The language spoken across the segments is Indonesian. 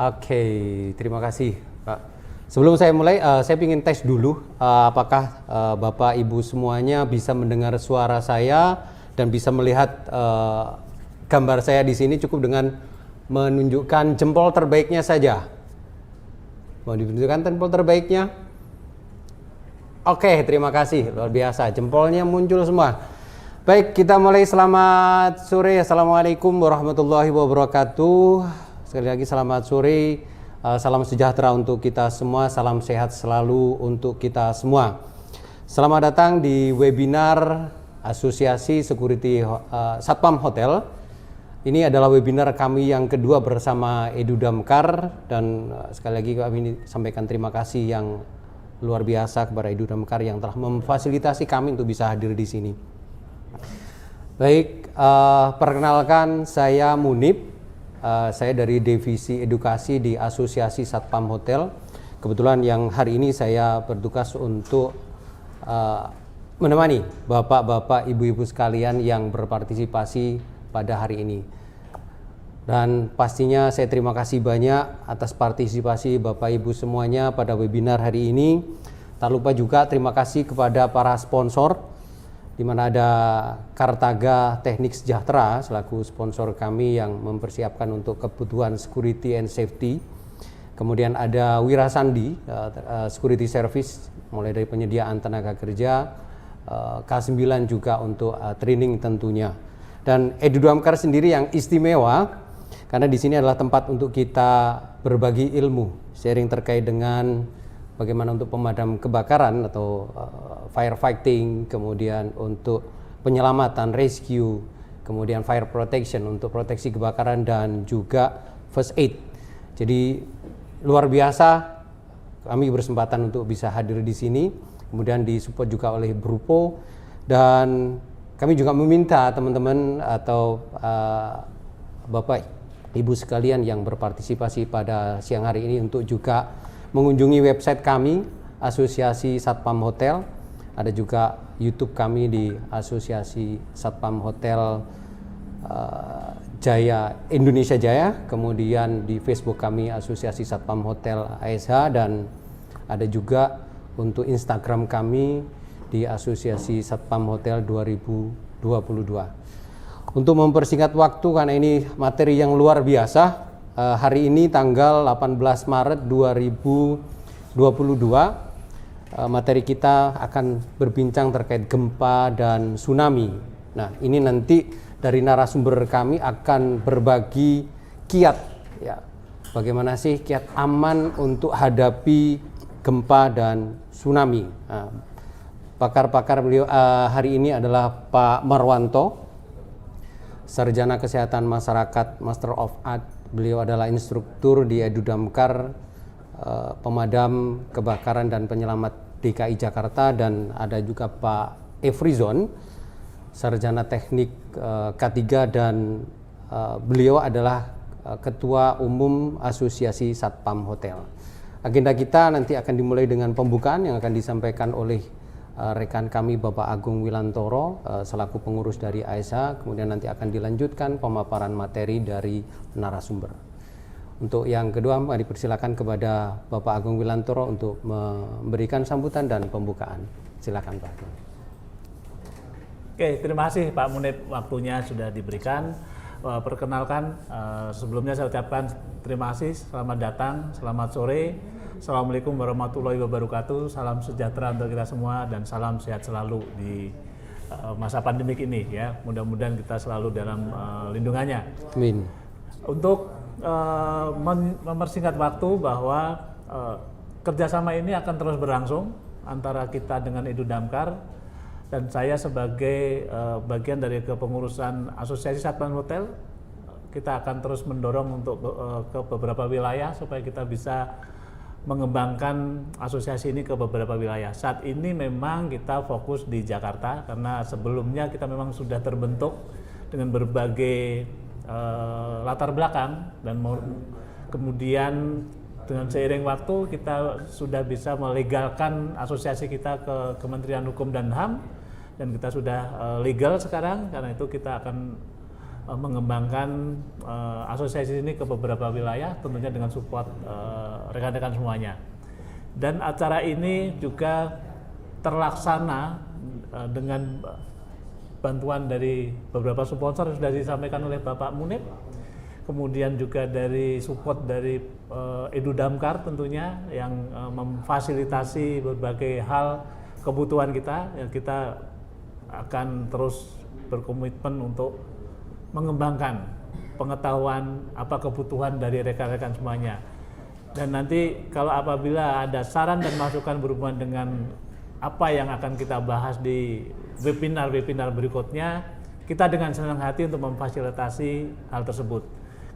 Oke, terima kasih Pak. Sebelum saya mulai, saya ingin tes dulu apakah Bapak Ibu semuanya bisa mendengar suara saya dan bisa melihat gambar saya di sini cukup dengan menunjukkan jempol terbaiknya saja. Mau ditunjukkan jempol terbaiknya? Oke, terima kasih. Luar biasa, jempolnya muncul semua. Baik, kita mulai. Selamat sore. Assalamualaikum warahmatullahi wabarakatuh. Sekali lagi selamat sore. Salam sejahtera untuk kita semua. Salam sehat selalu untuk kita semua. Selamat datang di webinar Asosiasi Security Satpam Hotel. Ini adalah webinar kami yang kedua bersama Edu Damkar, dan sekali lagi kami sampaikan terima kasih yang luar biasa kepada Edu Damkar yang telah memfasilitasi kami untuk bisa hadir di sini. Baik, perkenalkan saya Munib, saya dari Divisi Edukasi di Asosiasi Satpam Hotel. Kebetulan yang hari ini saya bertugas untuk menemani bapak-bapak, ibu-ibu sekalian yang berpartisipasi pada hari ini. Dan pastinya saya terima kasih banyak atas partisipasi Bapak Ibu semuanya pada webinar hari ini. Tak lupa juga terima kasih kepada para sponsor, di mana ada Kartaga Teknik Sejahtera selaku sponsor kami yang mempersiapkan untuk kebutuhan security and safety. Kemudian ada Wirasandi Security Service, mulai dari penyediaan tenaga kerja, K9 juga untuk training tentunya. Dan Edu Damkar sendiri yang istimewa karena di sini adalah tempat untuk kita berbagi ilmu, sharing terkait dengan bagaimana untuk pemadam kebakaran atau firefighting, kemudian untuk penyelamatan, rescue, kemudian fire protection untuk proteksi kebakaran, dan juga first aid. Jadi luar biasa kami berkesempatan untuk bisa hadir di sini, kemudian disupport juga oleh Brupo, dan kami juga meminta teman-teman atau Bapak Ibu sekalian yang berpartisipasi pada siang hari ini untuk juga mengunjungi website kami, Asosiasi Satpam Hotel. Ada juga YouTube kami di Asosiasi Satpam Hotel Jaya Indonesia Jaya, kemudian di Facebook kami Asosiasi Satpam Hotel ASH, dan ada juga untuk Instagram kami di Asosiasi Satpam Hotel 2022. Untuk mempersingkat waktu karena ini materi yang luar biasa, hari ini tanggal 18 Maret 2022 materi kita akan berbincang terkait gempa dan tsunami. Nah, ini nanti dari narasumber kami akan berbagi kiat ya. Bagaimana sih kiat aman untuk hadapi gempa dan tsunami. Nah, pakar-pakar beliau hari ini adalah Pak Marwanto, Sarjana Kesehatan Masyarakat Master of Art. Beliau adalah instruktur di Edu Damkar, pemadam kebakaran dan penyelamat DKI Jakarta, dan ada juga Pak Efrizon, Sarjana Teknik K3, dan beliau adalah Ketua Umum Asosiasi Satpam Hotel. Agenda kita nanti akan dimulai dengan pembukaan yang akan disampaikan oleh rekan kami Bapak Agung Wilantoro selaku pengurus dari ASH, kemudian nanti akan dilanjutkan pemaparan materi dari narasumber. Untuk yang kedua, mari dipersilakan kepada Bapak Agung Wilantoro untuk memberikan sambutan dan pembukaan. Silakan Pak. Oke, terima kasih Pak Munib, waktunya sudah diberikan. Perkenalkan, sebelumnya saya ucapkan terima kasih, selamat datang, selamat sore. Assalamualaikum warahmatullahi wabarakatuh. Salam sejahtera untuk kita semua dan salam sehat selalu di masa pandemik ini ya. Mudah-mudahan kita selalu dalam lindungannya. Amin. Untuk mempersingkat waktu bahwa kerjasama ini akan terus berlangsung antara kita dengan Edu Damkar, dan saya sebagai bagian dari kepengurusan Asosiasi Satpam Hotel, kita akan terus mendorong untuk ke beberapa wilayah supaya kita bisa mengembangkan asosiasi ini ke beberapa wilayah. Saat ini memang kita fokus di Jakarta karena sebelumnya kita memang sudah terbentuk dengan berbagai latar belakang, dan kemudian dengan seiring waktu kita sudah bisa melegalkan asosiasi kita ke Kementerian Hukum dan HAM, dan kita sudah legal sekarang. Karena itu kita akan mengembangkan asosiasi ini ke beberapa wilayah, tentunya dengan support rekan-rekan semuanya. Dan acara ini juga terlaksana dengan bantuan dari beberapa sponsor yang sudah disampaikan oleh Bapak Munib, kemudian juga dari support dari Edu Damkar tentunya yang memfasilitasi berbagai hal kebutuhan kita. Yang kita akan terus berkomitmen untuk mengembangkan pengetahuan apa kebutuhan dari rekan-rekan semuanya. Dan nanti kalau apabila ada saran dan masukan berhubungan dengan apa yang akan kita bahas di webinar-webinar berikutnya, kita dengan senang hati untuk memfasilitasi hal tersebut.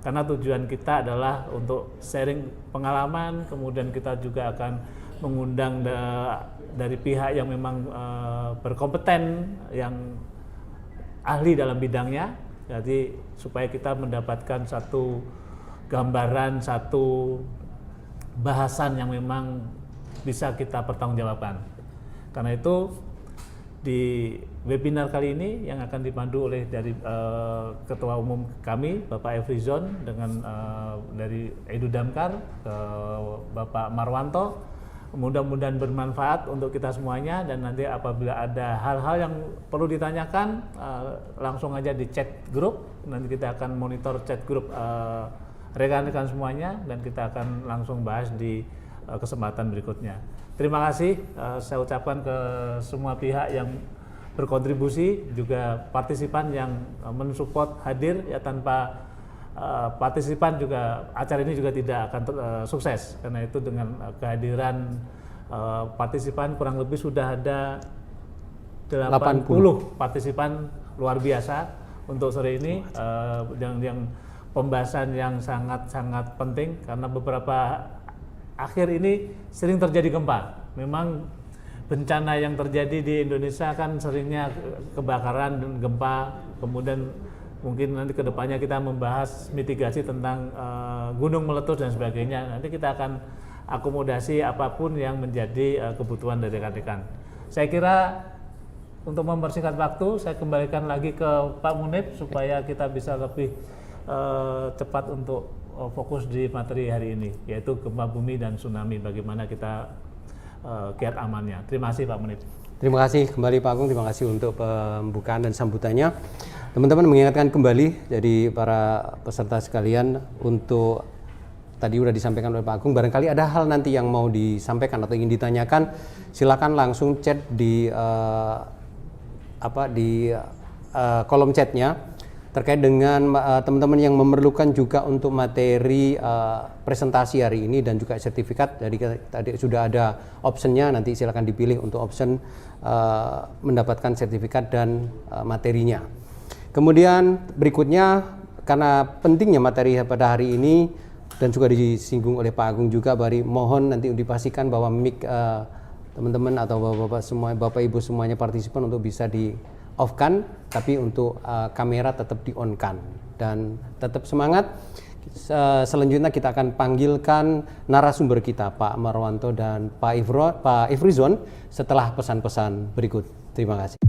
Karena tujuan kita adalah untuk sharing pengalaman, kemudian kita juga akan mengundang dari pihak yang memang berkompeten, yang ahli dalam bidangnya, jadi supaya kita mendapatkan satu gambaran, satu bahasan yang memang bisa kita pertanggungjawabkan. Karena itu di webinar kali ini yang akan dipandu oleh dari Ketua Umum kami, Bapak Efrizon, dengan dari Edu Damkar, Bapak Marwanto, mudah-mudahan bermanfaat untuk kita semuanya. Dan nanti apabila ada hal-hal yang perlu ditanyakan, langsung aja di chat grup. Nanti kita akan monitor chat grup rekan-rekan semuanya dan kita akan langsung bahas di kesempatan berikutnya. Terima kasih saya ucapkan ke semua pihak yang berkontribusi, juga partisipan yang mensupport hadir. Ya, tanpa partisipan juga acara ini juga tidak akan sukses. Karena itu dengan kehadiran partisipan kurang lebih sudah ada 80 partisipan luar biasa untuk sore ini, yang pembahasan yang sangat-sangat penting karena beberapa akhir ini sering terjadi gempa. Memang bencana yang terjadi di Indonesia kan seringnya kebakaran dan gempa, kemudian mungkin nanti kedepannya kita membahas mitigasi tentang gunung meletus dan sebagainya. Nanti kita akan akomodasi apapun yang menjadi kebutuhan dari rekan-rekan. Saya kira untuk mempersingkat waktu, saya kembalikan lagi ke Pak Munib supaya kita bisa lebih cepat untuk fokus di materi hari ini, yaitu gempa bumi dan tsunami, bagaimana kita kiat amannya. Terima kasih Pak Munib. Terima kasih kembali Pak Agung, terima kasih untuk pembukaan dan sambutannya. Teman-teman mengingatkan kembali jadi para peserta sekalian, untuk tadi sudah disampaikan oleh Pak Agung, barangkali ada hal nanti yang mau disampaikan atau ingin ditanyakan, silakan langsung chat di kolom chatnya terkait dengan teman-teman yang memerlukan juga untuk materi presentasi hari ini dan juga sertifikat. Jadi tadi sudah ada optionnya, nanti silakan dipilih untuk option mendapatkan sertifikat dan materinya. Kemudian berikutnya, karena pentingnya materi pada hari ini dan juga disinggung oleh Pak Agung juga, Bari mohon nanti dipastikan bahwa mic teman-teman atau bapak-bapak semua, bapak ibu semuanya partisipan untuk bisa di off-kan, tapi untuk kamera tetap di-on-kan. Dan tetap semangat. Selanjutnya kita akan panggilkan narasumber kita, Pak Marwanto dan Pak Efrizon, setelah pesan-pesan berikut. Terima kasih.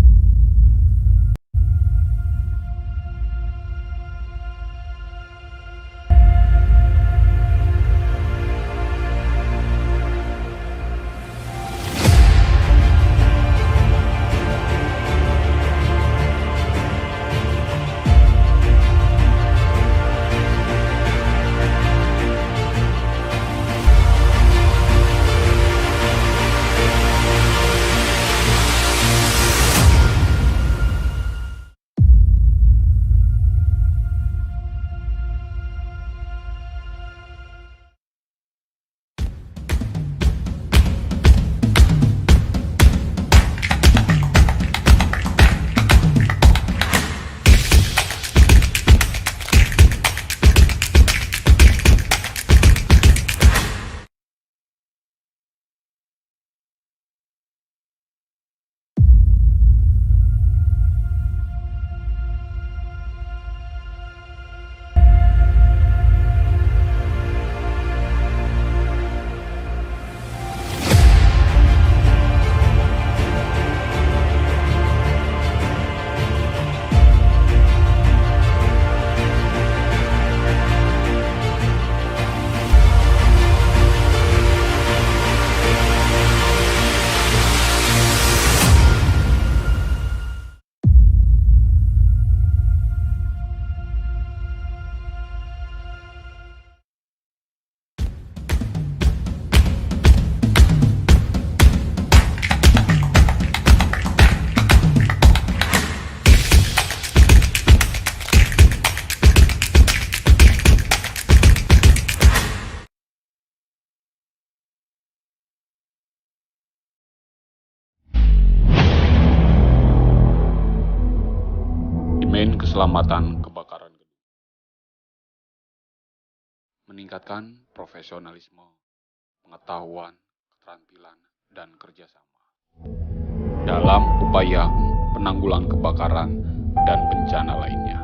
keselamatan kebakaran gedung. Meningkatkan profesionalisme, pengetahuan, keterampilan, dan kerjasama dalam upaya penanggulangan kebakaran dan bencana lainnya.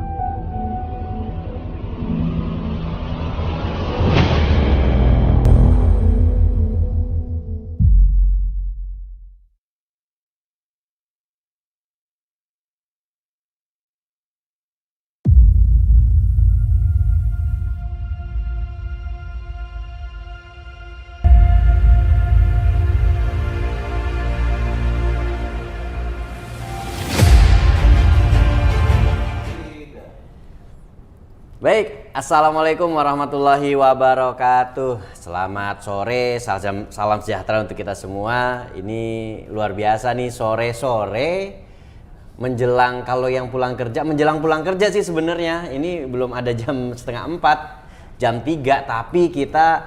Baik, Assalamualaikum warahmatullahi wabarakatuh. Selamat sore, salam sejahtera untuk kita semua. Ini luar biasa nih, sore-sore menjelang, kalau yang pulang kerja, menjelang pulang kerja sih sebenarnya. Ini belum ada jam 3:30, jam 3, tapi kita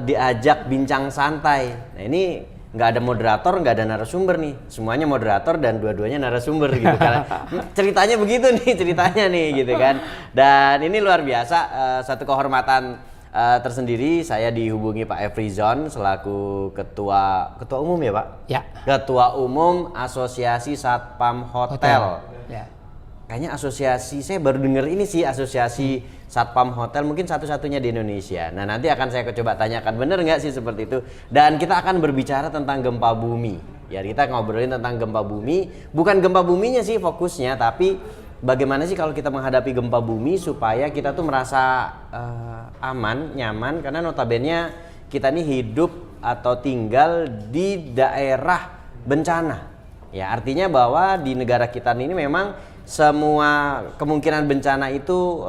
diajak bincang santai. Nah ini nggak ada moderator, nggak ada narasumber nih, semuanya moderator dan dua-duanya narasumber gitu kan. Ceritanya begitu nih, ceritanya nih gitu kan. Dan ini luar biasa, satu kehormatan tersendiri, saya dihubungi Pak Efrizon selaku ketua umum ya Pak? Ya. Ketua Umum Asosiasi Satpam Hotel. Ya. Kayaknya asosiasi, saya baru dengar ini sih, asosiasi Satpam Hotel, mungkin satu-satunya di Indonesia. Nah nanti akan saya coba tanyakan, bener nggak sih seperti itu. Dan kita akan berbicara tentang gempa bumi. Ya kita ngobrolin tentang gempa bumi, bukan gempa buminya sih fokusnya, tapi bagaimana sih kalau kita menghadapi gempa bumi supaya kita tuh merasa aman, nyaman. Karena notabene kita nih hidup atau tinggal di daerah bencana. Ya artinya bahwa di negara kita ini memang semua kemungkinan bencana itu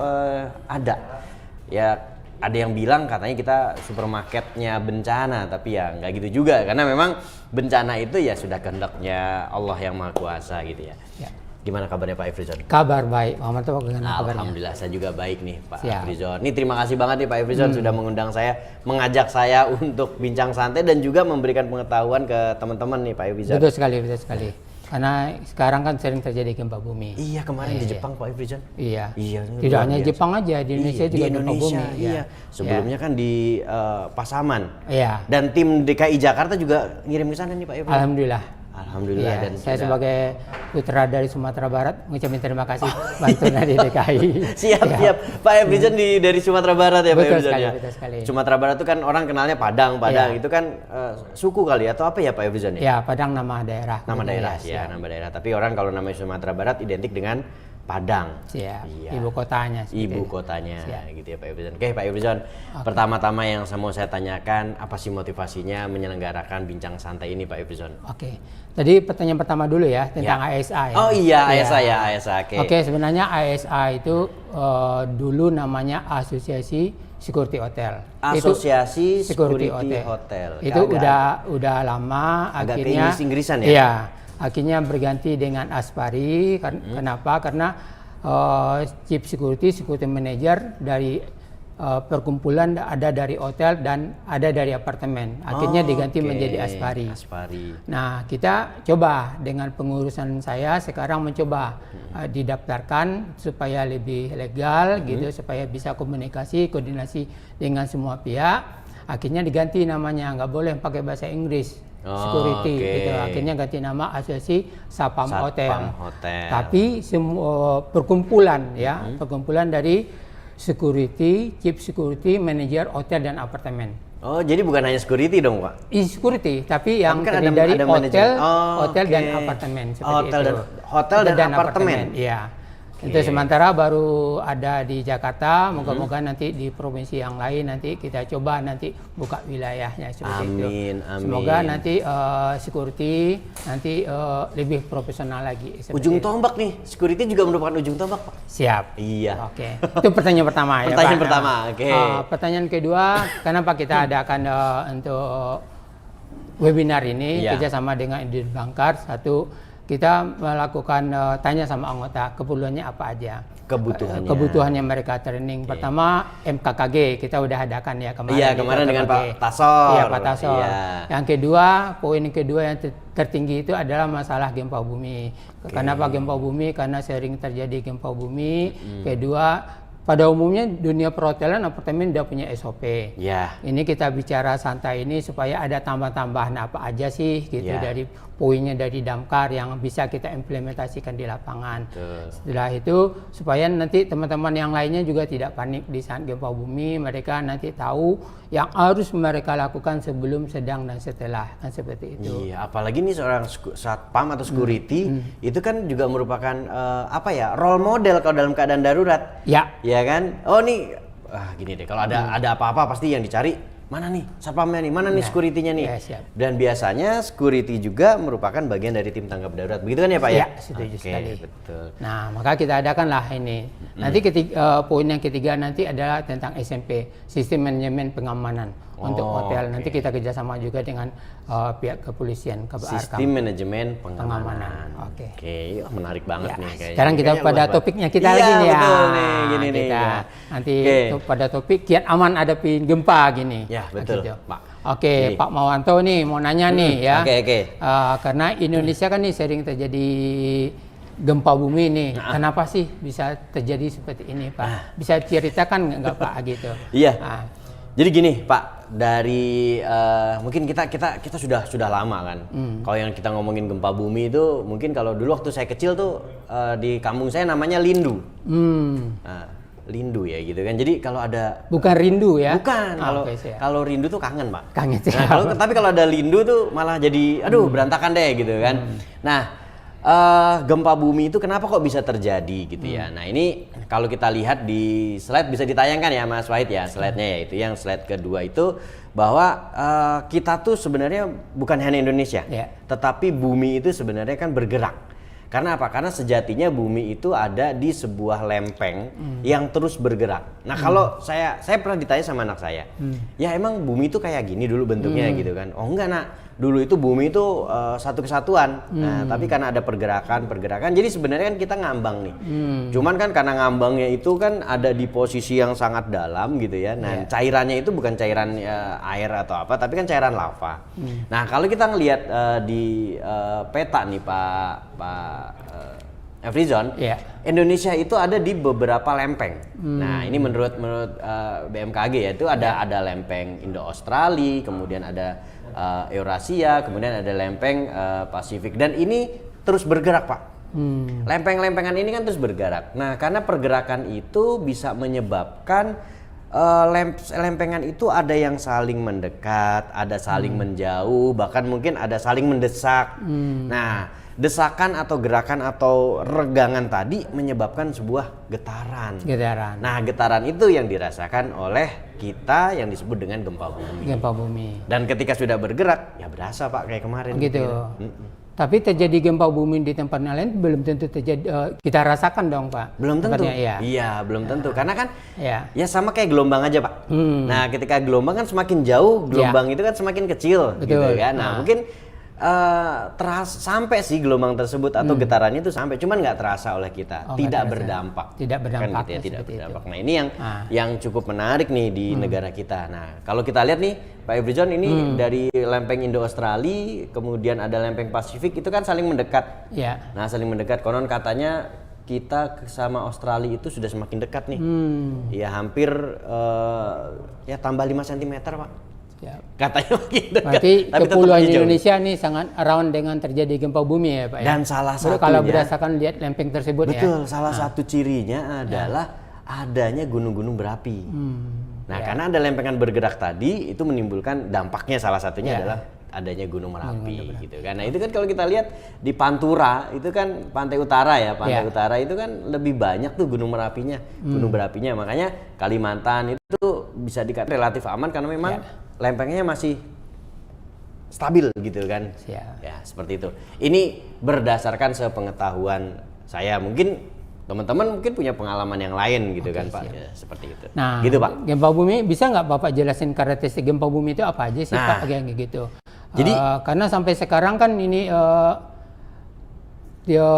ada. Ya ada yang bilang katanya kita supermarketnya bencana, tapi ya nggak gitu juga, karena memang bencana itu ya sudah kehendaknya Allah yang Maha Kuasa gitu ya. Ya. Gimana kabarnya Pak Efrizon? Kabar baik, Muhammad Tawak, bagaimana kabarnya? Alhamdulillah saya juga baik nih Pak Siap. Efrizon. Ini terima kasih banget nih Pak Efrizon sudah mengundang saya, mengajak saya untuk bincang santai dan juga memberikan pengetahuan ke teman-teman nih Pak Efrizon. Betul sekali. Karena sekarang kan sering terjadi gempa bumi. Iya kemarin di Jepang Pak Efrizon. Iya. Iya. Tidak hanya Jepang aja, di Indonesia juga di gempa Indonesia, bumi. iya. Sebelumnya kan di Pasaman. Iya. Dan tim DKI Jakarta juga ngirim ke sana nih Pak Efrizon. Alhamdulillah. Alhamdulillah. Iya, Dan saya sudah- sebagai putra dari Sumatera Barat mengucapkan terima kasih bantuan dari DKI. Siap. Pak Efrizon dari Sumatera Barat ya Pak Betul Efrizon sekali, ya. betul sekali. Sumatera Barat itu kan orang kenalnya Padang Iya. itu kan suku kali atau apa ya Pak Efrizon ya? Ya, Padang nama daerah. Nama daerah ya, nama daerah. Tapi orang kalau namanya Sumatera Barat identik dengan Padang. Siap. Iya. Ibu kotanya. seperti Ibu itu. kotanya Siap. gitu ya Pak Efrizon. Oke Pak Efrizon, pertama-tama yang mau saya tanyakan, apa sih motivasinya menyelenggarakan bincang santai ini Pak Efrizon? Oke. Tadi pertanyaan pertama dulu ya tentang Ya. ASA ya. Oh iya, Ya. ASA ya, ASA. Oke, sebenarnya ASA itu dulu namanya Asosiasi Security Hotel. Asosiasi Itu Security Hotel. Itu Agak- udah lama, agak akhirnya ke-Inggris-Inggrisan ya? Iya, akhirnya berganti dengan Aspari. Kenapa? Karena Chief Security Manager dari perkumpulan ada dari hotel dan ada dari apartemen. Akhirnya diganti Oke. menjadi Aspari. Aspari. Nah, kita coba dengan pengurusan saya sekarang mencoba didaftarkan supaya lebih legal gitu, supaya bisa koordinasi dengan semua pihak. Akhirnya diganti namanya, nggak boleh pakai bahasa Inggris. Security oke. gitu. Akhirnya ganti nama Asosiasi Satpam Hotel. Hotel. Tapi semua perkumpulan ya, perkumpulan dari Chief Security Manager Hotel dan Apartemen. Oh, jadi bukan hanya security dong, Pak? Security, tapi yang kan terdiri dari ada hotel, manajemen. Oh, hotel oke. dan apartemen seperti Hotel itu. hotel dan apartemen. Iya. Untuk sementara baru ada di Jakarta, moga-moga nanti di provinsi yang lain nanti kita coba nanti buka wilayahnya seperti itu. Amin, amin. Semoga nanti security nanti lebih profesional lagi. seperti Ujung itu. tombak nih, security juga merupakan ujung tombak, Pak. Siap. Iya. Oke. Itu pertanyaan pertama ya, Pak. Pertanyaan pertama, oke. Pertanyaan kedua, kenapa kita adakan untuk webinar ini Iya. kerjasama dengan Indit Bangkar. Satu, kita melakukan tanya sama anggota keperluannya apa aja. Kebutuhannya mereka training. Pertama MKKG kita udah adakan ya kemarin. Iya, kemarin dengan Pak Tasor. Iya, Pak Tasor. Iya. Yang kedua, poin kedua yang tertinggi itu adalah masalah gempa bumi. Kenapa gempa bumi? Karena sering terjadi gempa bumi. Kedua, pada umumnya dunia perhotelan apartemen udah punya SOP. Ya. Ini kita bicara santai ini supaya ada tambah-tambahan apa aja sih gitu dari poinnya dari Damkar yang bisa kita implementasikan di lapangan. Setelah itu supaya nanti teman-teman yang lainnya juga tidak panik di saat gempa bumi, mereka nanti tahu yang harus mereka lakukan sebelum, sedang dan setelah, kan seperti itu. Iya, apalagi nih seorang satpam atau security itu kan juga merupakan role model kalau dalam keadaan darurat. Ya. Ya kan? Oh nih, gini deh, kalau ada apa-apa pasti yang dicari mana nih satpamnya nih, mana nih security-nya nih. Siap. Dan biasanya security juga merupakan bagian dari tim tanggap darurat. Begitu kan ya Pak ya? Ya, setuju sekali. Betul. Nah, maka kita adakanlah ini. Nanti poin yang ketiga nanti adalah tentang SMP, sistem manajemen pengamanan untuk hotel. Nanti kita kerjasama juga dengan pihak kepolisian, Sistem manajemen pengamanan. Oke. Oke, menarik banget nih kayaknya. Sekarang kita pada topiknya kita lagi nih ya. Betul nih, gini nih. Nanti pada topik kiat aman hadapin gempa gini. Ya, betul, Gitu. Pak. Oke, Pak Mawanto nih mau nanya nih ya. Oke. Karena Indonesia kan nih sering terjadi gempa bumi nih. Kenapa sih bisa terjadi seperti ini, Pak? Bisa ceritakan nggak Pak gitu? Iya. Jadi gini, Pak, dari mungkin kita sudah lama kan. Kalau yang kita ngomongin gempa bumi itu mungkin kalau dulu waktu saya kecil tuh di kampung saya namanya lindu. Lindu ya gitu kan. Jadi kalau ada bukan rindu ya? Bukan. Kalau rindu tuh kangen, Pak. Kangen. Nah, tapi kalau ada lindu tuh malah jadi berantakan deh gitu kan. Nah, gempa bumi itu kenapa kok bisa terjadi gitu ya. Nah, ini kalau kita lihat di slide bisa ditayangkan ya Mas Wahid ya, slide-nya ya, itu yang slide kedua itu bahwa kita tuh sebenarnya bukan hanya Indonesia, tetapi bumi itu sebenarnya kan bergerak. Karena apa? Karena sejatinya bumi itu ada di sebuah lempeng yang terus bergerak. Nah, kalau saya pernah ditanya sama anak saya, ya emang bumi itu kayak gini dulu bentuknya gitu kan? Oh enggak nak, dulu itu bumi itu satu kesatuan. Nah, tapi karena ada pergerakan, jadi sebenarnya kan kita ngambang nih. Cuman kan karena ngambangnya itu kan ada di posisi yang sangat dalam gitu ya. Nah, cairannya itu bukan cairan air atau apa, tapi kan cairan lava. Nah, kalau kita ngelihat di peta nih Pak Efrizon, Indonesia itu ada di beberapa lempeng. Nah, ini menurut BMKG ya, itu ada lempeng Indo-Australia, kemudian ada Eurasia, kemudian ada lempeng Pasifik, dan ini terus bergerak Pak. Lempeng-lempengan ini kan terus bergerak. Nah, karena pergerakan itu bisa menyebabkan lempengan itu ada yang saling mendekat, ada saling menjauh, bahkan mungkin ada saling mendesak. Nah, desakan atau gerakan atau regangan tadi menyebabkan sebuah getaran. Nah, getaran itu yang dirasakan oleh kita yang disebut dengan gempa bumi. Dan ketika sudah bergerak, ya berasa Pak kayak kemarin. Gitu. Tapi terjadi gempa bumi di tempat lain belum tentu terjadi, kita rasakan dong Pak. Belum tentu. Iya, belum tentu. Karena kan ya sama kayak gelombang aja Pak. Nah, ketika gelombang kan semakin jauh, gelombang itu kan semakin kecil. Betul. Gitu kan. Nah, mungkin sampai sih gelombang tersebut atau getarannya itu sampai, cuman nggak terasa oleh kita, tidak berdampak kan gitu ya, tidak berdampak. Nah, ini yang cukup menarik nih di negara kita. Nah, kalau kita lihat nih Pak Efrizon, ini dari lempeng Indo-Australia, kemudian ada lempeng Pasifik, itu kan saling mendekat. Nah, saling mendekat, konon katanya kita sama Australia itu sudah semakin dekat nih. Ya hampir ya tambah 5 cm Pak. Katanya begitu. Berarti kepulauan Indonesia nih sangat rawan dengan terjadi gempa bumi ya Pak ya? Dan salah satunya, kalau berdasarkan lihat lempeng tersebut betul, salah satu cirinya adalah adanya gunung-gunung berapi. Nah, karena ada lempengan bergerak tadi, itu menimbulkan dampaknya salah satunya adalah adanya gunung Merapi gitu kan. Nah, itu kan kalau kita lihat di Pantura, itu kan pantai utara ya, pantai utara itu kan lebih banyak tuh gunung Merapinya, gunung berapinya. Makanya Kalimantan itu bisa dikatakan relatif aman karena memang lempengnya masih stabil gitu kan. Ya, seperti itu. Ini berdasarkan sepengetahuan saya. Mungkin teman-teman mungkin punya pengalaman yang lain gitu kan Pak. Ya, seperti itu. Nah, gitu Pak. Gempa bumi bisa nggak Bapak jelasin karakteristik gempa bumi itu apa aja sih Pak? Kayak gitu. Jadi karena sampai sekarang kan ini dia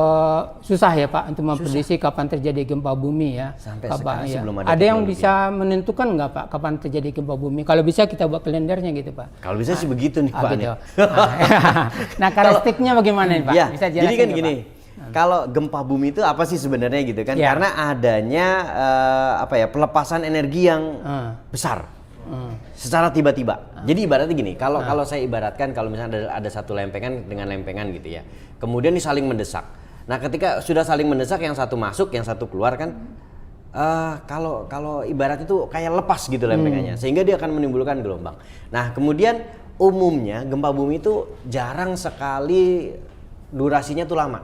susah ya Pak untuk memprediksi kapan terjadi gempa bumi ya. Sampai Kapan, sekarang sih ya. belum ada Ada yang teknologi. bisa menentukan nggak Pak kapan terjadi gempa bumi? Kalau bisa kita buat kalendernya gitu Pak. Kalau bisa sih begitu nih Pak. Gitu. nih. Nah, karakteristiknya bagaimana nih Pak? Ya, Bisa jadi jelasin kan nggak, gini, Pak? kalau gempa bumi itu apa sih sebenarnya gitu kan? Ya. Karena adanya pelepasan energi yang besar secara tiba-tiba. Jadi ibaratnya gini, kalau saya ibaratkan kalau misalnya ada satu lempengan dengan lempengan gitu ya, kemudian ini saling mendesak. Nah, ketika sudah saling mendesak, yang satu masuk, yang satu keluar kan, kalau ibarat itu kayak lepas gitu lempengannya, sehingga dia akan menimbulkan gelombang. Nah, kemudian umumnya gempa bumi itu jarang sekali durasinya tuh lama.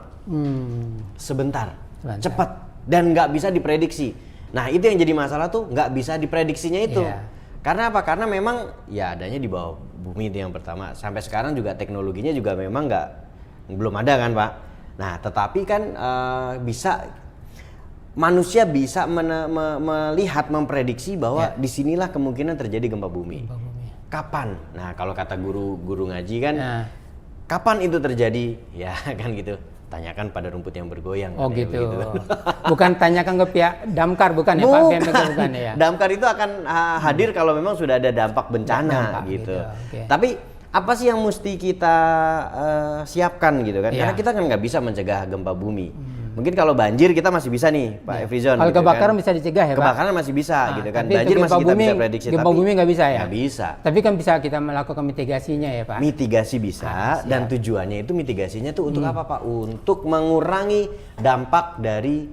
Sebentar, cepat, dan nggak bisa diprediksi. Nah, itu yang jadi masalah tuh, nggak bisa diprediksinya itu. Iya. Karena apa? Karena memang ya adanya di bawah bumi itu yang pertama. Sampai sekarang juga teknologinya juga memang belum ada kan Pak. Nah, tetapi kan manusia bisa melihat, memprediksi bahwa disinilah kemungkinan terjadi gempa bumi. Kapan? Nah, kalau kata guru ngaji kan, kapan itu terjadi? Ya kan gitu. Tanyakan pada rumput yang bergoyang. Oh kan, ya, gitu. begitu. Bukan tanyakan ke pihak damkar bukan ya Pak? Bukan ya. Damkar itu akan hadir kalau memang sudah ada dampak bencana gitu. Oke. Tapi apa sih yang mesti kita siapkan gitu kan? Iya. Karena kita kan nggak bisa mencegah gempa bumi. Mungkin kalau banjir kita masih bisa nih Pak Efrizon. Kalau gitu kebakaran kan. bisa dicegah ya Pak? Kebakaran masih bisa gitu kan. Tapi Banjir untuk masih gempa kita bisa bumi- prediksi. gempa tapi bumi nggak bisa ya? Nggak bisa. Tapi kan bisa kita melakukan mitigasinya ya Pak? Mitigasi bisa, dan tujuannya itu mitigasinya tuh untuk apa Pak? Untuk mengurangi dampak dari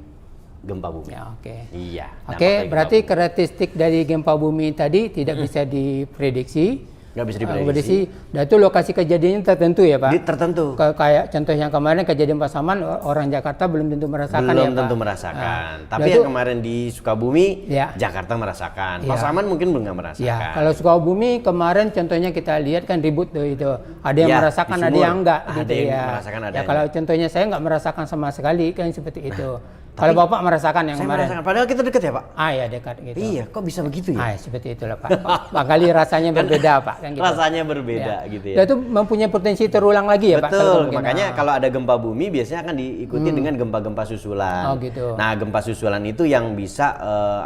gempa bumi. Ya, oke. Iya. dampak Oke, dari berarti gempa bumi. karakteristik dari gempa bumi tadi tidak bisa diprediksi. Nggak bisa diprediksi. Dan itu lokasi kejadiannya tertentu ya Pak? Tertentu. Kayak contoh yang kemarin kejadian Pasaman, orang Jakarta belum tentu merasakan ya Pak? Belum tentu merasakan. Tapi dan yang itu- kemarin di Sukabumi, Ya. Jakarta merasakan. Ya. Pasaman mungkin belum nggak merasakan. Ya, kalau Sukabumi kemarin contohnya kita lihat kan ribut tuh itu. Ada yang Ya, merasakan, di ada Sumur. yang enggak Ada gitu yang ya. merasakan, ada Ya yang kalau contohnya saya nggak merasakan sama sekali kan seperti itu. Kalau Bapak merasakan yang Saya kemarin. merasakan. Padahal kita deket ya Pak? Ya dekat gitu. Iya, kok bisa begitu ya? Seperti itulah Pak. Barangkali rasanya berbeda Pak kan gitu. Rasanya berbeda gitu ya. Dan itu mempunyai potensi terulang lagi ya Pak. kalau Betul, mungkin. makanya kalau ada gempa bumi biasanya akan diikuti dengan gempa-gempa susulan. Oh, gitu. Nah, gempa susulan itu yang bisa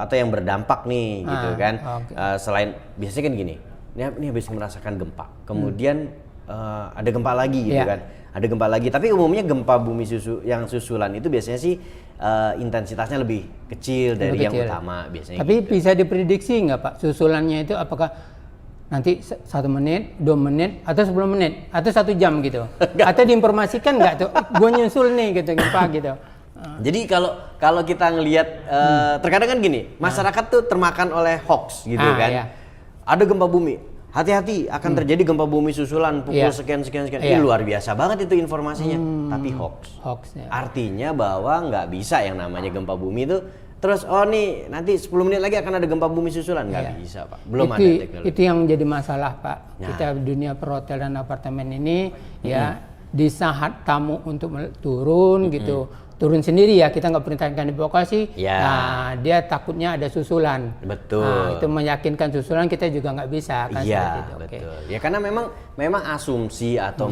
atau yang berdampak nih gitu kan. Oke. Selain biasanya kan gini, ini habis merasakan gempa, kemudian ada gempa lagi gitu Iya. kan. Ada gempa lagi, tapi umumnya gempa bumi yang susulan itu biasanya sih intensitasnya lebih kecil dari yang kecil. utama biasanya. Tapi gitu. bisa diprediksi nggak Pak susulannya itu apakah nanti 1 menit, 2 menit, atau 10 menit, atau 1 jam gitu? Atau diinformasikan nggak tuh, gue nyusul nih gitu, Pak gitu. Jadi kalau kita ngelihat terkadang kan gini, masyarakat tuh termakan oleh hoax gitu kan. Iya. Ada gempa bumi, hati-hati akan terjadi gempa bumi susulan pukul Iya. sekian. Iya. Ini luar biasa banget itu informasinya, tapi hoax. Hoax ya. Artinya bahwa nggak bisa yang namanya gempa bumi itu terus nih nanti 10 menit lagi akan ada gempa bumi susulan, nggak Iya. bisa Pak. Belum ada itu, teknologi. itu yang menjadi masalah Pak. Nah. Kita dunia perhotelan apartemen ini ya di saat tamu untuk turun gitu, turun sendiri ya, kita nggak perintahkan evakuasi. Ya. Nah, dia takutnya ada susulan. Betul. Nah, itu meyakinkan susulan kita juga nggak bisa kan seperti Iya, itu. Oke. betul. Ya karena memang asumsi atau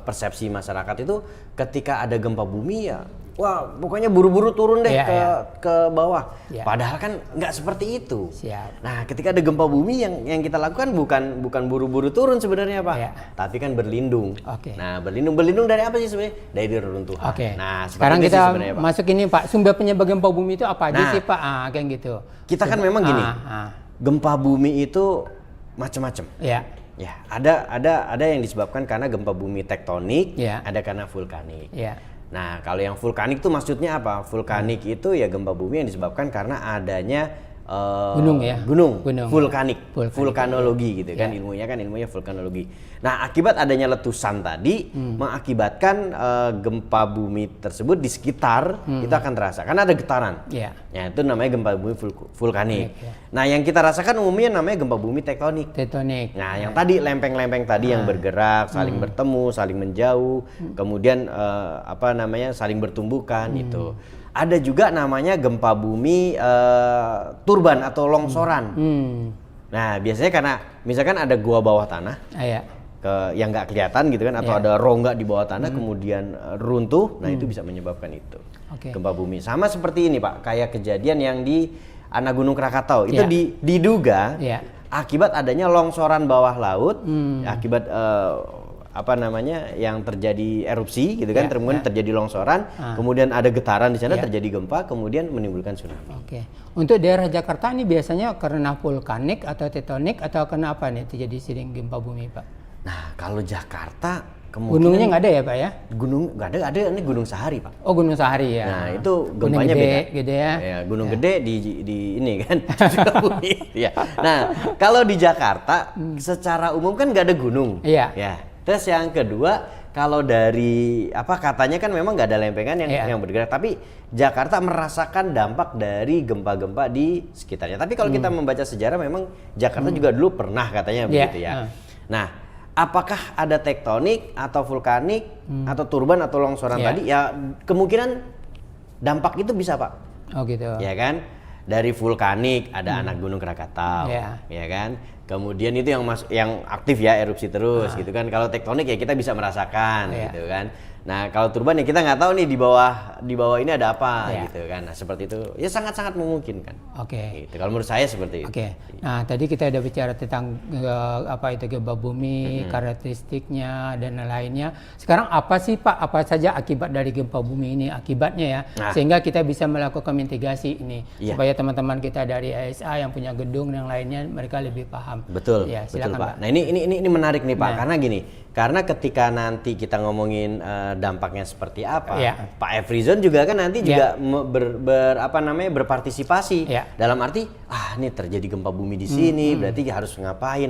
persepsi masyarakat itu ketika ada gempa bumi ya, wah pokoknya buru-buru turun deh Iya, ke bawah. Iya. Padahal kan nggak seperti itu. Siap. Nah, ketika ada gempa bumi yang kita lakukan bukan buru-buru turun sebenarnya Pak, Iya. tapi kan berlindung. Oke. Nah, berlindung dari apa sih sebenarnya? Dari reruntuhan. Oke. Nah, seperti Sekarang itu sih kita sebenarnya, Pak. masuk ini Pak, sumber penyebab gempa bumi itu apa aja Nah. sih Pak? Kayak gitu. Kita kan memang gini, Ah. gempa bumi itu macam-macam. Ya. Ya, ada yang disebabkan karena gempa bumi tektonik, Ya. ada karena vulkanik. Ya. Nah, kalau yang vulkanik itu maksudnya apa? Vulkanik itu ya gempa bumi yang disebabkan karena adanya Gunung ya? Gunung. Gunung. Vulkanik. Vulkanik. Vulkanologi gitu kan, Ya. ilmunya vulkanologi. Nah, akibat adanya letusan tadi mengakibatkan gempa bumi tersebut di sekitar itu akan terasa karena ada getaran. Ya. Ya, itu namanya gempa bumi vulkanik. Ya. Nah, yang kita rasakan umumnya namanya gempa bumi tektonik. Tektonik. Nah, yang tadi lempeng-lempeng tadi yang bergerak, saling bertemu, saling menjauh, kemudian saling bertumbukan itu. Ada juga namanya gempa bumi turban atau longsoran. Nah, biasanya karena misalkan ada gua bawah tanah, Ya. yang nggak kelihatan gitu kan, atau ada rongga di bawah tanah kemudian runtuh, nah itu bisa menyebabkan itu gempa bumi. Sama seperti ini Pak, kayak kejadian yang di anak Gunung Krakatau itu diduga akibat adanya longsoran bawah laut, akibat apa namanya yang terjadi erupsi gitu kan, kemudian terjadi longsoran, kemudian ada getaran di sana, terjadi gempa, kemudian menimbulkan tsunami. Untuk daerah Jakarta ini biasanya karena vulkanik atau tektonik atau kenapa nih terjadi sering gempa bumi Pak? Nah, kalau Jakarta gunungnya nggak ada ya Pak ya? Gunung nggak ada ini Gunung Sahari Pak. Oh, Gunung Sahari ya. Nah, itu gempanya gede ya. Ya, gunung gede di ini kan. Ya. Nah, kalau di Jakarta secara umum kan nggak ada gunung. Iya. Ya. Terus yang kedua, kalau dari katanya kan memang nggak ada lempengan yang bergerak, tapi Jakarta merasakan dampak dari gempa-gempa di sekitarnya. Tapi kalau kita membaca sejarah, memang Jakarta juga dulu pernah katanya begitu ya. Nah, apakah ada tektonik atau vulkanik atau turban atau longsoran tadi? Ya kemungkinan dampak itu bisa Pak. Oh gitu. Ya kan, dari vulkanik ada anak Gunung Krakatau, ya kan. Kemudian itu yang aktif ya, erupsi terus gitu kan. Kalau tektonik ya kita bisa merasakan gitu kan. Nah, kalau turban ya kita nggak tahu nih di bawah ini ada apa gitu kan. Nah, seperti itu ya sangat-sangat memungkinkan. Gitu. Kalau menurut saya seperti itu. Nah, tadi kita udah bicara tentang apa itu gempa bumi, karakteristiknya dan lainnya. Sekarang apa sih Pak? Apa saja akibat dari gempa bumi ini? Akibatnya ya, sehingga kita bisa melakukan mitigasi ini supaya teman-teman kita dari ASA yang punya gedung yang lainnya mereka lebih paham. Betul. Ya, betul silakan, Pak. Nah, ini menarik nih Pak, karena gini. Karena ketika nanti kita ngomongin dampaknya seperti apa, Pak Efrizon juga kan nanti juga berpartisipasi dalam arti ini terjadi gempa bumi di sini, berarti harus ngapain.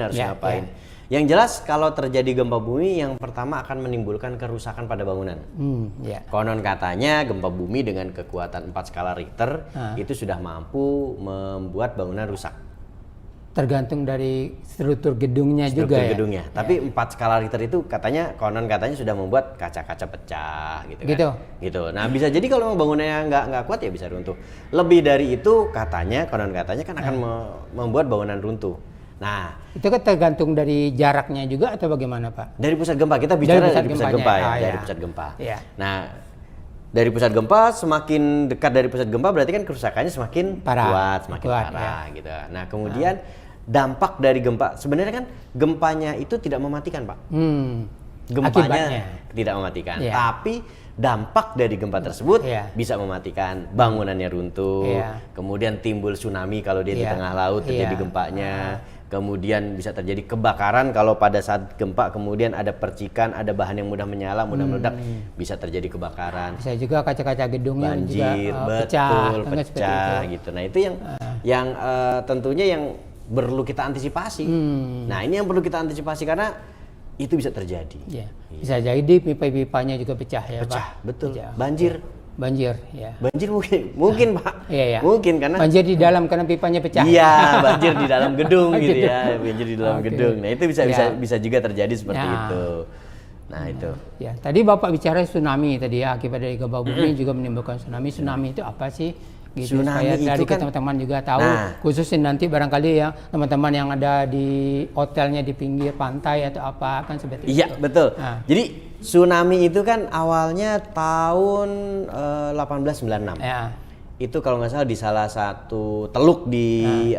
Yang jelas kalau terjadi gempa bumi yang pertama akan menimbulkan kerusakan pada bangunan. Konon katanya gempa bumi dengan kekuatan 4 skala Richter itu sudah mampu membuat bangunan rusak. Tergantung dari struktur gedungnya juga ya. Tapi 4 skala Richter itu konon katanya sudah membuat kaca-kaca pecah gitu. Gitu. Nah, bisa jadi kalau memang bangunannya nggak kuat ya bisa runtuh. Lebih dari itu konon katanya kan akan membuat bangunan runtuh. Nah, itu kan tergantung dari jaraknya juga atau bagaimana Pak? Dari pusat gempa, kita bicara dari pusat gempa ya, dari pusat gempa. Nah, dari pusat gempa, semakin dekat dari pusat gempa berarti kan kerusakannya semakin kuat, semakin parah gitu. Nah, kemudian dampak dari gempa, sebenarnya kan gempanya itu tidak mematikan Pak. Gempanya tidak mematikan, tapi dampak dari gempa tersebut bisa mematikan, bangunannya runtuh, kemudian timbul tsunami kalau dia di tengah laut terjadi gempanya, kemudian bisa terjadi kebakaran kalau pada saat gempa kemudian ada percikan, ada bahan yang mudah menyala, mudah meledak, bisa terjadi kebakaran. Bisa juga kaca-kaca gedungnya banjir, juga pecah gitu. Nah, itu yang tentunya yang perlu kita antisipasi. Nah, ini yang perlu kita antisipasi karena itu bisa terjadi. Bisa jadi pipa-pipanya juga pecah ya Pak. Betul. Pecah. Banjir ya. Banjir mungkin Pak. Mungkin karena banjir di dalam karena pipanya pecah. Iya, banjir di dalam gedung gitu ya. Banjir di dalam gedung. Nah, itu bisa juga terjadi seperti itu. Nah, itu. Ya, tadi Bapak bicara tsunami tadi ya, akibat dari gempa bumi juga menimbulkan tsunami. Tsunami itu apa sih? Gitu, supaya dari teman-teman juga tahu, khususnya nanti barangkali ya teman-teman yang ada di hotelnya di pinggir pantai atau apa kan seperti itu. Iya, betul. Jadi tsunami itu kan awalnya tahun 1896. Itu kalau nggak salah di salah satu teluk di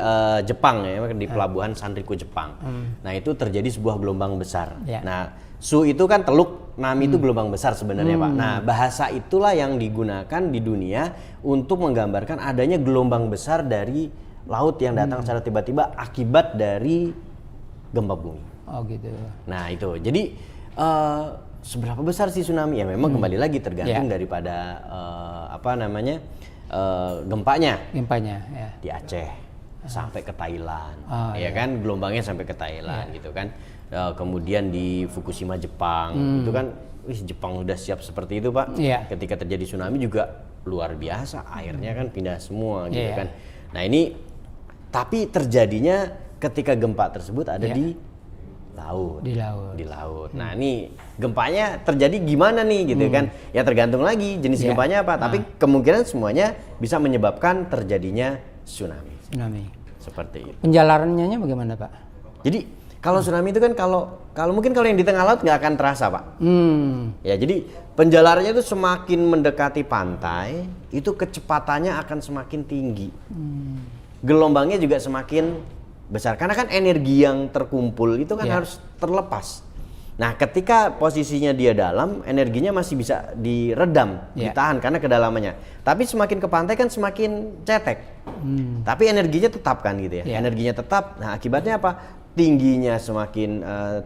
Jepang ya, di pelabuhan Sanriku Jepang. Nah, itu terjadi sebuah gelombang besar. Nah, Su itu kan teluk, Nami itu gelombang besar sebenarnya Pak. Nah, bahasa itulah yang digunakan di dunia untuk menggambarkan adanya gelombang besar dari laut yang datang secara tiba-tiba akibat dari gempa bumi. Oh gitu. Nah, itu. Jadi seberapa besar sih tsunami? Ya memang kembali lagi tergantung daripada gempanya. Ya. Di Aceh sampai ke Thailand. Kan gelombangnya sampai ke Thailand gitu kan. Kemudian di Fukushima Jepang itu kan Jepang udah siap seperti itu Pak. Ketika terjadi tsunami juga luar biasa, airnya kan pindah semua gitu kan. Nah, ini tapi terjadinya ketika gempa tersebut ada di laut. Nah, ini gempanya terjadi gimana nih gitu kan. Ya tergantung lagi jenis gempanya apa, tapi kemungkinan semuanya bisa menyebabkan terjadinya tsunami. Seperti itu. Penjalarannya bagaimana Pak? Jadi Kalau tsunami itu kan kalau mungkin kalau yang di tengah laut nggak akan terasa, Pak. Ya, jadi penjalarannya itu semakin mendekati pantai, itu kecepatannya akan semakin tinggi. Gelombangnya juga semakin besar karena kan energi yang terkumpul itu kan harus terlepas. Nah, ketika posisinya dia dalam, energinya masih bisa diredam, ditahan karena kedalamannya. Tapi semakin ke pantai kan semakin cetek. Tapi energinya tetap kan gitu ya. Energinya tetap. Nah, akibatnya apa? Tingginya semakin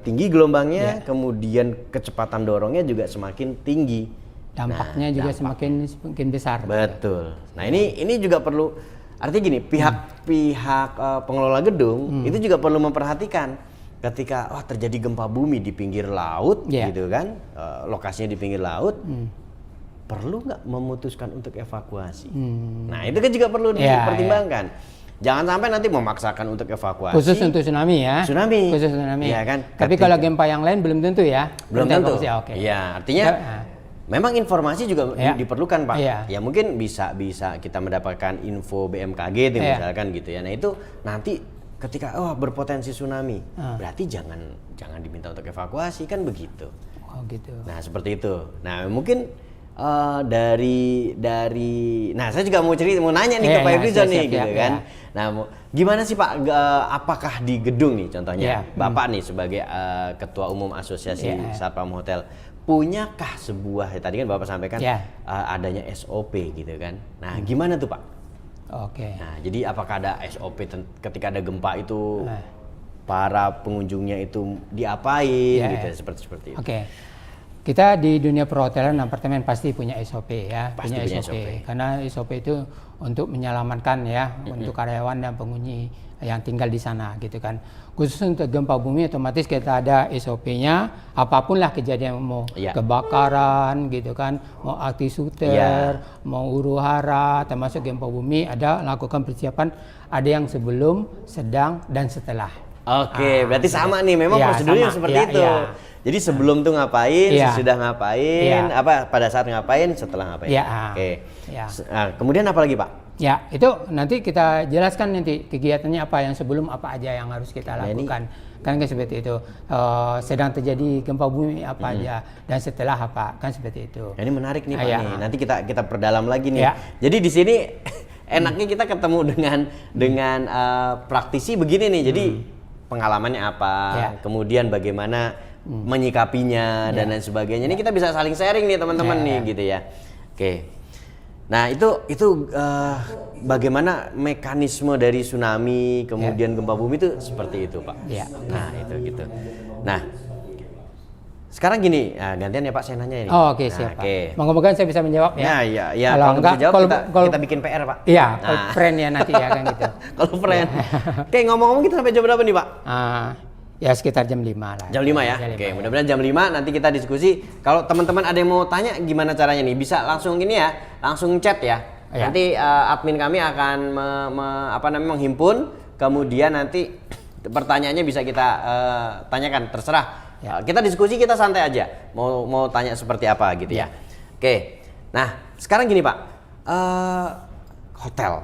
tinggi gelombangnya, kemudian kecepatan dorongnya juga semakin tinggi. Dampaknya juga semakin besar. Betul. Nah, ini juga perlu, artinya gini, pihak pengelola gedung itu juga perlu memperhatikan ketika terjadi gempa bumi di pinggir laut gitu kan, lokasinya di pinggir laut, perlu nggak memutuskan untuk evakuasi? Nah, itu kan juga perlu dipertimbangkan. Jangan sampai nanti memaksakan untuk evakuasi. Khusus untuk tsunami ya. Khusus tsunami. Ya kan. Tapi kalau gempa yang lain belum tentu ya. Belum tentu. Oke. Ya, artinya memang informasi juga diperlukan, Pak. Ya mungkin bisa kita mendapatkan info BMKG itu misalkan gitu ya. Nah, itu nanti ketika berpotensi tsunami, berarti jangan diminta untuk evakuasi kan begitu. Oh gitu. Nah, seperti itu. Nah, mungkin nah saya juga mau nanya nih ke Pak Efrizon nih gitu kan. Nah, gimana sih Pak, apakah di gedung nih contohnya Bapak nih sebagai Ketua Umum Asosiasi Satpam Hotel, punyakah sebuah, tadi kan Bapak sampaikan adanya SOP gitu kan. Nah, gimana tuh Pak? Oke. Nah, jadi apakah ada SOP ketika ada gempa itu para pengunjungnya itu diapain gitu seperti itu? Oke. Kita di dunia perhotelan dan apartemen pasti punya SOP ya, pasti punya SOP. Karena SOP itu untuk menyelamatkan ya, untuk karyawan dan penghuni yang tinggal di sana gitu kan. Khusus untuk gempa bumi otomatis kita ada SOP-nya, apapun lah kejadian, mau kebakaran gitu kan, mau aksi shooter, mau huru-hara, termasuk gempa bumi ada lakukan persiapan, ada yang sebelum, sedang dan setelah. Oke, berarti sama nih, memang prosedurnya seperti itu. Jadi sebelum tuh ngapain, sesudah ngapain, pada saat ngapain, setelah ngapain. Oke. Nah, kemudian apa lagi Pak? Ya, itu nanti kita jelaskan nanti kegiatannya apa, yang sebelum apa aja yang harus kita lakukan. Kan seperti itu. Sedang terjadi gempa bumi apa aja, dan setelah apa, kan seperti itu. Ini menarik nih Pak nih. Nanti kita perdalam lagi nih. Jadi di sini enaknya kita ketemu dengan praktisi begini nih. Jadi pengalamannya apa, kemudian bagaimana menyikapinya dan lain sebagainya. Ini kita bisa saling sharing nih teman-teman nih gitu ya. Oke. Nah, itu bagaimana mekanisme dari tsunami kemudian gempa bumi itu seperti itu, Pak. Nah, itu gitu. Nah, sekarang gini, gantian ya Pak, saya nanya ini. Oke, siap Pak. Moga-moga saya bisa menjawab ya. Nah, ya kalau enggak bisa jawab kita bikin PR, Pak. Iya, friend ya nanti ya kan gitu. Kalau friend. Oke, ngomong-ngomong kita sampai jam berapa nih, Pak? Ya sekitar jam 5 lah. Jam 5 ya? Oke, mudah-mudahan jam 5 nanti kita diskusi. Kalau teman-teman ada yang mau tanya gimana caranya nih, bisa langsung gini ya, langsung chat ya. Nanti admin kami akan menghimpun, kemudian nanti pertanyaannya bisa kita tanyakan, terserah. Kita diskusi, kita santai aja. Mau tanya seperti apa gitu ya. Oke. Nah, sekarang gini Pak.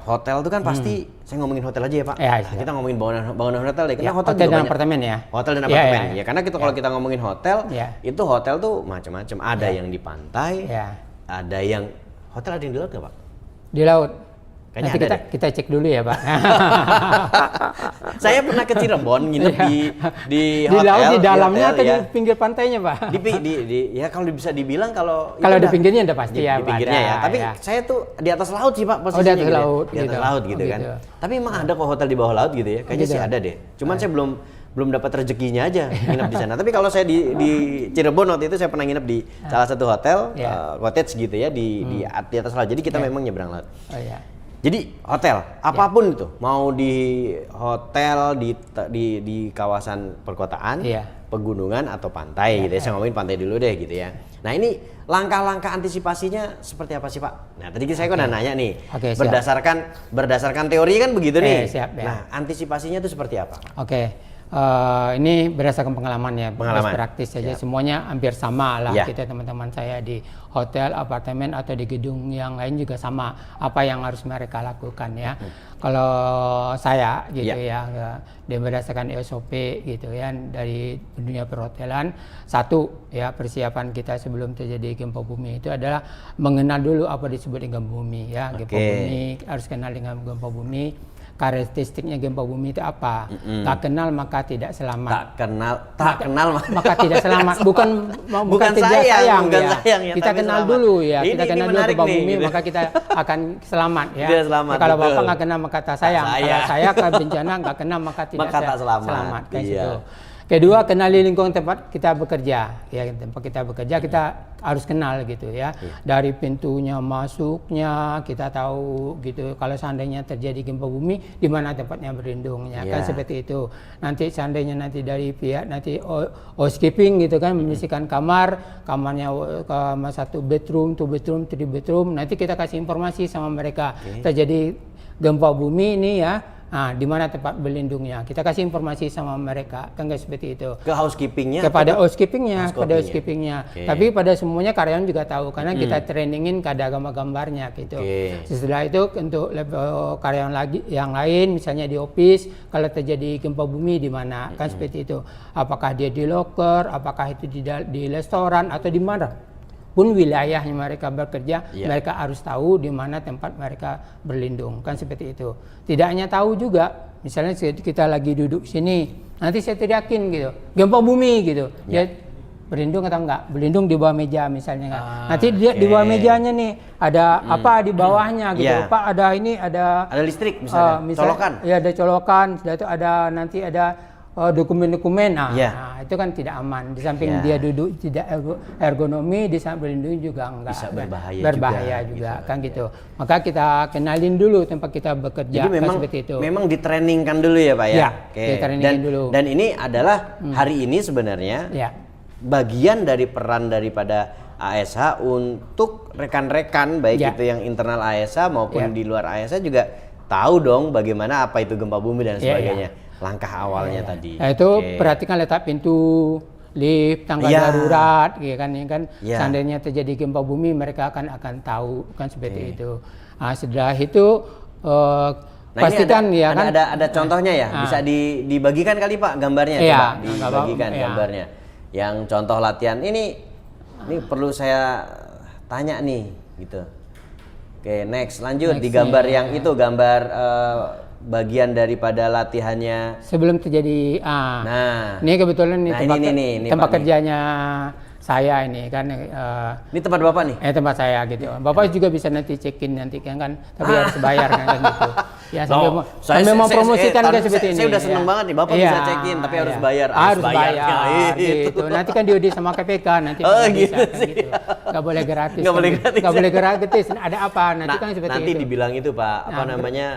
Hotel itu kan pasti saya ngomongin hotel aja ya Pak. Kita ngomongin bangunan hotel deh. Karena hotel dan apartemen ya. Hotel dan apartemen. Ya, karena kalau kita ngomongin hotel, itu hotel tuh macam-macam. Ada yang di pantai, ada yang hotel ada yang di laut nggak Pak? Di laut. Kayaknya nanti kita cek dulu ya Pak. Saya pernah ke Cirebon nginep di hotel. Di laut, di dalamnya atau di pinggir pantainya Pak? Ya kalau bisa dibilang kalau di pinggirnya udah pasti ya. Di pinggirnya ya. Tapi saya tuh di atas laut sih Pak posisinya. Di atas laut. Di atas laut gitu kan. Tapi emang ada kok hotel di bawah laut gitu ya. Kayaknya sih ada deh. Cuman saya belum dapat rezekinya aja nginep di sana. Tapi kalau saya di Cirebon waktu itu saya pernah nginep di salah satu hotel, cottage gitu ya di atas laut. Jadi kita memang nyebrang laut. Jadi hotel apapun itu, mau di hotel di kawasan perkotaan, pegunungan atau pantai gitu ya. Saya ngomongin pantai dulu deh gitu ya. Nah, ini langkah-langkah antisipasinya seperti apa sih Pak? Nah, tadi saya kan nanya nih, berdasarkan teori kan begitu nih. Nah, antisipasinya itu seperti apa? ini berdasarkan pengalaman ya, Pengalaman. best practice saja, Siap. semuanya hampir sama lah. Ya. Kita teman-teman saya di hotel, apartemen atau di gedung yang lain juga sama apa yang harus mereka lakukan ya. Kalau saya gitu ya, dia berdasarkan SOP gitu ya dari dunia perhotelan. Satu ya, persiapan kita sebelum terjadi gempa bumi itu adalah mengenal dulu apa disebut gempa bumi ya. Gempa bumi harus kenal dengan gempa bumi. Karakteristiknya gempa bumi itu apa? Tak kenal maka tidak selamat. Tak kenal Maka tidak selamat. Bukan tidak sayang bukan ya. sayang ya, Kita tapi kenal selamat. dulu ya. Ini Kita kenal dulu menarik gempa nih, bumi gitu. maka kita akan selamat ya. Tidak selamat, Kalau betul. Bapak nggak kenal maka tak sayang. Kalau saya ke bencana nggak kenal maka tidak Maka tak selamat. Kayak Iya. situ. Kedua, kenali lingkungan tempat kita bekerja. Ya, tempat kita bekerja kita harus kenal gitu ya. Dari pintunya masuknya kita tahu gitu. Kalau seandainya terjadi gempa bumi, di mana tempatnya berlindungnya kan seperti itu. Nanti seandainya nanti dari pihak nanti housekeeping gitu kan menyisikan kamarnya kamar 1 bedroom, 2 bedroom, 3 bedroom. Nanti kita kasih informasi sama mereka terjadi gempa bumi ini ya. Nah, di mana tempat berlindungnya? Kita kasih informasi sama mereka, kan nggak seperti itu. Ke housekeepingnya? Kepada housekeepingnya. Tapi pada semuanya karyawan juga tahu karena kita trainingin ada gambar-gambarnya gitu. Setelah itu untuk level karyawan lagi yang lain, misalnya di office, kalau terjadi gempa bumi di mana, kan seperti itu. Apakah dia di locker, apakah itu di restoran atau di mana? Pun wilayahnya mereka bekerja, mereka harus tahu di mana tempat mereka berlindung, kan seperti itu. Tidak hanya tahu juga, misalnya kita lagi duduk sini, nanti saya teriakin gitu, gempa bumi gitu, dia berlindung atau enggak? Berlindung di bawah meja misalnya kan. Nanti dia di bawah mejanya nih ada apa di bawahnya gitu, Pak ada ini ada listrik misalnya, colokan. Ya ada colokan, sudah itu ada nanti ada dokumen-dokumen, nah itu kan tidak aman. Di samping dia duduk tidak ergonomi, di samping berlindung juga enggak bisa berbahaya juga gitu. kan gitu. Maka kita kenalin dulu tempat kita bekerja. Jadi memang kan seperti itu. memang ditrainingkan dulu ya Pak ya. Ya, ditrainingkan dulu. Dan ini adalah hari ini sebenarnya bagian dari peran daripada ASH untuk rekan-rekan baik itu yang internal ASH maupun di luar ASH juga tahu dong bagaimana apa itu gempa bumi dan sebagainya. Langkah awalnya tadi. Nah, itu perhatikan letak pintu, lift, tangga darurat, ya kan? Seandainya terjadi gempa bumi, mereka akan tahu kan seperti itu. Nah, setelah itu pastikan ini ya kan. Ada contohnya ya, bisa dibagikan kali Pak gambarnya, coba dibagikan gambarnya. Yang contoh latihan ini perlu saya tanya nih, gitu. Oke, next lanjut di gambar yang itu gambar bagian daripada latihannya sebelum terjadi ini kebetulan ini tempat kerjanya saya ini kan ini tempat Bapak nih? Tempat saya gitu. Bapak juga bisa nanti check-in nanti kan tapi harus bayar kan gitu. Ya sambil mempromosikan kan seperti ini. Saya udah seneng banget nih Bapak bisa check-in tapi harus bayar. Harus bayar gitu. Nanti kan diaudit sama KPK nanti bisa kan gitu. Enggak boleh gratis. Enggak boleh gratis. Ada apa nanti kan seperti itu. Nanti dibilang itu Pak, apa namanya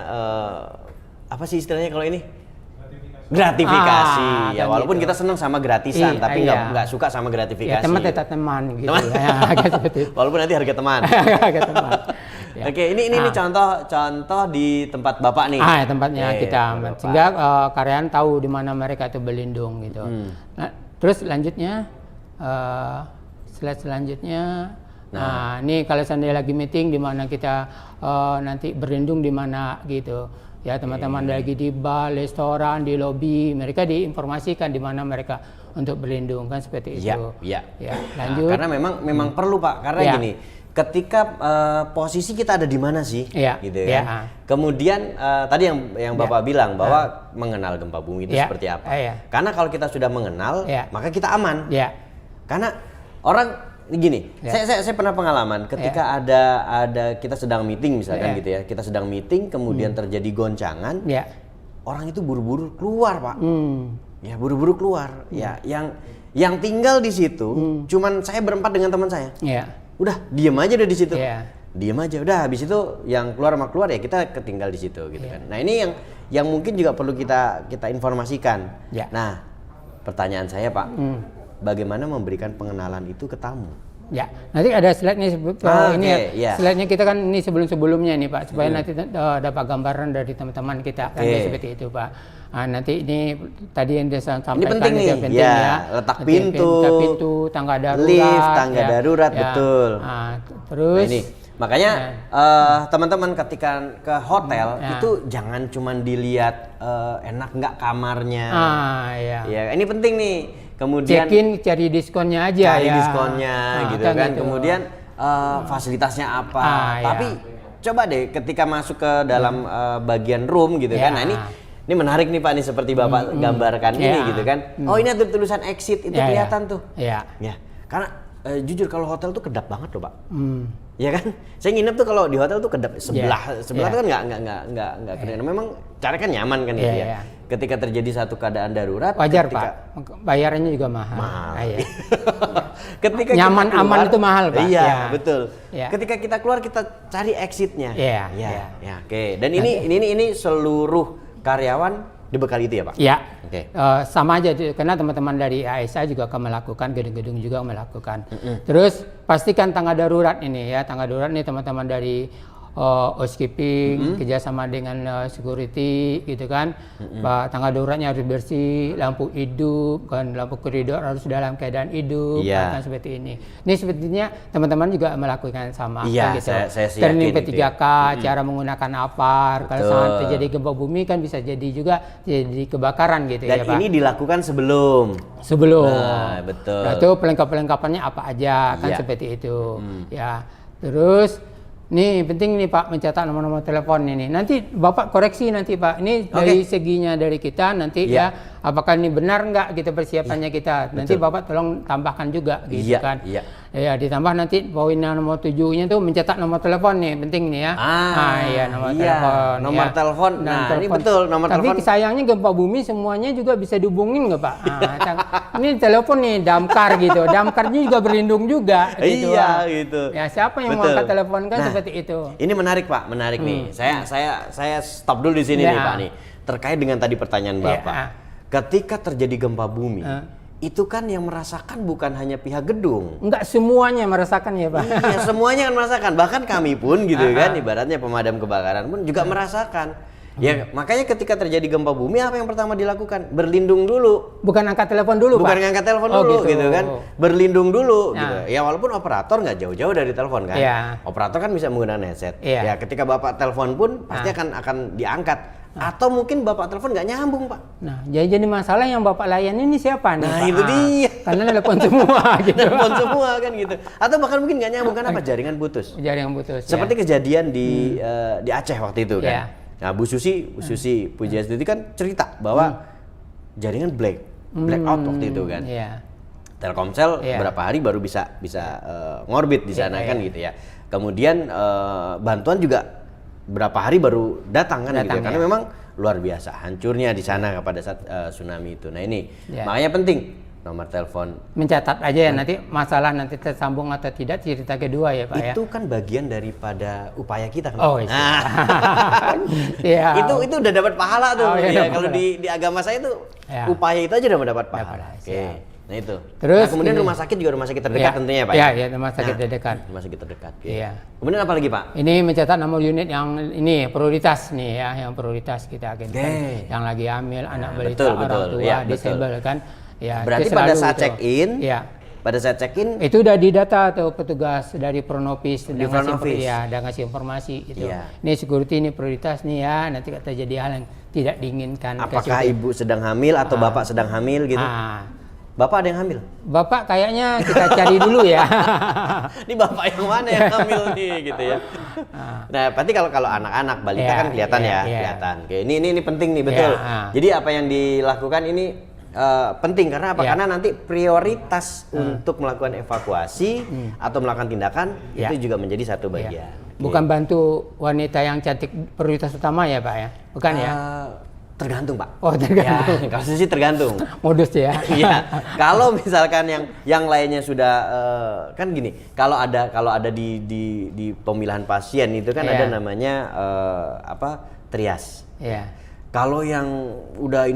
apa sih istilahnya kalau ini? Gratifikasi. Ya walaupun kita senang sama gratisan tapi nggak suka sama gratifikasi. Ya, teman tetap teman gitu. Walaupun nanti harga teman. Harga teman. Oke, ini contoh di tempat Bapak nih. Tempatnya kita. Sehingga karyawan tahu di mana mereka itu berlindung gitu. Nah, terus selanjutnya slide selanjutnya ini kalau seandainya lagi meeting di mana kita nanti berlindung di mana gitu. Ya teman-teman lagi di bar, restoran, di lobi, mereka diinformasikan di mana mereka untuk berlindung kan seperti itu. Ya, lanjut. Karena memang perlu Pak, karena gini, ketika posisi kita ada di mana sih, gitu ya. Kemudian tadi yang Bapak bilang bahwa mengenal gempa bumi itu seperti apa. Karena kalau kita sudah mengenal, maka kita aman. Karena orang gini, saya pernah pengalaman ketika ada kita sedang meeting misalkan gitu ya, kita sedang meeting kemudian terjadi goncangan, orang itu buru-buru keluar Pak, ya buru-buru keluar, ya yang tinggal di situ, cuman saya berempat dengan teman saya, udah diem aja udah di situ, diem aja udah, habis itu yang keluar sama keluar ya kita ketinggal di situ gitu kan. Nah ini yang mungkin juga perlu kita informasikan. Nah pertanyaan saya Pak. Bagaimana memberikan pengenalan itu ke tamu? Ya, nanti ada slide nih ini oke, ya. Slide-nya kita kan ini sebelum-sebelumnya nih Pak, supaya nanti dapat gambaran dari teman-teman kita kan seperti itu Pak. Nah, nanti ini tadi yang saya sampaikan ini penting nih, penting ya. letak pintu, tangga darurat, lift, tangga ya. darurat, Ya. betul. Nah, terus Nah, ini makanya teman-teman ketika ke hotel itu jangan cuma dilihat enak nggak kamarnya. ya. Ya, ini penting nih. Kemudian Check-in cari diskonnya aja cari ya. diskonnya gitu kan. Kemudian fasilitasnya apa. Tapi coba deh ketika masuk ke dalam bagian room gitu kan. Nah, ini menarik nih Pak nih seperti Bapak gambarkan ini gitu kan. Oh, ini ada tulisan exit itu kelihatan tuh. Iya. Ya. Karena jujur kalau hotel tuh kedap banget loh Pak. Ya kan? Saya nginep tuh kalau di hotel tuh kedap sebelah tuh kan nggak keren. Memang cara kan nyaman kan gitu ya. Ketika terjadi satu keadaan darurat, wajar Pak. Bayarannya juga mahal. Ketika nyaman kita keluar, aman itu mahal Pak. Iya, betul. Ya. Ketika kita keluar kita cari exitnya. Iya. Ya, oke. Dan ini seluruh karyawan dibekali itu ya Pak? Iya. Oke. Sama aja karena teman-teman dari ASA juga akan melakukan, gedung-gedung juga melakukan. Terus pastikan tangga darurat ini ya, tangga darurat ini teman-teman dari housekeeping kerjasama dengan security gitu kan. Tangga daruratnya harus bersih, lampu hidup kan, lampu koridor harus dalam keadaan hidup kan seperti ini. Ini sepertinya teman-teman juga melakukan sama kan, gitu. Saya Turning P3K, cara menggunakan APAR. Kalau saat terjadi gempa bumi kan bisa jadi juga jadi kebakaran gitu. Dan ya Pak. ini dilakukan sebelum. Nah, betul. Nah, itu pelengkap-pelengkapannya apa aja kan seperti itu. Ya. Terus nih penting nih Pak mencatat nomor-nomor telepon ini. Nanti Bapak koreksi nanti Pak. Ini dari seginya dari kita nanti ya apakah ini benar nggak kita persiapannya kita. Nanti Bapak tolong tambahkan juga gitu kan. Ya ditambah nanti poin nomor 7-nya tuh mencatat nomor telepon nih penting nih ya. Nomor telepon. Nomor telepon. Nah, ini betul nomor telepon. Tapi sayangnya gempa bumi semuanya juga bisa dihubungin nggak Pak? Ini telepon nih damkar gitu. Damkarnya juga berlindung juga gitu. Gitu. Ya siapa yang mau angkat telepon kan seperti itu. Ini menarik Pak, menarik nih. Saya stop dulu di sini nih Pak nih. Terkait dengan tadi pertanyaan Bapak. Ketika terjadi gempa bumi, itu kan yang merasakan bukan hanya pihak gedung. Enggak semuanya merasakan ya Pak. Iya, semuanya kan merasakan. Bahkan kami pun gitu kan, ibaratnya pemadam kebakaran pun juga merasakan. Ya, makanya ketika terjadi gempa bumi apa yang pertama dilakukan? Berlindung dulu. Bukan angkat telepon dulu, Bukan Pak. angkat telepon dulu gitu kan. Berlindung dulu gitu. Ya walaupun operator nggak jauh-jauh dari telepon kan. Operator kan bisa menggunakan headset. Ya ketika Bapak telepon pun pasti akan diangkat. Atau mungkin Bapak telepon nggak nyambung Pak. Nah, jadi masalah yang Bapak layani ini siapa nih Pak? Nah itu dia. Karena telepon semua gitu. Telepon semua kan gitu. Atau bahkan mungkin nggak nyambung, kenapa? Jaringan putus. Jaringan putus. Seperti kejadian di Aceh waktu itu kan. Nah Bu Susi Pujiastuti kan cerita bahwa jaringan black out waktu itu kan. Telkomsel berapa hari baru bisa ngorbit di sana kan gitu ya. Kemudian bantuan juga berapa hari baru datang kan gitu ya. Karena memang luar biasa hancurnya di sana pada saat tsunami itu. Nah ini makanya penting nomor telepon. Mencatat aja ya nanti masalah nanti tersambung atau tidak cerita kedua ya Pak ya. Itu kan bagian daripada upaya kita kan. Oh iya. Itu udah dapat pahala tuh. Kalau di agama saya tuh upaya itu aja udah mendapat pahala. Oke. Nah itu. Terus kemudian rumah sakit juga rumah sakit terdekat tentunya ya Pak. Iya, rumah sakit terdekat. Rumah sakit terdekat. Iya. Kemudian apa lagi Pak? Ini mencatat nomor unit yang ini prioritas nih ya, yang prioritas kita agenkan. Yang lagi hamil, anak balita, orang tua, disable kan. Ya, berarti pada saat check-in, pada saat check-in itu udah didata tuh petugas dari Pronovis dan ngasih informasi itu. Ini security ini prioritas nih ya, nanti terjadi hal yang tidak diinginkan. Apakah ibu sedang hamil atau bapak sedang hamil gitu? Bapak ada yang hamil? Bapak kayaknya kita cari dulu ya. Ini bapak yang mana yang hamil nih gitu ya. Nah, berarti kalau anak-anak balita kan kelihatan kelihatan. Oke, ini penting nih betul. Jadi apa yang dilakukan ini penting karena apa? Karena nanti prioritas untuk melakukan evakuasi atau melakukan tindakan itu juga menjadi satu bagian. Bukan bantu wanita yang cantik prioritas utama ya Pak ya? Bukan ya? Tergantung Pak. Oh tergantung. Ya, kalau sih tergantung. Modus ya. Iya. Kalau misalkan yang lainnya sudah kan gini, kalau ada di pemilahan pasien itu kan ada namanya trias. Iya. Kalau yang udah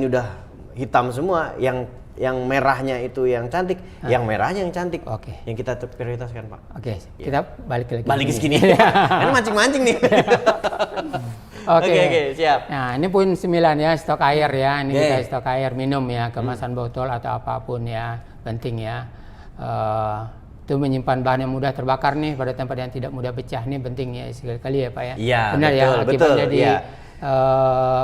hitam semua, yang yang merahnya itu yang cantik, yang merahnya yang cantik. Oke. Yang kita prioritaskan, Pak. Oke, kita balik lagi. Balik ke sini. Kan mancing-mancing nih. Oke, siap. Nah, ini poin 9 ya, stok air ya. Ini Oke. kita stok air minum ya, kemasan botol atau apapun ya, penting ya. Itu menyimpan bahan yang mudah terbakar nih pada tempat yang tidak mudah pecah nih penting ya sekali-kali ya Pak ya. Iya, benar ya, betul, akibat betul, jadi iya.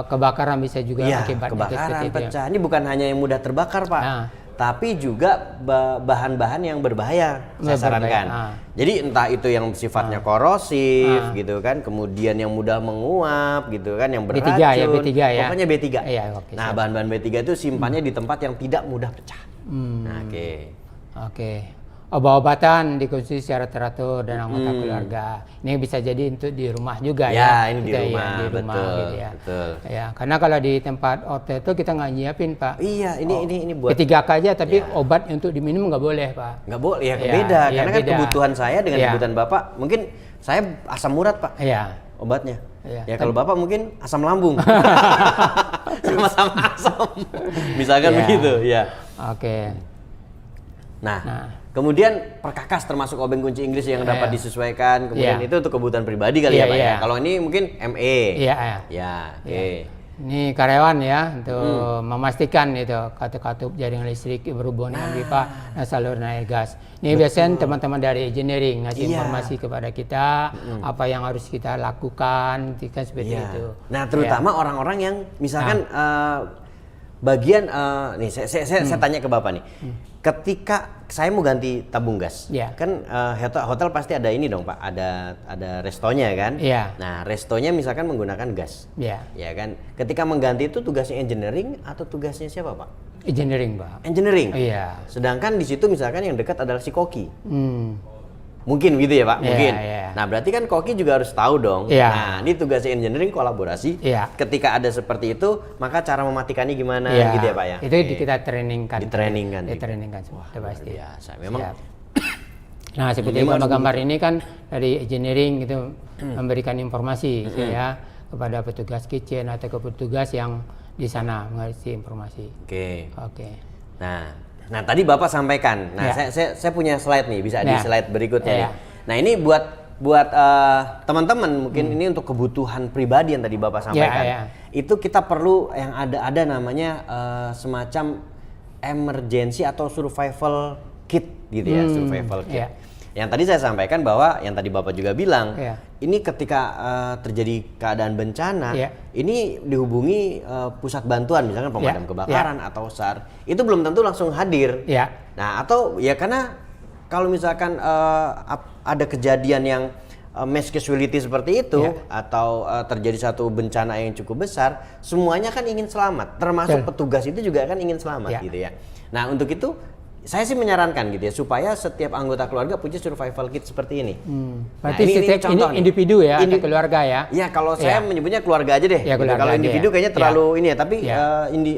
kebakaran bisa juga Iya, akibatnya kebakaran seperti itu ya. pecah. Ini bukan hanya yang mudah terbakar, Pak. Nah. Tapi juga bahan-bahan yang berbahaya, saya Berbahaya, sarankan. Jadi entah itu yang sifatnya korosif gitu kan, kemudian yang mudah menguap gitu kan, yang beracun. B3 ya, B3 ya. Pokoknya B3. Iya, oke, Nah, siap. bahan-bahan B3 itu simpannya di tempat yang tidak mudah pecah. Nah, oke. Oke. Obat-obatan dikonsumsi secara teratur dan anggota keluarga. Ini bisa jadi untuk di rumah juga Ya, ya. ini di Kita rumah, betul, gitu ya. betul. Ya, karena kalau di tempat hotel itu kita nggak nyiapin Pak. Iya, ini buat P3K aja, tapi obat untuk diminum nggak boleh Pak. nggak boleh ya, Iya, beda iya, karena kan beda. kebutuhan saya dengan Iya. kebutuhan Bapak mungkin saya asam urat, Pak. Iya. Obatnya. Iya. Ya kalau Bapak mungkin asam lambung. Sama-sama asam. Misalkan Iya. begitu, ya. Oke. Nah, kemudian perkakas termasuk obeng kunci Inggris yang dapat disesuaikan, kemudian Iya. itu untuk kebutuhan pribadi kali Iya, ya, Pak ya. iya. Kalau ini mungkin ME. Iya, iya. Ya, oke. Ini karyawan ya untuk memastikan itu katup-katup jaringan listrik berhubungan dengan pipa dan saluran air gas. Ini biasanya teman-teman dari engineering ngasih Iya. informasi kepada kita apa yang harus kita lakukan, kan seperti Iya. itu. Nah, terutama orang-orang yang misalkan bagian nih saya tanya ke Bapak nih. Ketika saya mau ganti tabung gas, Iya. kan hotel pasti ada ini dong Pak, ada restonya kan? Iya. Nah, restonya misalkan menggunakan gas. Ya, Ya kan? Ketika mengganti itu tugasnya engineering atau tugasnya siapa, Pak? engineering, Pak. Engineering. Iya. Sedangkan di situ misalkan yang dekat adalah si koki. Hmm. Mungkin gitu ya Pak, Iya, mungkin. iya. Nah berarti kan koki juga harus tahu dong. Iya. Nah ini tugasnya engineering kolaborasi. Iya. Ketika ada seperti itu, maka cara mematikannya gimana Iya. gitu ya Pak ya? Itu kita trainingkan. Di-trainingkan. Di-trainingkan itu pasti. Biasa. Memang Siap. Nah, seperti memang gambar-gambar ini kan dari engineering itu memberikan informasi ya kepada petugas kitchen atau ke petugas yang di sana mengasih informasi. Oke. Oke. Nah tadi Bapak sampaikan. Nah Ya. saya punya slide nih, bisa di Ya. slide berikutnya Ya. nih. Nah ini buat teman-teman mungkin ini untuk kebutuhan pribadi yang tadi Bapak sampaikan. ya. Itu kita perlu yang ada namanya semacam emergency atau survival kit gitu ya, survival kit. ya. Yang tadi saya sampaikan bahwa yang tadi Bapak juga bilang, Ya. ini ketika terjadi keadaan bencana, Ya. ini dihubungi pusat bantuan misalkan pemadam Ya. kebakaran atau SAR, itu belum tentu langsung hadir. Ya. Nah, atau ya karena kalau misalkan ada kejadian yang mass casualty seperti itu Ya. atau terjadi satu bencana yang cukup besar, semuanya kan ingin selamat, termasuk Betul. petugas itu juga kan ingin selamat Ya. gitu ya. Nah, untuk itu saya sih menyarankan gitu ya supaya setiap anggota keluarga punya survival kit seperti ini. Berarti Nah, ini setiap contoh nih. individu ya Indi- atau keluarga ya. Iya, kalau saya menyebutnya keluarga aja deh. Ya, gitu. keluarga Kalau aja individu ya. kayaknya Ya. terlalu ini ya, tapi Ya.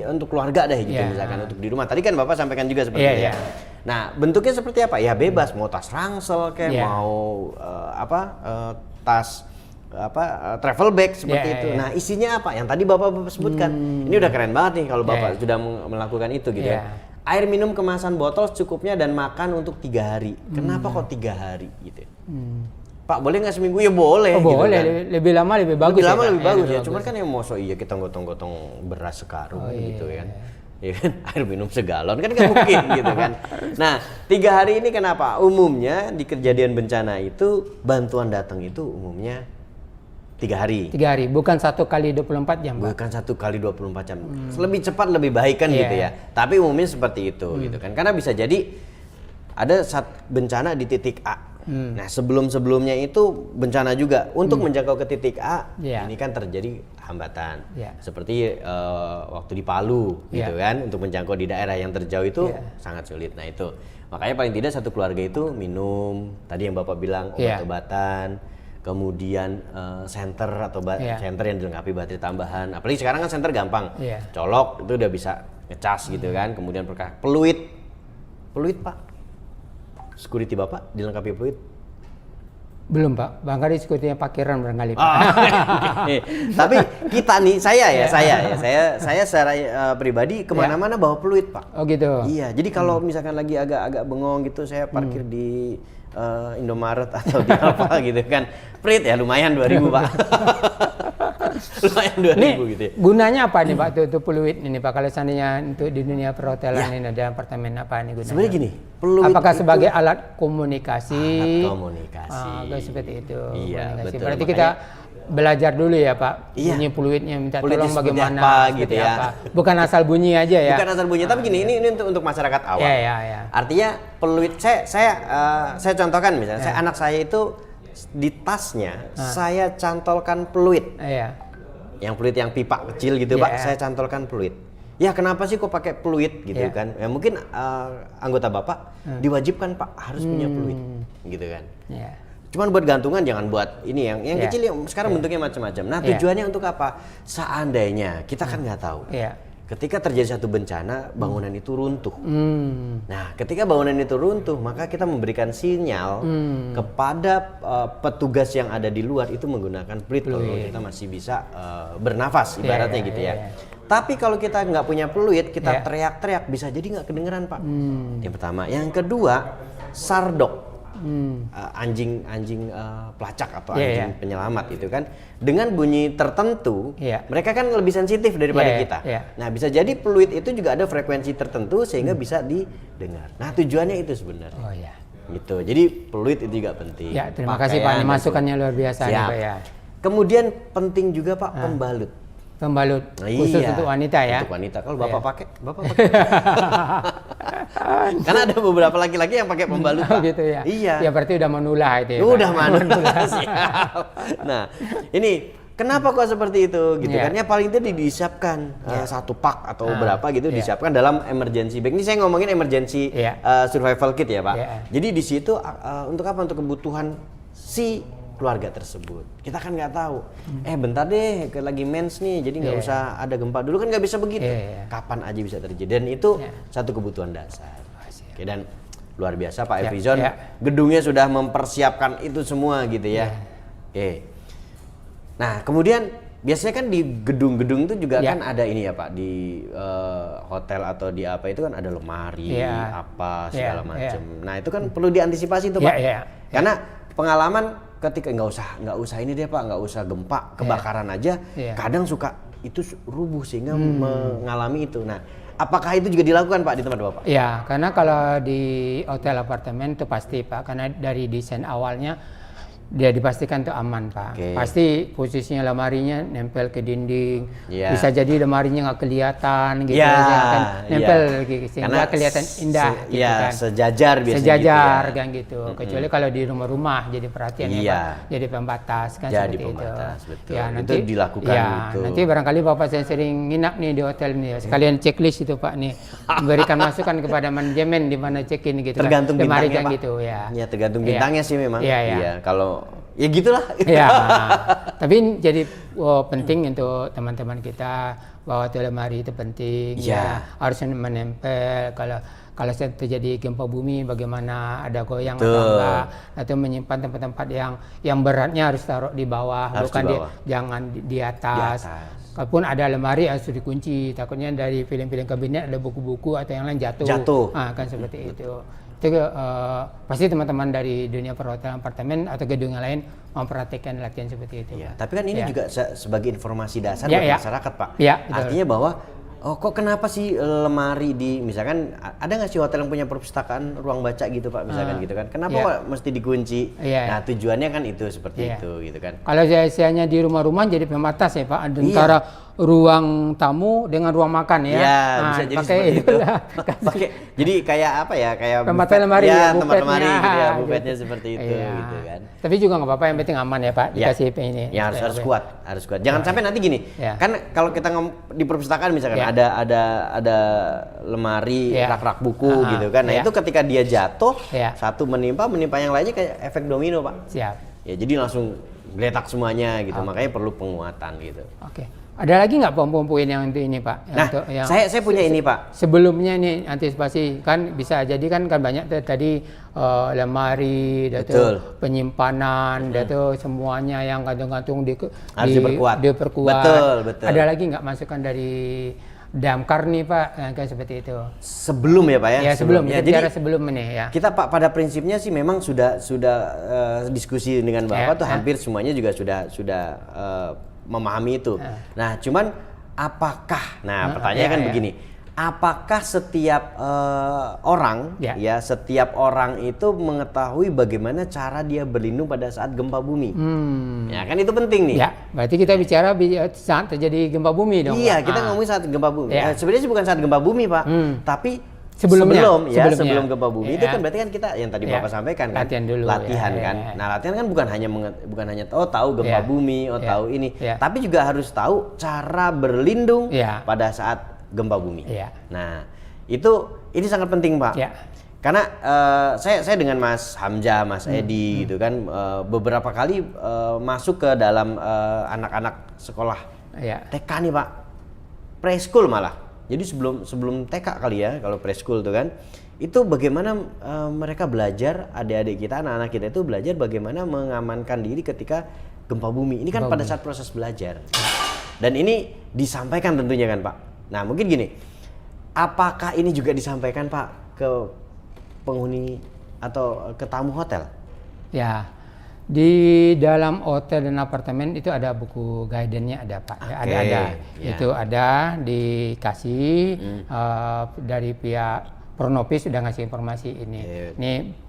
untuk keluarga deh gitu Ya. misalkan untuk di rumah. Tadi kan Bapak sampaikan juga seperti Ya, itu ya. ya. Nah, bentuknya seperti apa? Ya bebas, mau tas ransel kayak Ya. mau tas travel bag seperti Ya, itu. ya. Nah, isinya apa? Yang tadi Bapak sebutkan. Ini udah keren banget nih kalau Bapak Ya. sudah melakukan itu gitu Ya. ya. Air minum kemasan botol secukupnya dan makan untuk 3 hari. Kenapa kok 3 hari gitu? Pak boleh nggak seminggu? Ya boleh. Oh, gitu boleh, kan. lebih lama lebih bagus. Lebih lama ya, lebih Pak? bagus Ya, ya. lebih Cuman kan yang mosok iya kita gotong-gotong beras sekarung gitu kan. Ya kan air minum segalon kan nggak mungkin gitu kan. Nah 3 hari ini kenapa? Umumnya di kejadian bencana itu bantuan datang itu umumnya 3 hari. 3 hari, bukan 1 kali 24 jam, Pak. Bukan 1 kali 24 jam. Lebih cepat lebih baik kan Iya. gitu ya. Tapi umumnya seperti itu gitu kan. Karena bisa jadi ada bencana di titik A. Nah sebelum-sebelumnya itu bencana juga. Untuk menjangkau ke titik A, Iya. ini kan terjadi hambatan. Iya. Seperti waktu di Palu gitu Iya. kan. Untuk menjangkau di daerah yang terjauh itu Iya. sangat sulit. Nah itu. Makanya paling tidak satu keluarga itu minum. Tadi yang Bapak bilang Iya. obat-obatan. Kemudian senter atau Iya. senter yang dilengkapi baterai tambahan. Apalagi sekarang kan senter gampang. Iya. Colok itu udah bisa ngecas gitu kan. Kemudian peluit Pak. Security Bapak dilengkapi peluit. Belum Pak, barangkali sekutinya Pak Kiran barangkali Pak. Oke. Tapi kita nih, saya secara pribadi kemana-mana bawa peluit Pak. Oh gitu. Iya, jadi kalau misalkan lagi agak bengong gitu, saya parkir di Indomaret atau di apa gitu kan, peluit ya lumayan 2.000 Pak. Lumayan 2.000 gitu ya. Gunanya apa nih Pak untuk peluit ini Pak? Kalau seandainya untuk di dunia perhotelan ini ada apartemen apa nih gunanya? Sebenarnya gini, peluit apakah itu sebagai alat komunikasi? alat komunikasi. Kayak seperti itu. Iya, komunikasi. betul. Berarti kita belajar dulu ya Pak, Iya. bunyi peluitnya, minta Peluit tolong seperti bagaimana, apa seperti gitu ya. apa. Bukan asal bunyi aja ya. Bukan asal bunyi, tapi gini, ini untuk masyarakat awam. Iya. Artinya peluit saya contohkan misalnya, anak saya itu di tasnya saya cantolkan peluit. Iya. Yang peluit yang pipa kecil gitu Pak, saya cantolkan peluit. Ya kenapa sih kok pakai peluit gitu kan? Ya mungkin anggota Bapak diwajibkan Pak harus punya peluit gitu kan. Iya. Cuman buat gantungan, jangan buat ini yang kecil yang sekarang bentuknya macam-macam. Nah tujuannya untuk apa? Seandainya kita kan nggak tahu. Iya. Ketika terjadi satu bencana, bangunan itu runtuh. Nah, ketika bangunan itu runtuh, maka kita memberikan sinyal kepada petugas yang ada di luar itu menggunakan peluit kalau kita masih bisa bernafas, ibaratnya gitu ya. Tapi kalau kita nggak punya peluit, kita teriak-teriak bisa jadi nggak kedengeran Pak. Yang pertama, yang kedua, sardok. Anjing pelacak atau anjing penyelamat itu kan dengan bunyi tertentu mereka kan lebih sensitif daripada kita. Nah bisa jadi peluit itu juga ada frekuensi tertentu sehingga bisa didengar. Nah tujuannya itu sebenarnya. Oh ya. Gitu. Jadi peluit itu juga penting. Ya terima kasih Pak, ini masukannya luar biasa nih Pak ya. Kemudian penting juga Pak pembalut. Pembalut khusus untuk wanita ya. Untuk wanita. Kalau Bapak pakai. Karena ada beberapa laki-laki yang pakai pembalut Pak. Gitu ya. Iya. Ya berarti udah menulah itu ya. Udah menulah. Siap. Nah, ini kenapa kok seperti itu gitu kan? Ya paling tidak disiapkan satu pak atau berapa gitu disiapkan dalam emergency bag. Ini saya ngomongin emergency survival kit ya Pak. Jadi di situ untuk apa? Untuk kebutuhan si keluarga tersebut. Kita kan nggak tahu. Bentar deh, lagi mens nih, jadi nggak usah ada gempa dulu kan nggak bisa begitu. Kapan aja bisa terjadi. Dan itu satu kebutuhan dasar. Oke, dan luar biasa Pak Efrizon, gedungnya sudah mempersiapkan itu semua gitu ya. Oke. Nah kemudian biasanya kan di gedung-gedung itu juga kan ada ini ya Pak, di hotel atau di apa itu kan ada lemari, apa segala macam. Nah itu kan perlu diantisipasi tuh Pak. Karena pengalaman ketika nggak usah ini deh Pak, nggak usah gempa, kebakaran aja, kadang suka itu rubuh sehingga mengalami itu. Nah, apakah itu juga dilakukan Pak di tempat Bapak? Ya, karena kalau di hotel apartemen itu pasti Pak, karena dari desain awalnya dia dipastikan itu aman Pak. Pasti posisinya lemarinya nempel ke dinding, bisa jadi lemarinya nggak kelihatan gitu kan nempel sehingga kelihatan indah gitu kan. Sejajar biasanya sejajar gitu kan gitu. Kecuali kalau di rumah-rumah jadi perhatian ya Pak, jadi pembatas kan jadi seperti pembatas, itu. Betul. Ya nanti itu dilakukan gitu. Nanti barangkali Bapak saya sering nginap nih di hotel nih, sekalian checklist itu Pak nih, memberikan masukan kepada manajemen di mana check-in gitu. Tergantung kan. bintangnya Pak. Gitu ya. Ya tergantung bintangnya sih memang. Iya. Kalau ya gitulah. Ya, tapi jadi penting untuk teman-teman kita bahwa lemari itu penting. Harus menempel. Kalau terjadi gempa bumi, bagaimana ada goyang atau enggak, atau menyimpan tempat-tempat yang beratnya harus taruh di bawah, jangan di atas. Kalaupun ada lemari harus dikunci. Takutnya dari film-film kabinet ada buku-buku atau yang lain jatuh. Kan seperti itu. Itu pasti teman-teman dari dunia perhotelan apartemen atau gedung yang lain memperhatikan latihan seperti itu. Tapi kan ini juga sebagai informasi dasar buat masyarakat Pak. Artinya bahwa kok kenapa sih lemari di misalkan ada nggak sih hotel yang punya perpustakaan ruang baca gitu Pak misalkan gitu kan? Kenapa kok mesti dikunci? Nah tujuannya kan itu seperti itu gitu kan. Kalau biasanya di rumah-rumah jadi pembatas ya Pak antara ruang tamu dengan ruang makan ya. Bisa jadi seperti itu. Jadi kayak apa ya? Kayak tempat lemari tempat lemari gitu ya, bufetnya seperti itu gitu kan. Tapi juga nggak apa-apa, yang penting aman ya Pak, dikasih ini. Ya harus kuat. Jangan sampai nanti gini. Kan kalau kita di perpustakaan misalkan ada lemari, rak-rak buku gitu kan. Nah, itu ketika dia jatuh, satu menimpa yang lainnya kayak efek domino, Pak. Siap. Ya, jadi langsung geletak semuanya gitu. Makanya perlu penguatan gitu. Oke. Ada lagi nggak poin-poin yang untuk ini Pak? Nah, saya punya ini Pak. Sebelumnya ini antisipasi kan bisa jadi kan banyak tadi lemari, Betul. penyimpanan, semuanya yang gantung-gantung Harus diperkuat. Betul. Ada lagi nggak masukan dari Damkar nih Pak, kayak seperti itu? Sebelum ya Pak ya? Ya sebelum. Ya, jadi sebelum ini ya. Kita Pak pada prinsipnya sih memang sudah diskusi dengan Bapak tuh hampir semuanya juga sudah memahami itu. Nah, cuman apakah? Nah, pertanyaannya kan begini. Apakah setiap orang setiap orang itu mengetahui bagaimana cara dia berlindung pada saat gempa bumi? Ya kan itu penting nih. Ya, berarti kita bicara saat terjadi gempa bumi dong. Iya, kita ngomongin saat gempa bumi. Sebenarnya sih bukan saat gempa bumi, Pak. Tapi sebelum gempa bumi itu kan berarti kan kita yang tadi Bapak sampaikan kan latihan kan. Nah, latihan kan bukan hanya tahu gempa bumi, tahu ini, tapi juga harus tahu cara berlindung pada saat gempa bumi. Nah, ini sangat penting, Pak. Karena saya dengan Mas Hamzah, Mas Edi gitu kan beberapa kali masuk ke dalam anak-anak sekolah TK nih, Pak. Preschool malah. Jadi sebelum TK kali ya, kalau preschool tuh kan, itu bagaimana mereka belajar, adik-adik kita, anak-anak kita itu belajar bagaimana mengamankan diri ketika gempa bumi. Ini kan pada saat proses belajar. Dan ini disampaikan tentunya kan Pak. Nah mungkin gini, apakah ini juga disampaikan Pak ke penghuni atau ke tamu hotel? Ya. Di dalam hotel dan apartemen itu ada buku guidance-nya ada Pak. Ada. Itu ada dikasih dari pihak Pronopis sudah ngasih informasi ini. Ini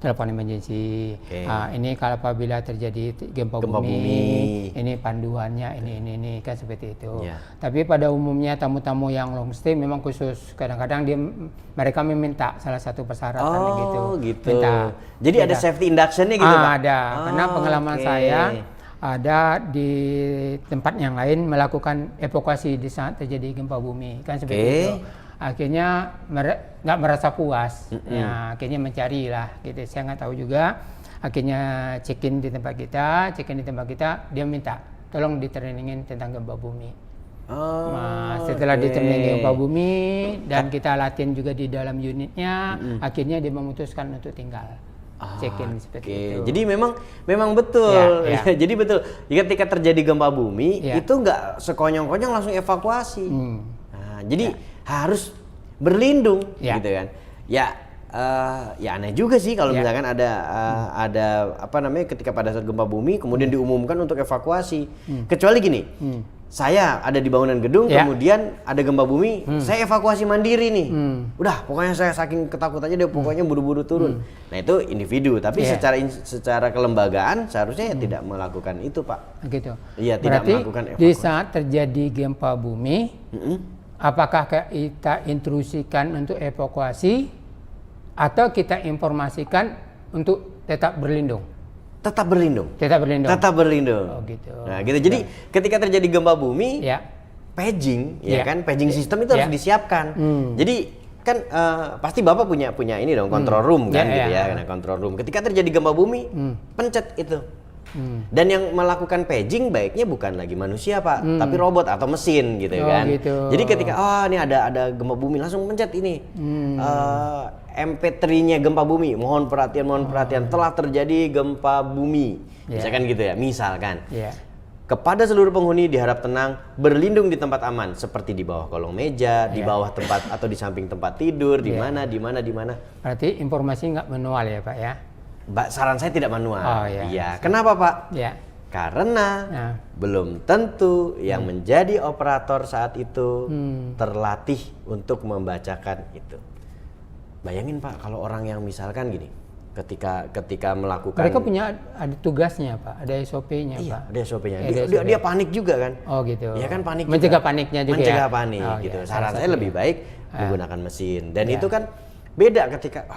telepon emergency. Ini kalau apabila terjadi gempa bumi, ini panduannya ini kan seperti itu. Tapi pada umumnya tamu-tamu yang long stay memang khusus kadang-kadang mereka meminta salah satu persyaratan gitu. Minta. Jadi ada safety induction-nya gitu Pak? Ada. Karena pengalaman saya ada di tempat yang lain melakukan evakuasi di saat terjadi gempa bumi kan seperti itu. Akhirnya nggak merasa puas, akhirnya mencari lah gitu. Saya nggak tahu juga. Akhirnya check-in di tempat kita, dia minta tolong di-trainingin tentang gempa bumi. Setelah di-training gempa bumi dan kita latihan juga di dalam unitnya, akhirnya dia memutuskan untuk tinggal. Check-in seperti itu. Jadi memang betul. Jadi betul. Ketika terjadi gempa bumi itu nggak sekonyong-konyong langsung evakuasi. Nah, jadi harus berlindung gitu kan. Ya aneh juga sih kalau misalkan ada ketika pada saat gempa bumi kemudian diumumkan untuk evakuasi. Kecuali gini. Saya ada di bangunan gedung kemudian ada gempa bumi, saya evakuasi mandiri nih. Udah, pokoknya saya saking ketakutannya dia pokoknya buru-buru turun. Nah, itu individu, tapi secara kelembagaan seharusnya tidak melakukan itu, Pak. Gitu. Iya, tidak melakukan evakuasi. Di saat terjadi gempa bumi, apakah kita intrusikan untuk evakuasi atau kita informasikan untuk tetap berlindung? Tetap berlindung. Oh, gitu. Nah, gitu. Jadi ketika terjadi gempa bumi, paging, kan, paging sistem itu harus disiapkan. Jadi kan pasti Bapak punya ini dong, control room kan, gitu ya. Nah, control room. Ketika terjadi gempa bumi, pencet itu. Dan yang melakukan paging baiknya bukan lagi manusia Pak, tapi robot atau mesin gitu kan. Gitu. Jadi ketika ini ada gempa bumi langsung pencet ini. MP3-nya gempa bumi, mohon perhatian, telah terjadi gempa bumi. Misalkan gitu ya, misalkan. Kepada seluruh penghuni diharap tenang, berlindung di tempat aman seperti di bawah kolong meja, di bawah tempat atau di samping tempat tidur, di mana. Berarti informasi nggak manual ya Pak ya? Saran saya tidak manual. Iya. Kenapa Pak? Karena belum tentu yang menjadi operator saat itu terlatih untuk membacakan itu. Bayangin Pak, kalau orang yang misalkan gini, ketika melakukan, mereka punya ada tugasnya Pak, ada SOP-nya Pak. Ada SOP-nya. Dia panik juga kan? Oh gitu. Iya kan panik. Mencegah paniknya juga. Mencegah panik gitu. Saran saya lebih baik menggunakan mesin. Dan itu kan beda ketika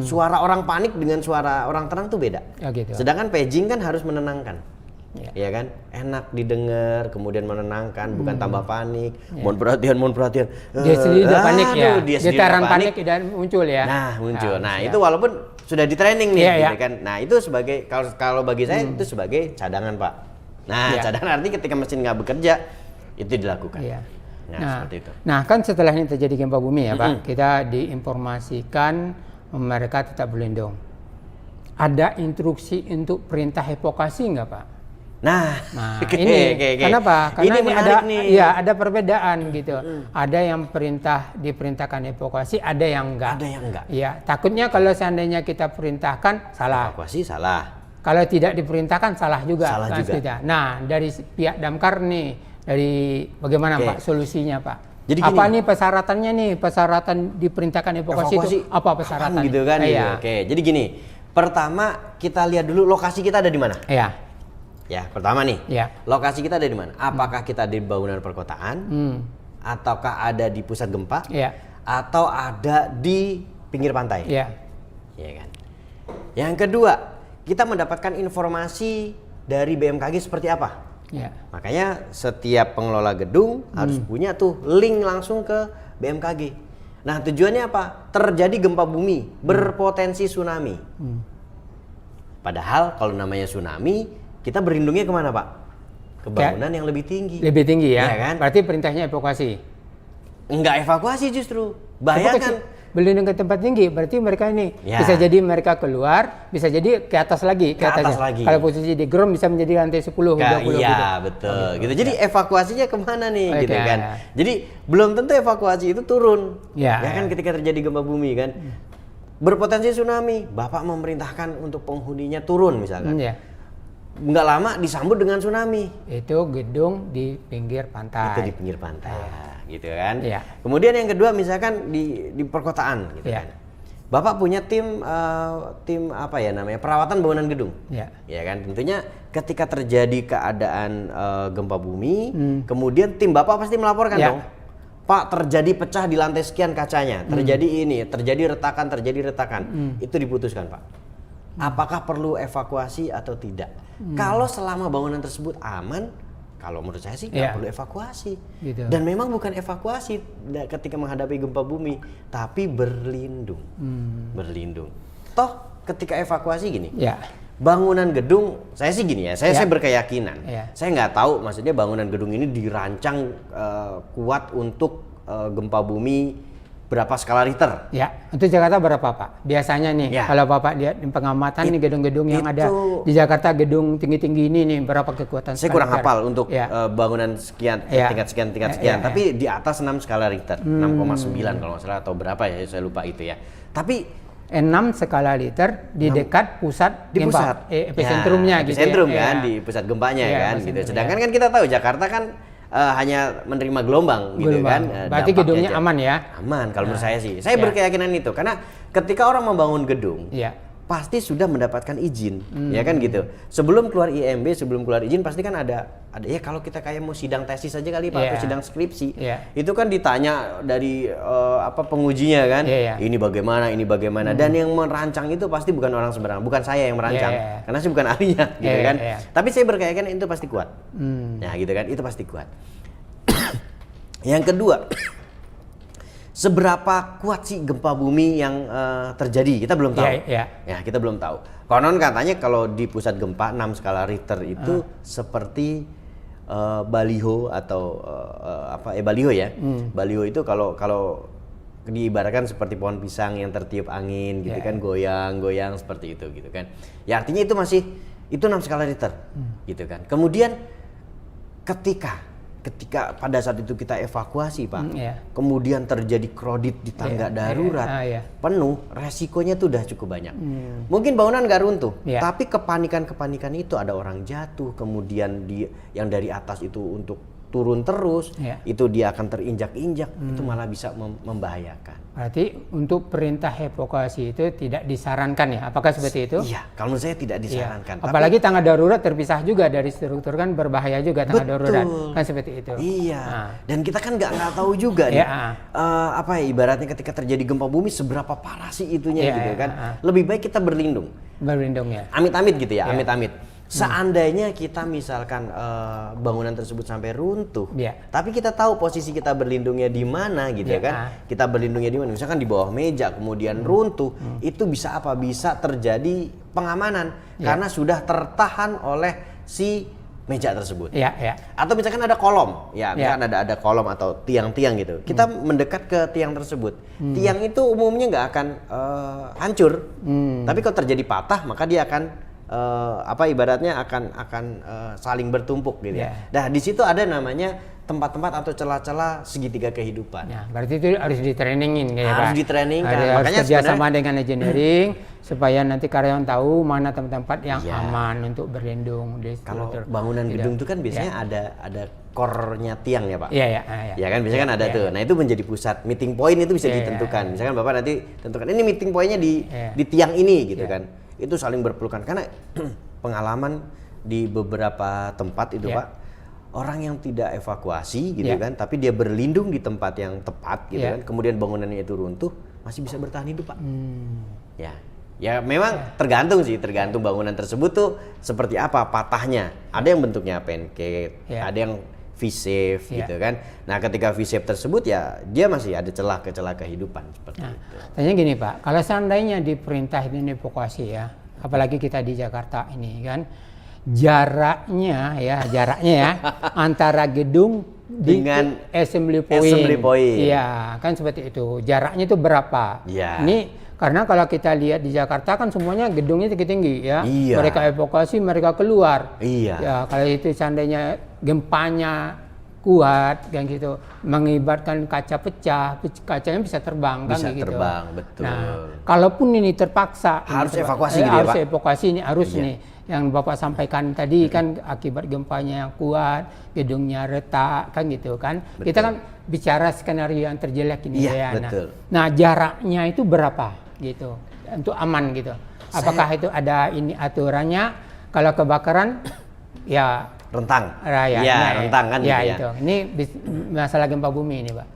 suara orang panik dengan suara orang tenang tuh beda. Gitu. Sedangkan paging kan harus menenangkan. Ya kan, enak didengar, kemudian menenangkan, bukan tambah panik. Mohon perhatian. Dia sendiri udah panik ya. Getaran panik dan muncul ya. Nah, muncul. Itu walaupun sudah di training nih, gitu kan. Nah, itu sebagai kalau bagi saya itu sebagai cadangan Pak. Nah, Ya. cadangan arti ketika mesin nggak bekerja itu dilakukan. Iya. Nah, seperti itu. Nah, kan setelah ini terjadi gempa bumi ya Pak, kita diinformasikan mereka tetap berlindung. Ada instruksi untuk perintah evakuasi nggak Pak? Nah, Nah, ini kenapa? Karena ini menarik nih. ada perbedaan gitu. Ada yang diperintahkan evakuasi, ada yang enggak. Ada yang enggak. Iya, takutnya kalau seandainya kita perintahkan salah. Evakuasi salah. Kalau tidak diperintahkan salah juga. Salah kan, juga. tidak. Nah, dari pihak damkar nih, dari bagaimana Oke. Pak solusinya Pak? Jadi apa gini. nih persyaratannya nih? Persyaratan diperintahkan evakuasi itu apa persyaratan? gitu kan? Iya. Oke, jadi gini. Pertama kita lihat dulu lokasi kita ada di mana. Iya. Ya, pertama nih. Iya. Lokasi kita ada di mana? Apakah kita di bangunan perkotaan? Hmm. Ataukah ada di pusat gempa? Iya. Atau ada di pinggir pantai? Iya. Iya kan. Yang kedua, kita mendapatkan informasi dari BMKG seperti apa? Iya. Makanya setiap pengelola gedung harus punya tuh link langsung ke BMKG. Nah, tujuannya apa? Terjadi gempa bumi berpotensi tsunami. Padahal kalau namanya tsunami, kita berlindungnya kemana Pak? Ke bangunan yang lebih tinggi. Lebih tinggi ya. Iya kan? Berarti perintahnya evakuasi. Enggak evakuasi justru. Bayangkan. Berlindung ke tempat tinggi, berarti mereka ini Ya. bisa jadi mereka keluar, bisa jadi ke atas lagi, Ke atas atasnya. lagi. Kalau posisi di ground bisa menjadi lantai 10, 20 gitu. Iya betul gitu. Jadi evakuasinya kemana nih Oke, gitu kan? ya. Jadi belum tentu evakuasi itu turun. Ya, Ya kan ketika terjadi gempa bumi kan. Berpotensi tsunami, Bapak memerintahkan untuk penghuninya turun misalkan. Ya. Nggak lama disambut dengan tsunami. Itu gedung di pinggir pantai. Itu di pinggir pantai, gitu kan. Iya. Kemudian yang kedua misalkan di perkotaan, gitu Iya. kan. Bapak punya tim apa ya namanya perawatan bangunan gedung, Ya. ya kan. Tentunya ketika terjadi keadaan gempa bumi, kemudian tim Bapak pasti melaporkan Ya. dong. Pak, terjadi pecah di lantai sekian kacanya, terjadi ini, terjadi retakan, itu diputuskan Pak. Apakah perlu evakuasi atau tidak? Kalau selama bangunan tersebut aman, kalau menurut saya sih nggak Iya. perlu evakuasi. Gitu. Dan memang bukan evakuasi ketika menghadapi gempa bumi, tapi berlindung, berlindung. Toh ketika evakuasi gini, Ya. bangunan gedung, saya sih gini ya, saya berkeyakinan, Ya. saya nggak tahu maksudnya bangunan gedung ini dirancang kuat untuk gempa bumi berapa skala Richter. Ya, untuk Jakarta berapa Pak? Biasanya nih, Ya. kalau Bapak lihat di pengamatan nih gedung-gedung yang ada itu- di Jakarta, gedung tinggi-tinggi ini nih berapa kekuatan? Saya skala kurang Richter? hafal untuk Ya. bangunan sekian, Ya. tingkat sekian, Ya. tapi di atas 6 skala Richter, 6,9 kalau nggak salah atau berapa ya, saya lupa itu ya. Tapi 6 skala liter di dekat pusat di gempa, pusat epicentrumnya gitu epicentrum ya. kan Ya. di pusat gempanya Iya, kan epicentrum, gitu. Sedangkan kan kita tahu Jakarta kan hanya menerima gelombang gitu Gelombang. kan. Berarti dampaknya gedungnya aja. aman ya? Aman kalau menurut saya sih. Saya Ya. berkeyakinan itu karena ketika orang membangun gedung Iya. pasti sudah mendapatkan izin, ya kan gitu. Sebelum keluar IMB, sebelum keluar izin pasti kan ada ya kalau kita kayak mau sidang tesis aja kali Pak, Iya. atau sidang skripsi. Iya. Itu kan ditanya dari pengujinya kan. Iya. Ini bagaimana. Dan yang merancang itu pasti bukan orang sembarangan, bukan saya yang merancang. Iya. Karena saya bukan ahlinya gitu Iya, kan. iya. Tapi saya berkeyakinan itu pasti kuat. Nah, gitu kan, itu pasti kuat. Yang kedua, seberapa kuat sih gempa bumi yang terjadi? Kita belum tahu. Iya, iya. Ya, kita belum tahu. Konon katanya kalau di pusat gempa 6 skala Richter itu seperti baliho atau baliho ya. Baliho itu kalau diibaratkan seperti pohon pisang yang tertiup angin gitu kan, goyang-goyang seperti itu gitu kan. Ya artinya itu masih itu 6 skala Richter gitu kan. Kemudian ketika pada saat itu kita evakuasi Pak, Iya. kemudian terjadi kredit di tangga Iya, darurat iya. penuh, resikonya tuh udah cukup banyak. Mungkin bangunan nggak runtuh, Iya. tapi kepanikan itu ada orang jatuh, kemudian yang dari atas itu untuk turun terus, Iya. itu dia akan terinjak-injak, itu malah bisa membahayakan. Berarti untuk perintah evakuasi itu tidak disarankan ya? Apakah seperti itu? Iya, kalau menurut saya tidak Iya. disarankan. Tapi- Apalagi tangga darurat terpisah juga dari struktur kan berbahaya juga tangga Betul. darurat kan seperti itu. Iya, Nah. dan kita kan nggak tahu juga nih, Iya. ibaratnya ketika terjadi gempa bumi seberapa parah sih itunya Iya, gitu iya, kan. Lebih baik kita berlindung. Berlindung ya. Amit-amit gitu ya, Iya. amit-amit. Seandainya kita misalkan bangunan tersebut sampai runtuh, Iya. tapi kita tahu posisi kita berlindungnya di mana gitu Iya. kan. Kita berlindungnya di mana? Misalkan di bawah meja kemudian runtuh, itu bisa apa? Bisa terjadi pengamanan Iya. karena sudah tertahan oleh si meja tersebut. Iya, iya. Atau misalkan ada kolom, ya misalkan ada kolom atau tiang-tiang gitu. Kita mendekat ke tiang tersebut. Tiang itu umumnya nggak akan hancur, tapi kalau terjadi patah maka dia akan ibaratnya akan saling bertumpuk gitu ya. Nah di situ ada namanya tempat-tempat atau celah-celah segitiga kehidupan. Ya, berarti itu harus di-trainingin ya, harus Pak. di-trainingkan. Harus Makanya kerjasama dengan engineering supaya nanti karyawan tahu mana tempat-tempat yang aman untuk berlindung di Kalau struktur. bangunan gedung itu kan biasanya ada core-nya tiang ya Pak. Iya, iya, iya. Ya kan biasanya kan ada tuh. Nah itu menjadi pusat meeting point itu bisa ditentukan. Misalkan Bapak nanti tentukan ini meeting point-nya di tiang ini gitu kan. Itu saling berpelukan karena pengalaman di beberapa tempat itu Pak, orang yang tidak evakuasi gitu kan, tapi dia berlindung di tempat yang tepat gitu kan, kemudian bangunannya itu runtuh, masih bisa bertahan hidup Pak. Ya memang tergantung bangunan tersebut tuh seperti apa patahnya. Ada yang bentuknya pancake, ada yang V-shape gitu kan. Nah ketika V-shape tersebut ya dia masih ada celah kehidupan seperti itu. Tanya gini Pak, kalau seandainya diperintah ini evakuasi ya, apalagi kita di Jakarta ini kan, jaraknya antara gedung dengan assembly point. Iya, kan seperti itu. Jaraknya itu berapa? Ini karena kalau kita lihat di Jakarta kan semuanya gedungnya tinggi-tinggi ya. Mereka evakuasi, mereka keluar. Ya, kalau itu seandainya gempanya kuat kan gitu, mengibatkan kaca pecah, kacanya bisa terbang kan gitu. Bisa terbang, betul. Nah, kalaupun ini terpaksa harus evakuasi gitu harus ya, Pak? Evakuasi ini harus nih yang Bapak sampaikan tadi kan akibat gempanya yang kuat, gedungnya retak kan gitu kan. Betul. Kita kan bicara skenario yang terjelek ini ya. Nah, jaraknya itu berapa gitu untuk aman gitu. Apakah itu ada ini aturannya? Kalau kebakaran ya rentang. Rentang kan gitu ya. Itu. Ini masalah gempa bumi ini, Pak.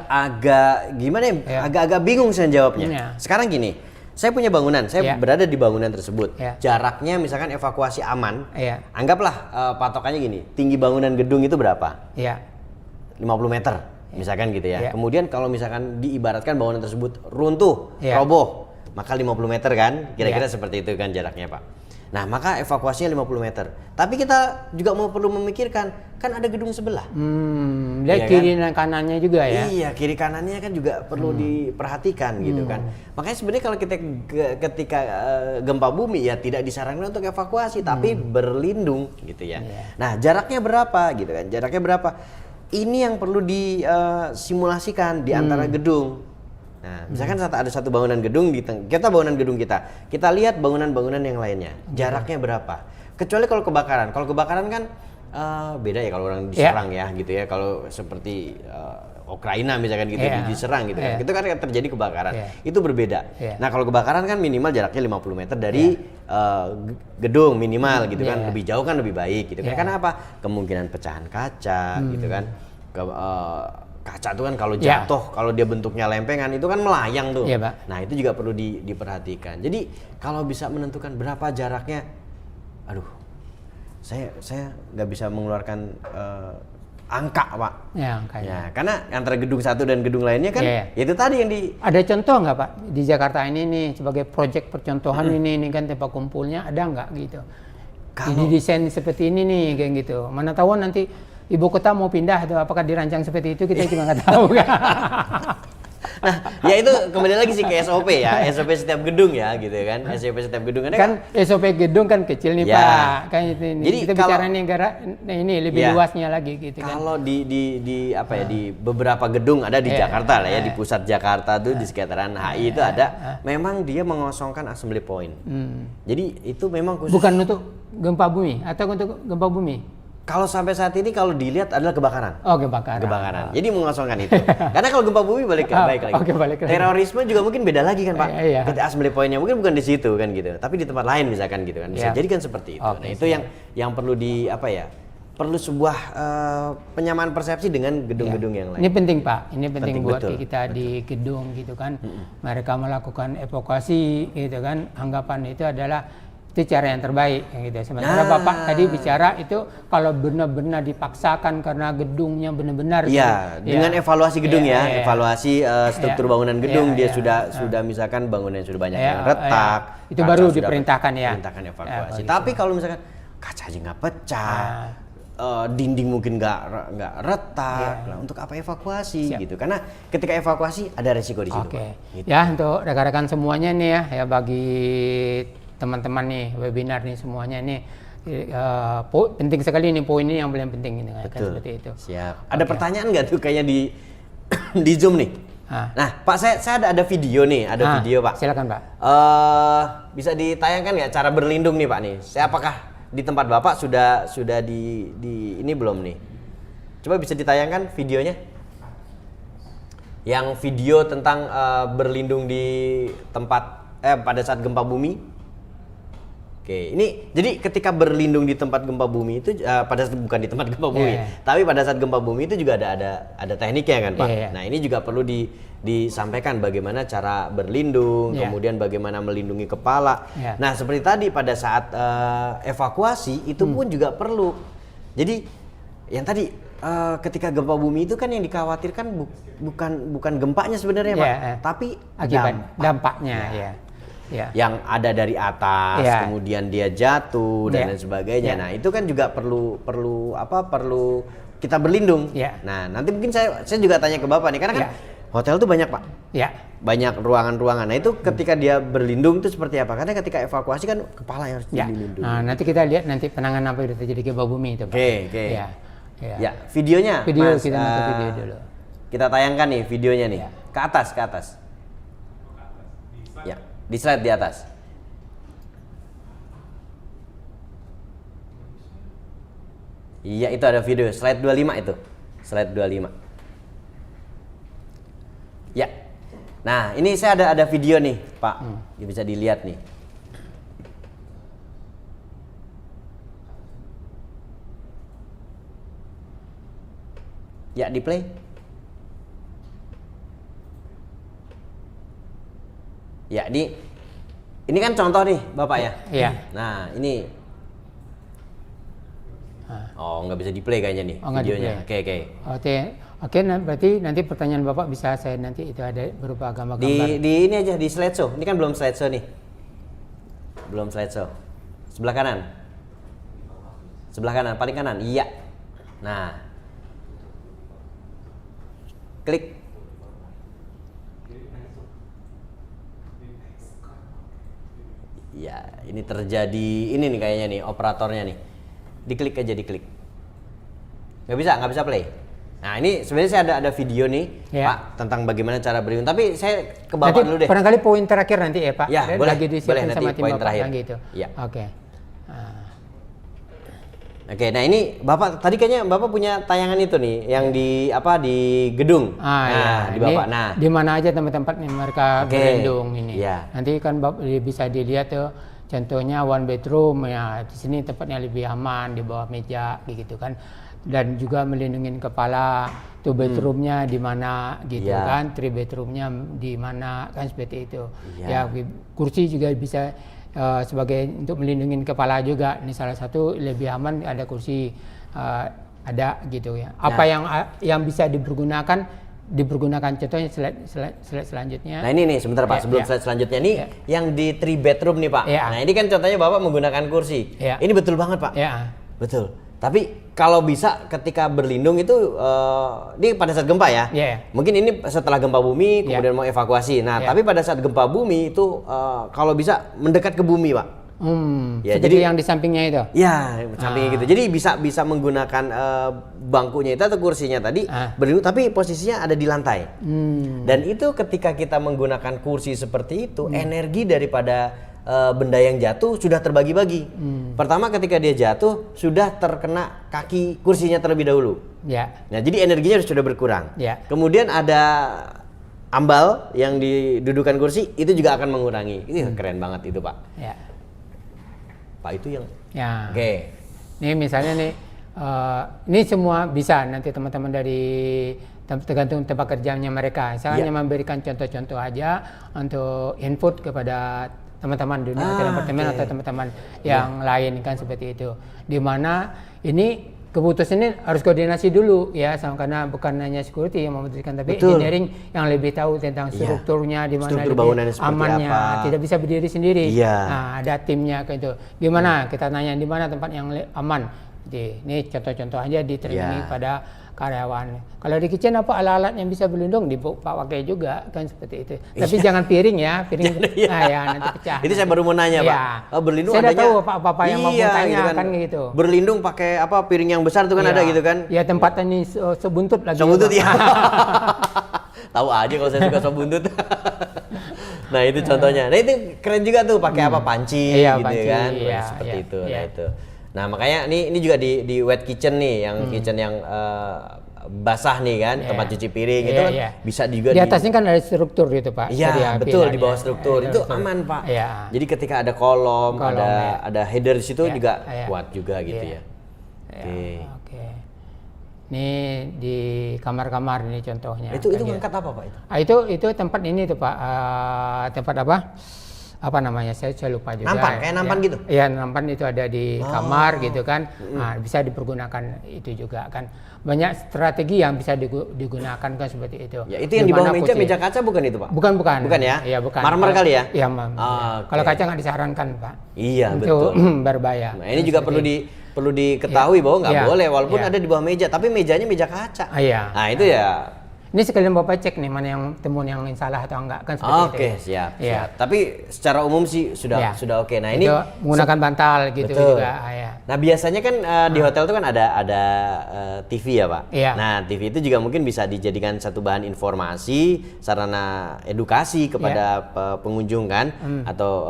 Agak gimana ya? Agak-agak bingung saya jawabnya. Sekarang gini, saya punya bangunan, saya berada di bangunan tersebut. Jaraknya misalkan evakuasi aman. Anggaplah patokannya gini, tinggi bangunan gedung itu berapa? 50 meter, misalkan gitu ya. Kemudian kalau misalkan diibaratkan bangunan tersebut runtuh, roboh, maka 50 meter kan, kira-kira seperti itu kan jaraknya Pak. Nah, maka evakuasinya 50 meter. Tapi kita juga perlu memikirkan, kan ada gedung sebelah. Lihat kiri dan kanannya juga ya? Iya, kiri kanannya kan juga perlu diperhatikan gitu kan. Makanya sebenarnya kalau kita ketika gempa bumi ya tidak disarankan untuk evakuasi, tapi berlindung gitu ya. Nah, jaraknya berapa gitu kan? Jaraknya berapa? Ini yang perlu disimulasikan di antara gedung. Nah, misalkan ada satu bangunan gedung kita bangunan gedung kita lihat bangunan-bangunan yang lainnya, jaraknya berapa? Kecuali kalau kebakaran. Kalau kebakaran kan beda ya kalau orang diserang ya gitu ya. Kalau seperti Ukraina misalkan gitu diserang gitu kan. Itu kan terjadi kebakaran. Itu berbeda. Nah, kalau kebakaran kan minimal jaraknya 50 meter dari gedung minimal gitu kan. Lebih jauh kan lebih baik gitu kan. Karena apa? Kemungkinan pecahan kaca gitu kan. Kaca itu kan kalau jatuh, kalau dia bentuknya lempengan itu kan melayang tuh. Nah itu juga perlu diperhatikan. Jadi kalau bisa menentukan berapa jaraknya, aduh, saya nggak bisa mengeluarkan angka Pak. Ya, karena antara gedung satu dan gedung lainnya kan, itu tadi yang Ada contoh nggak Pak di Jakarta ini nih sebagai proyek percontohan ini kan tempat kumpulnya ada nggak gitu? Ini desain seperti ini nih kayak gitu. Mana tahu nanti ibu kota mau pindah atau apakah dirancang seperti itu kita cuma nggak tahu kan. Nah, ya itu kembali lagi sih ke SOP ya, SOP setiap gedung ya gitu kan, SOP setiap gedung kan SOP gedung kan kecil nih Pak, kan itu nih. Jadi kita bicara negara ini lebih luasnya lagi gitu kan. Kalau di beberapa gedung ada di Jakarta lah ya, di pusat Jakarta tuh di sekitaran HI itu ada, memang dia mengosongkan assembly point. Jadi itu memang khusus. Bukan untuk gempa bumi atau untuk gempa bumi? Kalau sampai saat ini kalau dilihat adalah kebakaran. Oh, kebakaran. Jadi mengosongkan itu. Karena kalau gempa bumi balik lagi. Balik lagi. Terorisme juga mungkin beda lagi kan Pak. Kita assembly point-nya mungkin bukan di situ kan gitu. Tapi di tempat lain misalkan gitu kan. Bisa jadi kan seperti itu. Nah, itu yang perlu perlu sebuah penyamaan persepsi dengan gedung-gedung yang lain. Ini penting Pak. Ini penting buat kita di gedung gitu kan. Mereka melakukan evakuasi gitu kan. Anggapan itu adalah itu cara yang terbaik gitu. Sementara Bapak tadi bicara itu kalau benar-benar dipaksakan karena gedungnya benar-benar dengan evaluasi gedung evaluasi struktur bangunan gedung dia sudah misalkan bangunan sudah banyak yang retak. Itu baru diperintahkan ya. Perintahkan evakuasi. Tapi kalau misalkan kaca aja nggak pecah, dinding mungkin nggak retak. Nah, untuk apa evakuasi gitu? Karena ketika evakuasi ada resiko di situ. Oke. Pak. Gitu. Ya, untuk rekan-rekan semuanya nih ya bagi teman-teman nih webinar nih semuanya nih penting sekali nih poin ini yang paling penting ini kan seperti itu. Siap. Ada pertanyaan nggak tuh kayak di di Zoom nih? Nah, Pak, saya ada video nih, video Pak. Silakan Pak. Bisa ditayangkan nggak cara berlindung nih Pak nih? Saya apakah di tempat Bapak sudah di ini belum nih? Coba bisa ditayangkan videonya? Yang video tentang berlindung di tempat pada saat gempa bumi. Oke, ini jadi ketika berlindung di tempat gempa bumi itu bukan di tempat gempa bumi, tapi pada saat gempa bumi itu juga ada tekniknya kan Pak. Nah ini juga perlu disampaikan bagaimana cara berlindung, kemudian bagaimana melindungi kepala. Nah seperti tadi pada saat evakuasi itu pun juga perlu. Jadi yang tadi ketika gempa bumi itu kan yang dikhawatirkan bukan gempanya sebenarnya Pak, tapi akibat dampaknya yang ada dari atas, kemudian dia jatuh dan lain sebagainya. Nah itu kan juga perlu kita berlindung. Nah nanti mungkin saya juga tanya ke Bapak nih, karena kan hotel tuh banyak Pak, banyak ruangan-ruangan. Nah itu ketika dia berlindung itu seperti apa? Karena ketika evakuasi kan kepala yang harus dilindungi. Nah nanti kita lihat nanti penanganan apa yang terjadi gempa bumi itu Pak. Oke. Ya videonya. Video Mas, kita nonton video dulu. Kita tayangkan nih videonya nih. Ke atas. Ya. Di slide di atas. Iya, itu ada video. Slide 25 itu. Slide 25. Ya. Nah, ini saya ada video nih, Pak. Bisa dilihat nih. Ya, di play. Ya, ini kan contoh nih, Bapak ya. Iya. Nah, ini. Oh, nggak bisa di-play kayaknya nih videonya. Oke, berarti nanti pertanyaan Bapak bisa saya nanti itu ada berupa gambar-gambar. Di ini aja di slideshow. Ini kan belum slideshow nih. Belum slideshow. Sebelah kanan. Sebelah kanan, paling kanan. Iya. Nah. Klik. Ya, ini terjadi ini nih kayaknya nih operatornya nih. Diklik aja, diklik. Nggak bisa play. Nah, ini sebenarnya saya ada video nih, Pak, tentang bagaimana cara berlindung. Tapi saya ke Bapak nanti dulu deh. Barangkali poin terakhir nanti ya, Pak. Ya, boleh. Lagi Boleh nanti sama tim poin Bapak terakhir. gitu. Ya. Oke. Oke, nah ini Bapak tadi kayaknya Bapak punya tayangan itu nih yang di gedung. Di Bapak. Nah, di mana aja tempat-tempat yang mereka berlindung ini. Ya. Nanti kan bisa dilihat tuh contohnya one bedroom ya, di sini tempatnya lebih aman di bawah meja gitu kan. Dan juga melindungi kepala, two bedroomnya di mana gitu kan, three bedroomnya di mana kan seperti itu. Ya, kursi juga bisa sebagai untuk melindungi kepala juga. Ini salah satu lebih aman ada kursi ada gitu ya. Apa yang bisa dipergunakan contohnya slide selanjutnya. Nah ini nih sebentar Pak, sebelum slide selanjutnya nih yang di 3 bedroom nih Pak. Nah ini kan contohnya Bapak menggunakan kursi. Ini betul banget Pak. Betul. Tapi kalau bisa ketika berlindung itu ini pada saat gempa ya. Mungkin ini setelah gempa bumi kemudian mau evakuasi. Nah tapi pada saat gempa bumi itu kalau bisa mendekat ke bumi Pak. Ya, jadi yang di sampingnya itu. Ya, sampingnya gitu. Jadi bisa menggunakan bangkunya itu atau kursinya tadi berlindung, tapi posisinya ada di lantai. Dan itu ketika kita menggunakan kursi seperti itu, energi daripada benda yang jatuh sudah terbagi-bagi. Pertama ketika dia jatuh sudah terkena kaki kursinya terlebih dahulu. Nah, jadi energinya sudah berkurang. Kemudian ada ambal yang didudukan kursi itu juga akan mengurangi. Ini keren banget itu Pak. Pak itu yang. Oke. Ini misalnya nih, ini semua bisa nanti teman-teman dari tergantung tempat kerjanya mereka. Saya hanya memberikan contoh-contoh aja untuk input kepada teman-teman dunia hotel apartemen atau teman-teman yang lain kan seperti itu. Di mana ini keputusan ini harus koordinasi dulu ya, sama karena bukan hanya security yang memutuskan, tapi Betul. engineering yang lebih tahu tentang strukturnya, di mana Struktur lebih bangunannya seperti amannya, apa. tidak bisa berdiri sendiri. Iya. Nah, ada timnya kayak itu. Gimana? Kita tanya di mana tempat yang aman. Ini contoh-contoh aja di training Iya. pada karyawan. Kalau di kitchen apa alat-alat yang bisa berlindung pakai juga kan seperti itu. Tapi jangan piring ya, piring nanti pecah. Itu saya baru mau nanya, Iya. Pak. Berlindung Saya udah adanya. tahu apa yang mau tanya kan gitu. Berlindung pakai apa piring yang besar itu kan Iya. ada gitu kan? Ya tempatnya ini sebuntut lagi. Sebuntut Pak. ya. Tahu aja kalau saya suka sebuntut. Nah, itu contohnya. Nah, itu keren juga tuh pakai apa panci Iya, gitu panci, kan. iya, Seperti iya, itu. iya. Nah, itu. Nah, makanya ini juga di wet kitchen nih, yang kitchen yang basah nih kan, tempat cuci piring itu kan bisa juga di atasnya kan ada struktur gitu Pak. Iya, betul, di bawah struktur. Itu aman, Pak. Iya. Jadi ketika ada kolom ada header di situ Iya, juga iya. kuat juga gitu Iya. ya. Oke. Oke. Ini di kamar-kamar ini contohnya. Itu Kayak ngangkat apa, Pak itu? Itu tempat ini tuh Pak. Tempat apa? Apa namanya? Saya lupa juga. Nampan, kayak nampan gitu? Iya, nampan itu ada di kamar gitu kan. Nah, bisa dipergunakan itu juga kan. Banyak strategi yang bisa digunakan kan seperti itu. Ya, itu yang di bawah meja kaca bukan itu, Pak? Bukan. Bukan ya? Iya, bukan. Marmer kali ya? Iya, oke. Kalau kaca nggak disarankan, Pak. Iya, Untuk betul. berbahaya. Nah, ini juga perlu diketahui bahwa nggak Iya. boleh walaupun Iya. ada di bawah meja, tapi mejanya meja kaca. Iya. Nah, itu ya. Ini sekalian Bapak cek nih mana yang temuan yang salah atau enggak kan seperti itu. Oke, siap, Iya. siap. Tapi secara umum sih sudah oke. Nah, ini Itu menggunakan bantal gitu betul. juga. Ya. Nah, biasanya kan di hotel itu kan ada TV ya, Pak. Iya. Nah, TV itu juga mungkin bisa dijadikan satu bahan informasi, sarana edukasi kepada pengunjung kan, atau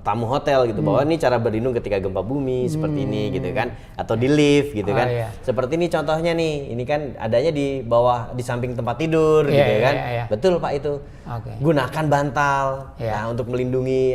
tamu hotel gitu, bahwa ini cara berlindung ketika gempa bumi seperti ini gitu kan, atau di lift gitu kan. Iya. Seperti ini contohnya nih, ini kan adanya di bawah, di samping tempat tidur gitu Iya, kan. iya. Betul, Pak, itu. Oke. Gunakan bantal Iya. nah, untuk melindungi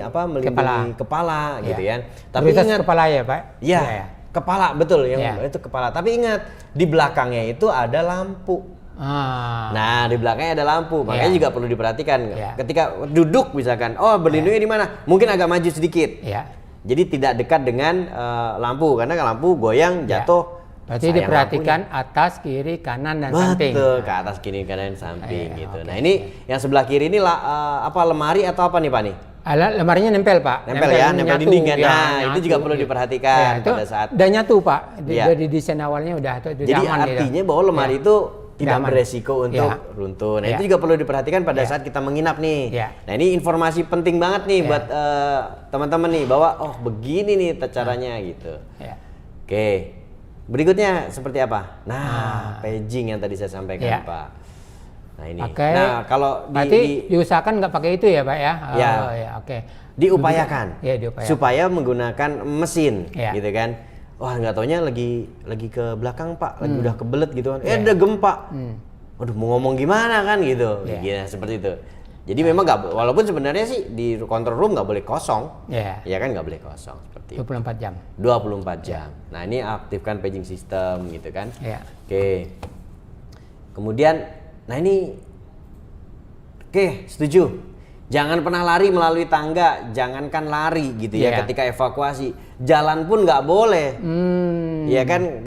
kepala gitu Iya. kan. Tapi Prioritas ingat kepala ya, Pak? ya, Iya. kepala betul yang Iya. itu kepala. Tapi ingat di belakangnya itu ada lampu. Nah, di belakangnya ada lampu, makanya Iya. juga perlu diperhatikan. Iya. Ketika duduk misalkan, berlindungnya di mana? Mungkin agak maju sedikit. Iya. Jadi tidak dekat dengan lampu, karena kalau lampu goyang jatuh. Berarti sayang diperhatikan atas, kiri, kanan, dan samping. Betul, ke atas, kiri, kanan, samping Iya, gitu. oke. Nah, ini yang sebelah kiri ini apa lemari atau apa nih, Pak nih? Lemarinya nempel, Pak. Nempel ya, nempel nyatu, dinding kan. ya, Nah, itu nyatu, juga perlu gitu. diperhatikan Ya, itu pada saat. udah nyatu, Pak. Iya. Dari desain awalnya udah Jadi aman gitu. artinya bahwa lemari Iya. itu tidak Aman. beresiko untuk Iya. runtuh. Nah, Iya. itu juga perlu diperhatikan pada Iya. saat kita menginap nih. Iya. Nah, ini informasi penting banget nih Iya. buat teman-teman nih, bahwa begini nih caranya gitu. Iya. Oke. Berikutnya seperti apa? Nah, paging yang tadi saya sampaikan, Iya. Pak. Nah, ini. Pakai. Nah, kalau Berarti diusahakan nggak pakai itu ya, Pak ya? Ya. Oh, ya, oke. diupayakan, Iya, diupayakan. supaya menggunakan mesin, Iya. gitu kan. Wah, nggak taunya lagi ke belakang, Pak, lagi udah kebelet gitu kan. Iya. Ada gempa. Waduh, mau ngomong gimana kan gitu. Iya. Ya, seperti itu. Jadi memang nggak, walaupun sebenarnya sih di control room nggak boleh kosong. Iya. Ya kan, nggak boleh kosong seperti itu. 24 jam. 24 jam. Nah, ini aktifkan paging system gitu kan. Iya. Oke. Kemudian, nah ini, oke, setuju. Jangan pernah lari melalui tangga, jangankan lari gitu ya Iya. ketika evakuasi. Jalan pun nggak boleh. Ya kan,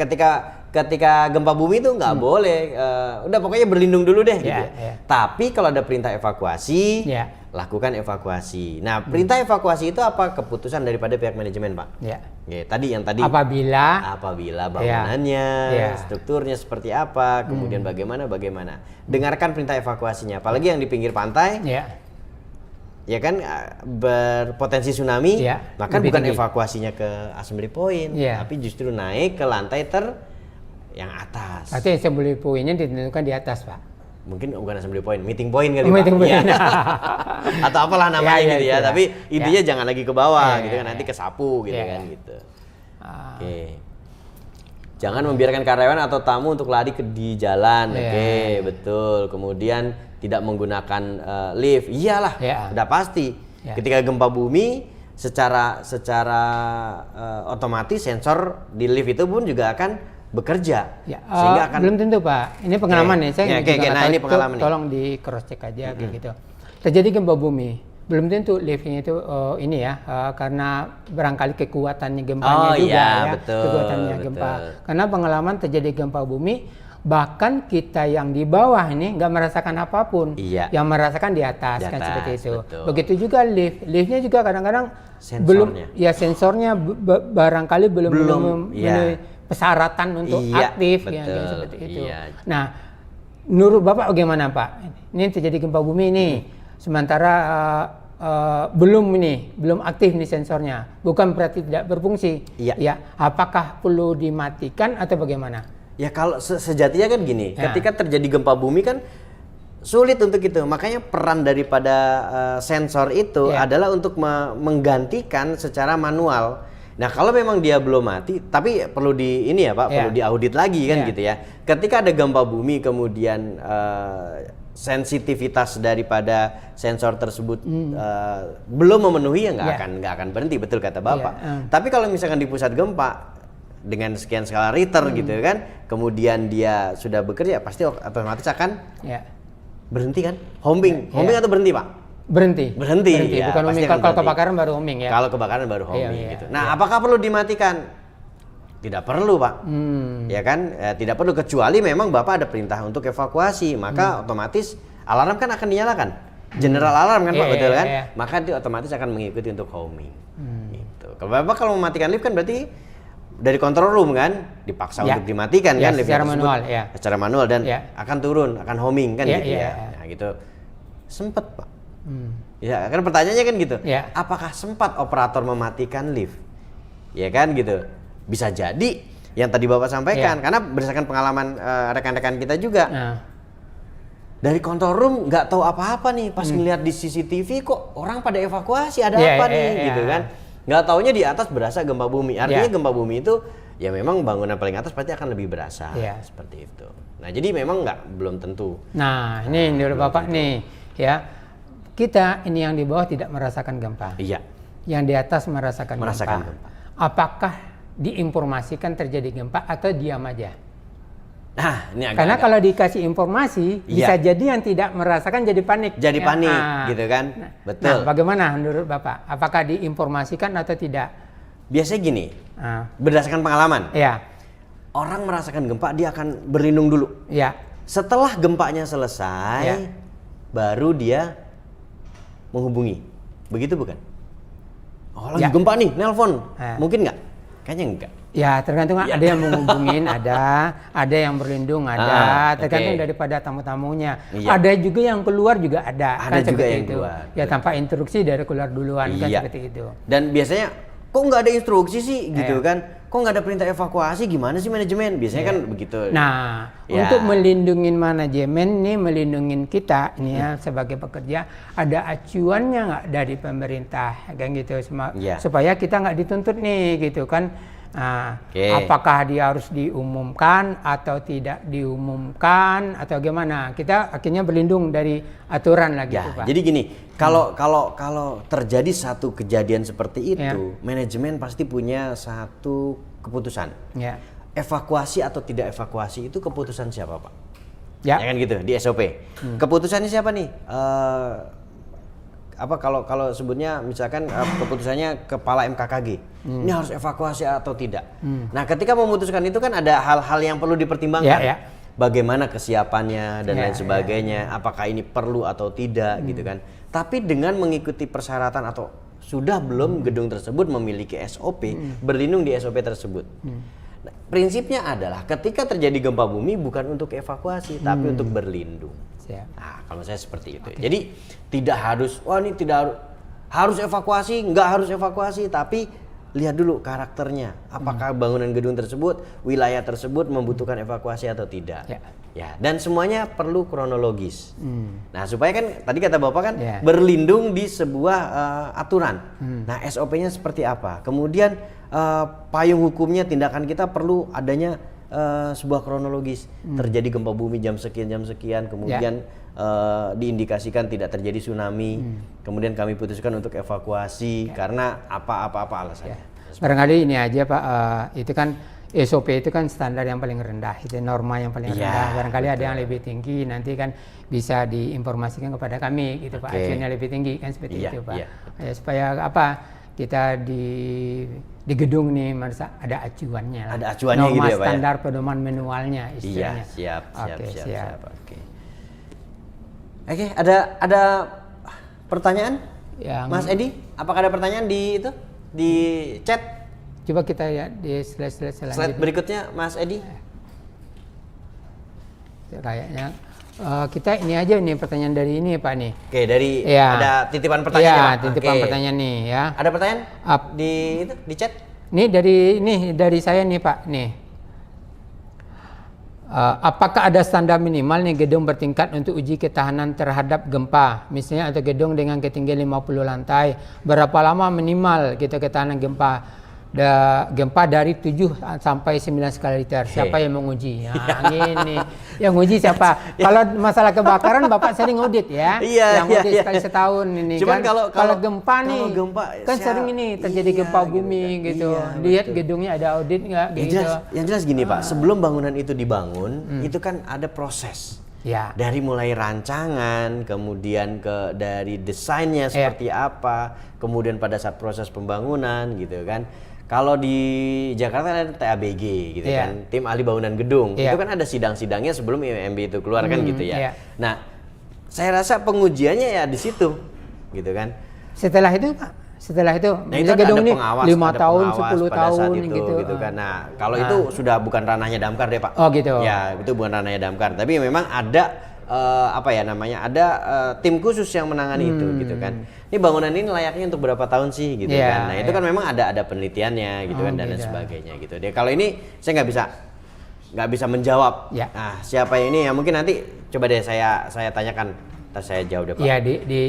ketika gempa bumi itu nggak boleh. Udah pokoknya berlindung dulu deh gitu. Iya, Ya. iya. Tapi kalau ada perintah evakuasi, Iya. lakukan evakuasi. Nah, perintah evakuasi itu apa? Keputusan daripada pihak manajemen, Pak. Ya. Ya, yang tadi Apabila bangunannya, Iya. strukturnya seperti apa, kemudian bagaimana. Dengarkan perintah evakuasinya. Apalagi yang di pinggir pantai, ya kan berpotensi tsunami, Iya, maka lebih bukan tinggi. evakuasinya ke assembly point, Iya. tapi justru naik ke lantai yang atas. Berarti assembly point-nya ditentukan di atas, Pak. Mungkin bukan assembly point, meeting point kali, Meeting Pak. point. Iya. Atau apalah namanya Iya, gitu iya, ya. iya. Tapi intinya Iya. jangan lagi ke bawah Iya, gitu iya, kan, nanti iya. kesapu gitu Iya, kan iya. gitu. Oke. Jangan membiarkan karyawan atau tamu untuk lari di jalan. Iya, Oke, iya. betul. Kemudian tidak menggunakan lift. Iyalah, Iya. udah pasti. Iya. Ketika gempa bumi, secara otomatis sensor di lift itu pun juga akan bekerja. Ya, Sehingga akan belum tentu, Pak. Ini pengalaman Oke. nih, saya Ya, juga oke, nggak nah tahu ini itu, pengalaman nih. tolong di cross check aja kayak gitu. Terjadi gempa bumi, belum tentu liftnya itu ini ya karena barangkali kekuatannya gempanya Oh, juga iya, ya, betul, kekuatannya betul. gempa. Karena pengalaman terjadi gempa bumi, bahkan kita yang di bawah ini nggak merasakan apapun, Iya. yang merasakan di atas, Di kan atas, seperti itu. betul. Begitu juga liftnya juga kadang-kadang Sensornya. belum, ya sensornya barangkali belum Belum, memenuhi persyaratan untuk Iya, aktif, ya betul, kayak seperti itu. iya. Nah, menurut Bapak bagaimana Pak? Ini terjadi gempa bumi ini, sementara belum aktif nih sensornya, bukan berarti tidak berfungsi. Iya. Ya, apakah perlu dimatikan atau bagaimana? Ya kalau sejatinya kan gini, Ya. ketika terjadi gempa bumi kan sulit untuk itu. Makanya peran daripada sensor itu Ya. adalah untuk menggantikan secara manual. Nah kalau memang dia belum mati, tapi perlu di ini ya Pak, Ya. perlu diaudit lagi kan Ya. gitu ya. Ketika ada gempa bumi kemudian sensitivitas daripada sensor tersebut belum memenuhi, ya nggak Ya. akan berhenti, betul kata Bapak. Ya. Tapi kalau misalkan di pusat gempa dengan sekian skala Richter gitu kan, kemudian dia sudah bekerja, pasti otomatis akan Ya. berhenti kan? Homing, Ya. homing atau berhenti Pak? Berhenti. Berhenti, ya, bukan pasti homing. akan Kalau berhenti. kebakaran baru homing ya. Kalau kebakaran baru homing Iya, gitu. Nah, apakah perlu dimatikan? Tidak perlu Pak, ya kan? Tidak perlu, kecuali memang Bapak ada perintah untuk evakuasi, maka otomatis alarm kan akan dinyalakan. General alarm kan Pak, Iya, betul iya, kan? iya. Maka dia otomatis akan mengikuti untuk homing. Gitu. Kalau Bapak kalau mematikan lift kan berarti dari control room kan dipaksa Ya. untuk dimatikan Ya, kan lift secara tersebut. manual, ya. Secara manual dan Ya. akan turun, akan homing kan Ya, gitu ya, ya. ya. Nah, gitu. Sempet Pak. Ya, kan pertanyaannya kan gitu. Ya. Apakah sempat operator mematikan lift? Ya kan gitu. Bisa jadi yang tadi Bapak sampaikan, Ya. karena berdasarkan pengalaman rekan-rekan kita juga. Nah, Dari control room nggak tahu apa-apa nih, pas ngeliat di CCTV kok orang pada evakuasi, ada Ya, apa ya, nih ya. gitu kan. Nggak taunya di atas berasa gempa bumi. Artinya Ya. gempa bumi itu ya memang bangunan paling atas pasti akan lebih berasa, Ya. seperti itu. Nah jadi memang belum tentu. nah ini menurut Bapak nih ya, kita ini yang di bawah tidak merasakan gempa, Iya, yang di atas merasakan Merasakan gempa. gempa. Apakah diinformasikan terjadi gempa atau diam aja? nah ini agak Karena kalau dikasih informasi, Iya. bisa jadi yang tidak merasakan jadi panik. jadi Ya, panik ah. gitu kan. Nah, Betul. bagaimana menurut Bapak? Apakah diinformasikan atau tidak? Biasanya gini, Ah, berdasarkan pengalaman, ya, orang merasakan gempa dia akan berlindung dulu. ya, Setelah gempanya selesai, Ya. baru dia menghubungi. Begitu bukan? Oh lagi Ya. gempa nih, nelpon. Ya. Mungkin nggak? Kayaknya enggak. ya tergantung Ya. ada yang menghubungin, ada yang berlindung, tergantung oke. daripada tamu-tamunya. Iya. Ada juga yang keluar juga ada, Ada juga seperti yang itu. keluar. Ya tanpa instruksi dari keluar duluan kan Iya. seperti itu. Dan biasanya kok nggak ada instruksi sih gitu Iya. kan? Kok nggak ada perintah evakuasi? Gimana sih manajemen? Biasanya kan begitu. Nah, Ya. untuk melindungi manajemen nih, melindungi kita ini ya sebagai pekerja, ada acuannya nggak dari pemerintah kan gitu, Ya. supaya kita nggak dituntut nih gitu kan. Nah, Oke. apakah dia harus diumumkan atau tidak diumumkan atau gimana? Kita akhirnya berlindung dari aturan lagi Ya, tuh, Pak. jadi gini, kalau terjadi satu kejadian seperti itu, Ya. manajemen pasti punya satu keputusan. Ya. Evakuasi atau tidak evakuasi itu keputusan siapa, Pak? Ya. Ya kan gitu di SOP. Keputusannya siapa nih? Kalau sebutnya misalkan keputusannya kepala MKKG. Ini harus evakuasi atau tidak. Nah, ketika memutuskan itu kan ada hal-hal yang perlu dipertimbangkan. Ya, ya. Bagaimana kesiapannya dan Ya, lain sebagainya, apakah ini perlu atau tidak gitu kan. Tapi dengan mengikuti persyaratan atau sudah belum gedung tersebut memiliki SOP, berlindung di SOP tersebut. Nah, prinsipnya adalah ketika terjadi gempa bumi bukan untuk evakuasi tapi untuk berlindung. Siap. Nah, kalau saya seperti itu. Jadi tidak harus, wah ini tidak harus evakuasi, nggak harus evakuasi, tapi lihat dulu karakternya. Apakah bangunan gedung tersebut, wilayah tersebut membutuhkan evakuasi atau tidak. Ya. Ya, dan semuanya perlu kronologis. Nah, supaya kan tadi kata Bapak kan Ya. berlindung di sebuah aturan. Nah, SOP-nya seperti apa? Kemudian payung hukumnya, tindakan kita perlu adanya sebuah kronologis. Terjadi gempa bumi jam sekian, kemudian diindikasikan tidak terjadi tsunami. Kemudian kami putuskan untuk evakuasi karena apa alasannya. Barangkali ini aja Pak, itu kan SOP itu kan standar yang paling rendah, itu norma yang paling rendah. Barangkali ada yang lebih tinggi, nanti kan bisa diinformasikan kepada kami gitu Pak, acuannya lebih tinggi kan seperti itu Pak. Ya, supaya apa, kita di gedung nih merasa ada acuannya lah. Ada acuannya norma gitu ya Pak, standar pedoman manualnya istilahnya. Iya, siap. Oke. Oke, ada pertanyaan? Mas Edi, apakah ada pertanyaan di chat? Coba kita lihat di slide selanjutnya. Berikutnya, Mas Edi. Kayaknya kita ini aja nih pertanyaan dari ini Pak nih. Oke, dari ya. ada titipan pertanyaan ya, Pak? Titipan pertanyaan nih ya. Ada pertanyaan di chat? Ini dari saya nih Pak nih. Apakah ada standar minimal nih gedung bertingkat untuk uji ketahanan terhadap gempa? Misalnya atau gedung dengan ketinggian 50 lantai, berapa lama minimal kita ketahanan gempa? Gempa dari 7 sampai 9 skala Richter. Siapa yang menguji? Nah, ini. Yang nguji siapa? Kalau masalah kebakaran Bapak sering audit ya. Yang audit sekali setahun ini. Cuman kan. Kalau gempa nih, kan sering ini terjadi gempa bumi gitu. Lihat gedungnya ada audit nggak gitu. Yang jelas gini Pak, sebelum bangunan itu dibangun, itu kan ada proses. Ya. Dari mulai rancangan, kemudian dari desainnya seperti apa, kemudian pada saat proses pembangunan gitu kan. Kalau di Jakarta ada TABG gitu kan, tim ahli bangunan gedung. Itu kan ada sidang-sidangnya sebelum IMB itu keluar kan gitu ya. Nah, saya rasa pengujiannya ya di situ gitu kan. Setelah itu Pak, nah, itu gedung ini 5 tahun, 10 tahun gitu kan. Nah, kalau itu sudah bukan ranahnya Damkar deh Pak. Oh gitu. Ya, itu bukan ranahnya Damkar, tapi memang ada ada tim khusus yang menangani itu gitu kan. Ini bangunan ini layaknya untuk berapa tahun sih gitu kan. Nah, itu kan memang ada penelitiannya gitu kan dan lain sebagainya gitu. Dia kalau ini saya nggak bisa menjawab. Nah, siapa ini ya mungkin nanti coba deh saya tanyakan. Ntar saya jawab deh Pak. Iya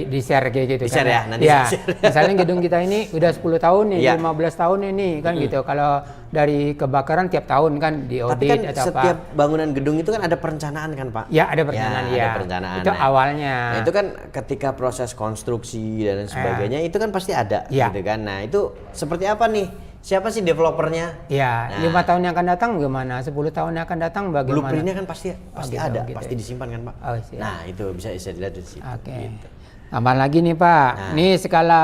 di share kayak gitu. Di share ya, nanti share. Misalnya gedung kita ini udah 10 tahun nih, 15 tahun ini kan gitu. Kalau dari kebakaran tiap tahun kan di audit. Tapi kan atau setiap bangunan gedung itu kan ada perencanaan kan Pak? Ya ada perencanaan Ada perencanaan. Itu awalnya. Nah, itu kan ketika proses konstruksi dan sebagainya itu kan pasti ada gitu kan. Nah, itu seperti apa nih? Siapa sih developernya? Ya, 5 tahun yang akan datang gimana? 10 tahun yang akan datang bagaimana? Blueprintnya kan pasti ada, gitu. pasti disimpan kan Pak? Oh, siap. Nah, itu bisa dilihat di situ. Oke. Gitu. Tambah lagi nih Pak, nih skala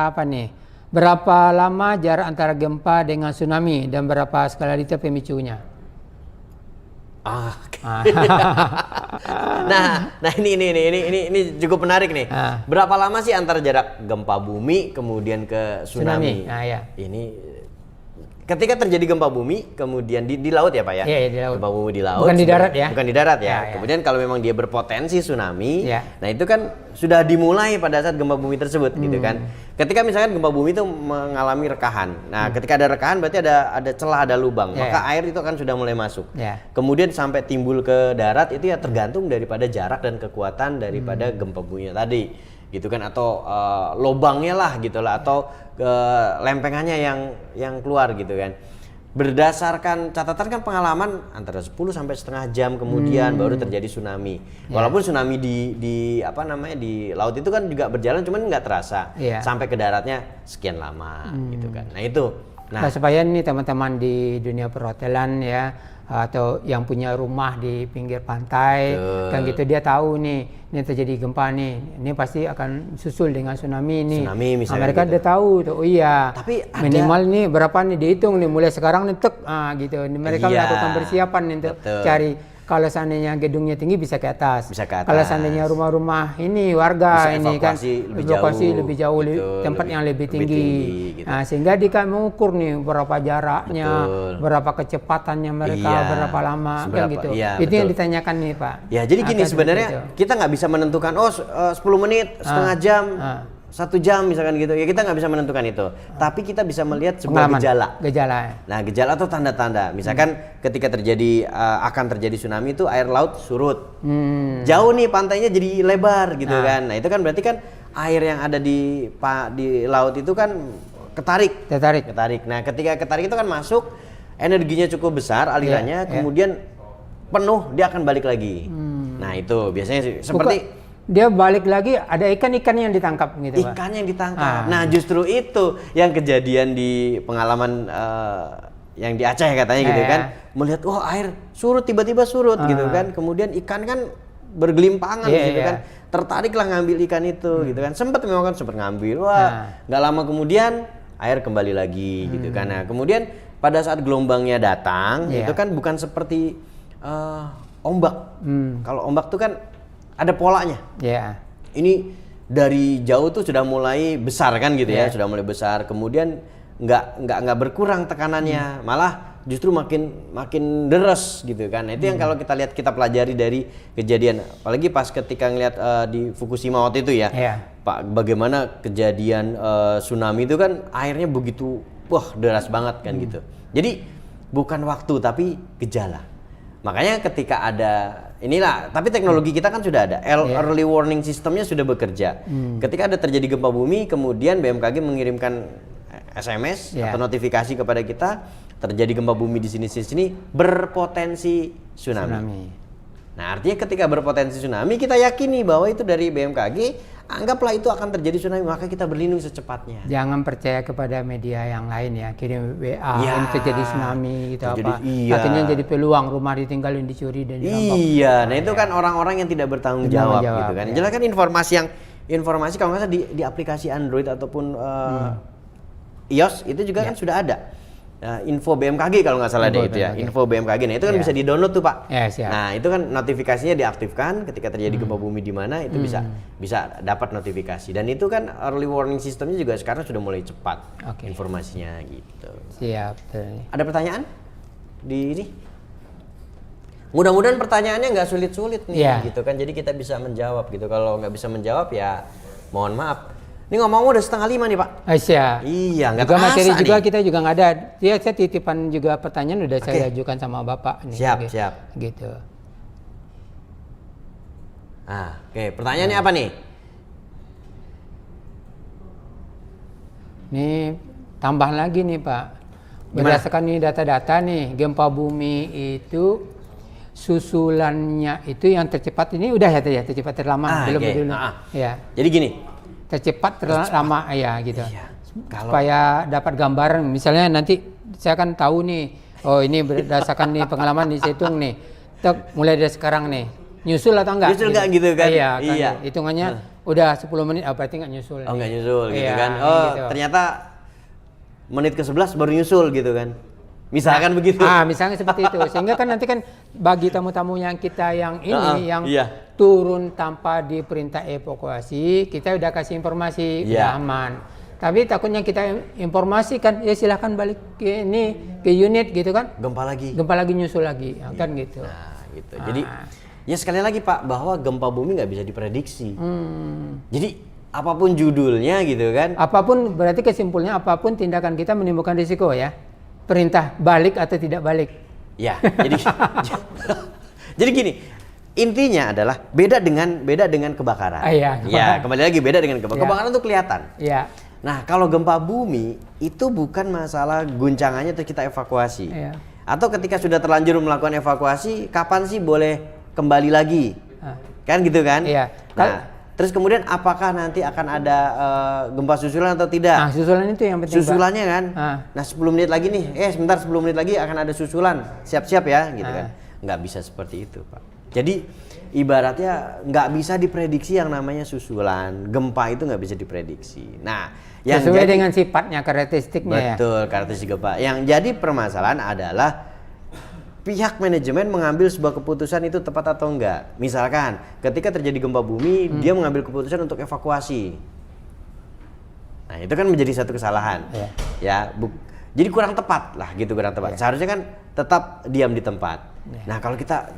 apa nih? Berapa lama jarak antara gempa dengan tsunami dan berapa skala Richter pemicunya? Nah ini cukup menarik nih. Berapa lama sih antara jarak gempa bumi kemudian ke tsunami? Nah, ya. Ini ketika terjadi gempa bumi kemudian di laut ya Pak ya? Iya, di laut. Gempa bumi di laut. Bukan di darat ya? Bukan di darat ya. Ya. Kemudian kalau memang dia berpotensi tsunami, nah itu kan sudah dimulai pada saat gempa bumi tersebut gitu kan. Ketika misalkan gempa bumi itu mengalami rekahan. Nah, ketika ada rekahan berarti ada celah, ada lubang. Maka air itu kan sudah mulai masuk. Kemudian sampai timbul ke darat itu ya tergantung daripada jarak dan kekuatan daripada gempa buminya tadi. Gitu kan, atau lobangnya lah gitu lah, atau lempengannya yang keluar gitu kan. Berdasarkan catatan kan pengalaman antara 10 sampai setengah jam kemudian baru terjadi tsunami. Walaupun tsunami di laut itu kan juga berjalan cuman nggak terasa sampai ke daratnya sekian lama gitu kan. Nah itu. Nah, supaya nih teman-teman di dunia perhotelan ya atau yang punya rumah di pinggir pantai kan gitu, dia tahu nih ini terjadi gempa nih, ini pasti akan susul dengan tsunami nih. Nah, mereka udah tahu tuh. Oh iya. Tapi minimal nih berapa nih dihitung nih mulai sekarang nih gitu. Mereka melakukan persiapan nih untuk cari. Kalau seandainya gedungnya tinggi bisa ke atas. Kalau seandainya rumah-rumah ini warga bisa ini kan evakuasi lebih jauh tempat yang lebih tinggi. Gitu. Nah, sehingga dia kan mengukur nih berapa jaraknya, berapa kecepatannya mereka, berapa lama kan gitu. Itu yang ditanyakan nih Pak. Ya, jadi gini sebenarnya kita nggak bisa menentukan 10 menit, setengah jam. 1 jam misalkan gitu ya, kita nggak bisa menentukan itu, tapi kita bisa melihat sebuah gejala. Nah, gejala atau tanda-tanda, misalkan ketika akan terjadi tsunami itu air laut surut, jauh nih pantainya jadi lebar gitu kan. Nah itu kan berarti kan air yang ada di laut itu kan ketarik. Nah ketika ketarik itu kan masuk, energinya cukup besar alirannya, kemudian penuh dia akan balik lagi. Nah itu biasanya sih seperti dia balik lagi, ada ikan-ikan yang ditangkap gitu Pak. Ikan yang ditangkap. Nah justru itu yang kejadian di pengalaman yang di Aceh katanya gitu kan, melihat air surut tiba-tiba surut gitu kan, kemudian ikan kan bergelimpangan gitu kan, tertariklah ngambil ikan itu gitu kan, sempat ngambil, nggak lama kemudian air kembali lagi gitu kan. Nah kemudian pada saat gelombangnya datang itu kan bukan seperti ombak. Kalau ombak tuh kan ada polanya. Ini dari jauh tuh sudah mulai besar kan gitu ya, sudah mulai besar, kemudian nggak berkurang tekanannya, malah justru makin deres gitu kan. Itu yang kalau kita lihat, kita pelajari dari kejadian, apalagi pas ketika ngelihat di Fukushima waktu itu ya, Pak, bagaimana kejadian tsunami itu kan airnya begitu deras banget kan gitu. Jadi bukan waktu tapi gejala. Makanya ketika ada inilah, tapi teknologi kita kan sudah ada, early warning systemnya sudah bekerja. Ketika ada terjadi gempa bumi, kemudian BMKG mengirimkan SMS atau notifikasi kepada kita, terjadi gempa bumi di sini berpotensi tsunami. Nah artinya ketika berpotensi tsunami, kita yakini bahwa itu dari BMKG, anggaplah itu akan terjadi tsunami, maka kita berlindung secepatnya. Jangan percaya kepada media yang lain ya, kirim WA ini terjadi tsunami gitu akhirnya jadi peluang rumah ditinggalin, dicuri dan dirampok. Nah itu kan orang-orang yang tidak bertanggung jawab gitu kan. Jelas kan informasi kalau nggak salah di aplikasi Android ataupun iOS itu juga kan sudah ada. Info BMKG kalau nggak salah deh itu ya, info BMKG. Nah itu kan bisa di-download tuh Pak. Nah itu kan notifikasinya diaktifkan ketika terjadi gempa bumi di mana, itu bisa dapat notifikasi. Dan itu kan early warning systemnya juga sekarang sudah mulai cepat informasinya gitu. Siap. Ada pertanyaan di ini? Mudah-mudahan pertanyaannya nggak sulit-sulit nih gitu kan, jadi kita bisa menjawab gitu. Kalau nggak bisa menjawab ya mohon maaf. Ini ngomong udah 4:30 nih Pak. Siap. Iya, nggak terasa materi nih. Juga kita juga nggak ada. Ya saya titipan juga pertanyaan udah saya ajukan sama Bapak nih. Siap. Gitu. Pertanyaannya apa nih? Nih tambah lagi nih Pak. Berdasarkan nih data-data nih, gempa bumi itu susulannya itu yang tercepat ini udah ya tercepat terlama belum dulu. Ya. Jadi gini. Tercepat terlama ya gitu. Supaya dapat gambaran, misalnya nanti saya kan tahu nih, ini berdasarkan nih pengalaman di Setung nih, mulai dari sekarang nih, nyusul atau enggak? Nyusul enggak gitu kan? Iya. Hitungannya udah 10 menit, berarti enggak nyusul. Enggak nyusul gitu kan? Gitu. Ternyata menit ke-11 baru nyusul gitu kan? Misalkan begitu. Misalnya seperti itu. Sehingga kan nanti kan bagi tamu-tamu yang kita yang ini turun tanpa diperintah evakuasi, kita udah kasih informasi udah aman. Tapi takutnya kita informasikan, ya silahkan balik ke unit gitu kan. Gempa lagi nyusul lagi, kan gitu. Nah gitu. Jadi ya sekali lagi Pak, bahwa gempa bumi nggak bisa diprediksi. Jadi apapun judulnya gitu kan. Apapun berarti kesimpulannya apapun tindakan kita menimbulkan risiko ya. Perintah balik atau tidak balik. Ya, jadi gini, intinya adalah beda dengan kebakaran. Ya, kembali lagi beda dengan kebakaran. Kebakaran itu kelihatan. Nah, kalau gempa bumi itu bukan masalah guncangannya terus kita evakuasi. Atau ketika sudah terlanjur melakukan evakuasi, kapan sih boleh kembali lagi? Kan gitu kan? Nah, terus kemudian apakah nanti akan ada gempa susulan atau tidak? Nah, susulan itu yang penting. Susulannya kan. Nah, 10 menit lagi nih. Sebentar 10 menit lagi akan ada susulan. Siap-siap ya, gitu kan. Nggak bisa seperti itu, Pak. Jadi ibaratnya nggak bisa diprediksi yang namanya susulan. Gempa itu nggak bisa diprediksi. Nah, yang sesuai dengan sifatnya, karakteristiknya. Betul, karakteristik gempa. Yang jadi permasalahan adalah pihak manajemen mengambil sebuah keputusan itu tepat atau enggak. Misalkan ketika terjadi gempa bumi, dia mengambil keputusan untuk evakuasi. Nah, itu kan menjadi satu kesalahan. Jadi kurang tepat lah gitu, kurang tepat. Seharusnya kan tetap diam di tempat. Nah, kalau kita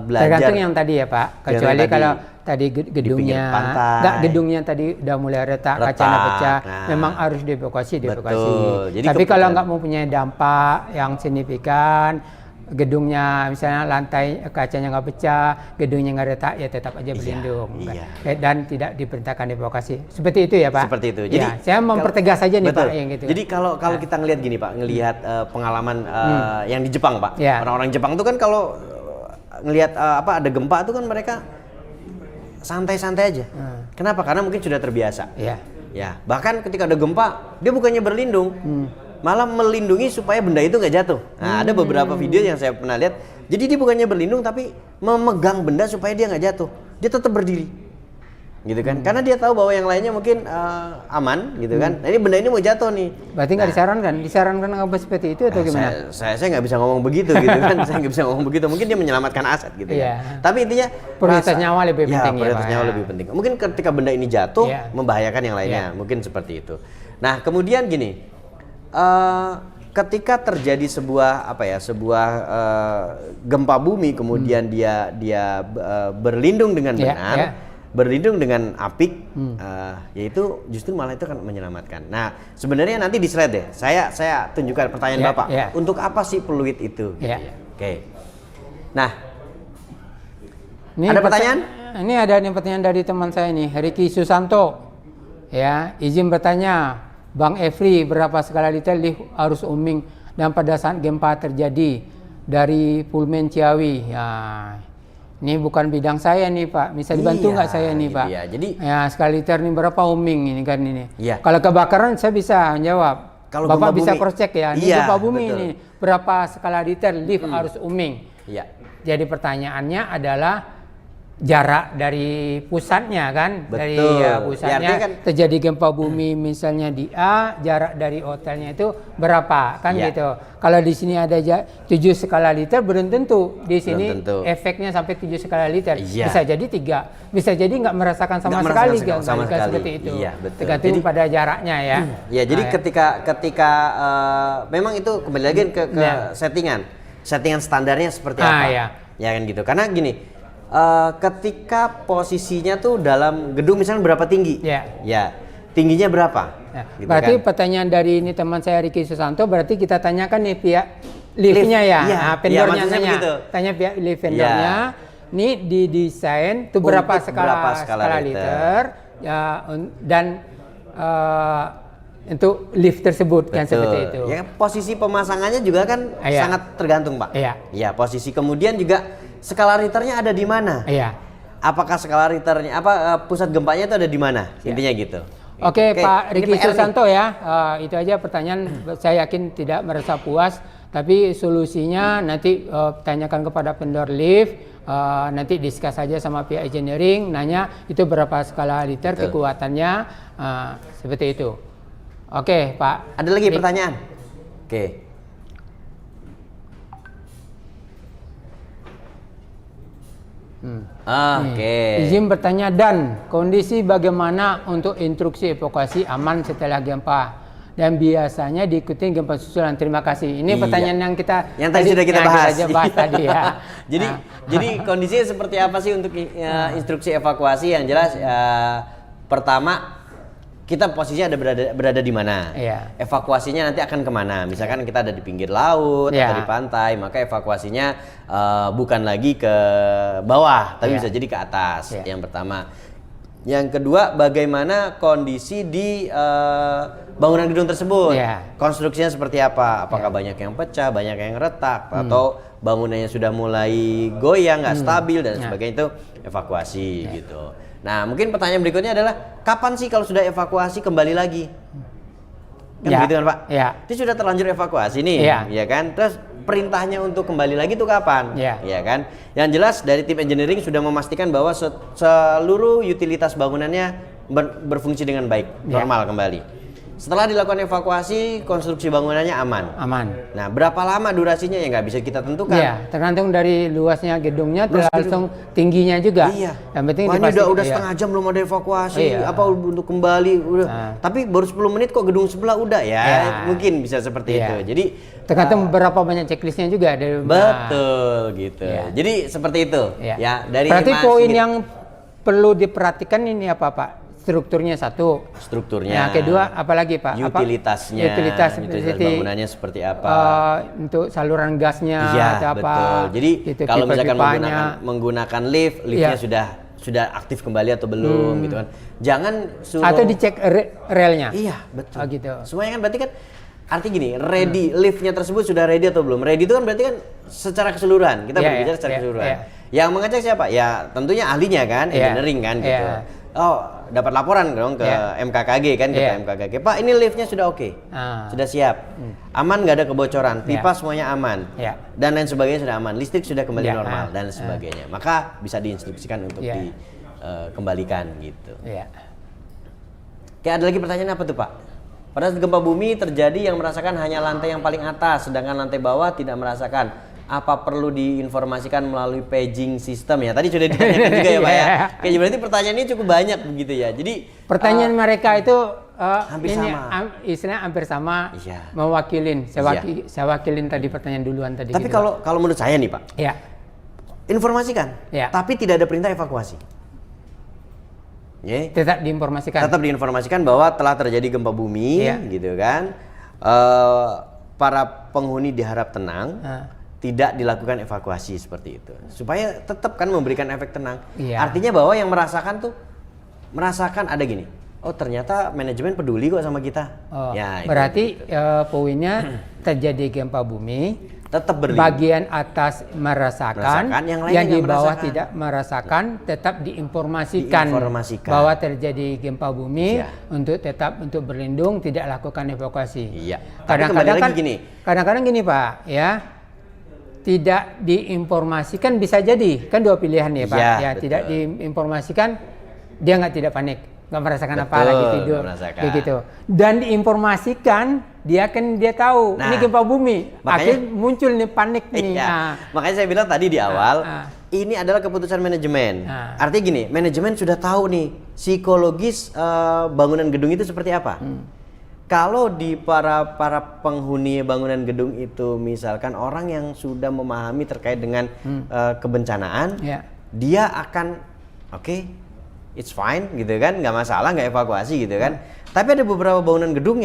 belajar tergantung yang tadi ya, Pak. Kecuali kalau tadi gedungnya tadi udah mulai retak, kacanya pecah, memang harus dievakuasi. Tapi kalau nggak mempunyai dampak yang signifikan, gedungnya misalnya lantai kacanya nggak pecah, gedungnya nggak retak, ya tetap aja berlindung. Dan tidak diperintahkan dievakuasi. Seperti itu ya, Pak. Seperti itu. Jadi saya mempertegas saja nih, Pak, yang gitu. Jadi kalau kita ngelihat gini, Pak, ngelihat pengalaman yang di Jepang, Pak. Orang-orang Jepang itu kan kalau ngelihat ada gempa itu kan mereka santai-santai aja. Kenapa? Karena mungkin sudah terbiasa. Ya, bahkan ketika ada gempa, dia bukannya berlindung, malah melindungi supaya benda itu nggak jatuh. Nah, ada beberapa video yang saya pernah lihat. Jadi dia bukannya berlindung tapi memegang benda supaya dia nggak jatuh. Dia tetap berdiri, gitu kan? Karena dia tahu bahwa yang lainnya mungkin aman, gitu kan? Nah, ini benda ini mau jatuh nih. Berarti nggak disarankan apa seperti itu atau gimana? Saya nggak bisa ngomong begitu, gitu kan? Saya nggak bisa ngomong begitu. Mungkin dia menyelamatkan aset, gitu kan? Tapi intinya prioritas nyawa lebih penting. Prioritas nyawa lebih penting. Mungkin ketika benda ini jatuh membahayakan yang lainnya, mungkin seperti itu. Nah, kemudian gini. Ketika terjadi sebuah gempa bumi, kemudian dia berlindung dengan benar, berlindung dengan apik, yaitu justru malah itu akan menyelamatkan. Nah, sebenarnya nanti di slide deh, saya tunjukkan pertanyaan Bapak. Untuk apa sih peluit itu? Oke. Nah, ini ada pertanyaan? Ini ada pertanyaan dari teman saya nih, Ricky Susanto. Ya, izin bertanya. Bang Efri, berapa skala liter lift arus uming dan pada saat gempa terjadi dari Pulmen Ciawi? Ya, ini bukan bidang saya nih Pak. Bisa dibantu nggak saya nih Pak? Iya, jadi skala liter ini berapa uming ini kan ini? Iya. Kalau kebakaran saya bisa menjawab. Kalau Bapak gempa bisa bumi, cross check ya. Ini iya, gempa bumi betul. ini berapa skala liter lift arus uming? Iya. Jadi pertanyaannya adalah jarak dari pusatnya kan, Betul. dari pusatnya Ya, kan, terjadi gempa bumi misalnya di A, jarak dari hotelnya itu berapa kan gitu. Kalau di sini ada 7 skala liter, belum tentu di sini efeknya sampai 7 skala liter. Bisa jadi 3, bisa jadi nggak merasakan sama sekali seperti itu. Tergantung pada jaraknya ya. Ya, jadi ketika memang itu kembali lagi ke settingan standarnya seperti apa. Ya kan gitu. Karena gini, ketika posisinya tuh dalam gedung misalnya berapa tinggi? Ya, tingginya berapa? Gitu berarti kan? pertanyaan dari ini teman saya Ricky Susanto, berarti kita tanyakan nih pihak liftnya ya, vendornya tanya pihak lift vendornya. Ini didesain tuh berapa skala liter ya, dan untuk lift tersebut. Kan seperti itu. Ya, posisi pemasangannya juga kan sangat tergantung Pak. Ya, posisi kemudian juga skala liternya ada di mana? Apakah skala liternya pusat gempanya itu ada di mana? Intinya gitu. Oke, Pak Ricky Susanto ya. Itu aja pertanyaan, saya yakin tidak merasa puas, tapi solusinya nanti tanyakan kepada vendor lift, nanti diskus saja sama pihak engineering, nanya itu berapa skala liter kekuatannya, seperti itu. Oke, Pak. Ada lagi pertanyaan? Oke. Izin bertanya, dan kondisi bagaimana untuk instruksi evakuasi aman setelah gempa dan biasanya diikuti gempa susulan? Terima kasih. Ini pertanyaan yang tadi sudah kita bahas tadi ya. Jadi kondisinya seperti apa sih untuk instruksi evakuasi? Yang jelas pertama, kita posisinya berada di mana? Evakuasinya nanti akan kemana? Misalkan kita ada di pinggir laut atau di pantai, maka evakuasinya bukan lagi ke bawah, tapi bisa jadi ke atas. Yang pertama. Yang kedua, bagaimana kondisi di bangunan gedung tersebut? Konstruksinya seperti apa? Apakah banyak yang pecah, banyak yang retak, atau bangunannya sudah mulai goyang, nggak stabil dan sebagainya, itu evakuasi gitu. Nah, mungkin pertanyaan berikutnya adalah kapan sih kalau sudah evakuasi kembali lagi? Kan begitu kan Pak? Itu sudah terlanjur evakuasi nih, ya kan? Terus perintahnya untuk kembali lagi itu kapan? Ya kan? Yang jelas dari tim engineering sudah memastikan bahwa seluruh utilitas bangunannya berfungsi dengan baik, normal kembali. Setelah dilakukan evakuasi, konstruksi bangunannya aman. Nah, berapa lama durasinya ya nggak bisa kita tentukan. Tergantung dari luasnya gedungnya, tergantung tingginya juga. Yang penting ini udah setengah jam belum ada evakuasi, apa untuk kembali udah. Tapi baru 10 menit kok gedung sebelah udah mungkin bisa seperti itu. Jadi tergantung berapa banyak checklistnya juga. Betul gitu. Jadi seperti itu. Ya, dari berarti poin yang perlu diperhatikan ini apa Pak? Strukturnya satu. Strukturnya. Yang kedua, apalagi Pak? Utilitasnya. Utilitas bangunannya seperti apa? Untuk saluran gasnya atau apa? Betul. Jadi gitu, kalau misalkan menggunakan liftnya sudah aktif kembali atau belum gitu kan? Jangan suruh. Atau dicek relnya. Iya betul. Gitu. Semuanya kan berarti kan. Arti gini, ready, liftnya tersebut sudah ready atau belum? Ready itu kan berarti kan secara keseluruhan. Kita berbicara secara keseluruhan. Yang mengecek siapa? Ya tentunya ahlinya kan, engineering kan gitu. dapat laporan dong ke MKKG kan, kita MKKG. Pak, ini liftnya sudah oke, sudah siap, aman, nggak ada kebocoran, pipa semuanya aman, dan lain sebagainya sudah aman, listrik sudah kembali normal dan sebagainya. Maka bisa diinstruksikan untuk dikembalikan gitu. Kayak ada lagi pertanyaan apa tuh Pak? Pada saat gempa bumi terjadi yang merasakan hanya lantai yang paling atas, sedangkan lantai bawah tidak merasakan. Apa perlu diinformasikan melalui paging system ya? Tadi sudah ditanyakan juga ya Pak ya. Kayak berarti pertanyaannya cukup banyak begitu ya. Jadi pertanyaan mereka itu hampir sama. Istilahnya hampir sama, mewakilin. Saya wakilin tadi pertanyaan duluan tadi. Tapi gitu, kalau menurut saya nih Pak, informasikan, tapi tidak ada perintah evakuasi. Tetap diinformasikan. Tetap diinformasikan bahwa telah terjadi gempa bumi, gitu kan. Para penghuni diharap tenang. Tidak dilakukan evakuasi seperti itu supaya tetap kan memberikan efek tenang. Artinya bahwa yang merasakan ada gini, oh ternyata manajemen peduli kok sama kita. Berarti poinnya terjadi gempa bumi, tetap berlindung. Bagian atas merasakan yang di bawah tidak merasakan, tetap diinformasikan bahwa terjadi gempa bumi untuk tetap untuk berlindung, tidak lakukan evakuasi. Kadang-kadang gini Pak ya. Tidak diinformasikan bisa jadi kan dua pilihan ya Pak tidak diinformasikan dia tidak panik, nggak merasakan apa lagi tidur begitu, dan diinformasikan dia tahu ini gempa bumi, akhirnya muncul nih panik nih. Makanya saya bilang tadi di awal ini adalah keputusan manajemen. Artinya gini, manajemen sudah tahu nih psikologis bangunan gedung itu seperti apa. Kalau di para penghuni bangunan gedung itu misalkan orang yang sudah memahami terkait dengan kebencanaan, dia akan it's fine gitu kan, nggak masalah, nggak evakuasi gitu kan. Tapi ada beberapa bangunan gedung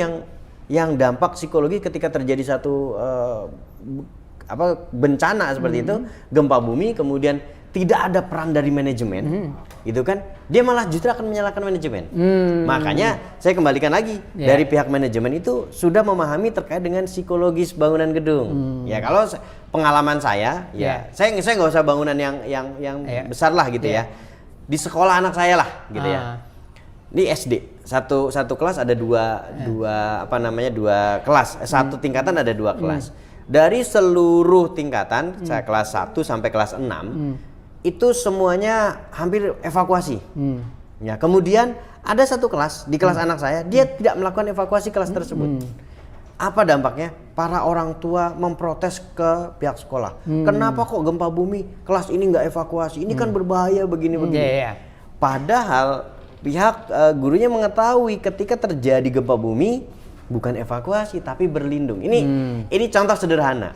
yang dampak psikologi ketika terjadi satu bencana seperti itu, gempa bumi, kemudian tidak ada peran dari manajemen, gitu kan? Dia malah justru akan menyalahkan manajemen. Makanya saya kembalikan lagi dari pihak manajemen itu sudah memahami terkait dengan psikologis bangunan gedung. Ya kalau pengalaman saya, saya nggak usah bangunan yang besar lah gitu ya. Di sekolah anak saya lah, gitu ya. Di SD satu kelas ada dua kelas, satu tingkatan ada dua kelas. Dari seluruh tingkatan, saya kelas 1 sampai kelas 6. Itu semuanya hampir evakuasi. Ya, kemudian ada satu kelas di kelas anak saya, dia tidak melakukan evakuasi kelas tersebut. Apa dampaknya? Para orang tua memprotes ke pihak sekolah. Kenapa kok gempa bumi kelas ini nggak evakuasi? Ini kan berbahaya begini-begini. Padahal pihak gurunya mengetahui ketika terjadi gempa bumi bukan evakuasi tapi berlindung. Ini contoh sederhana.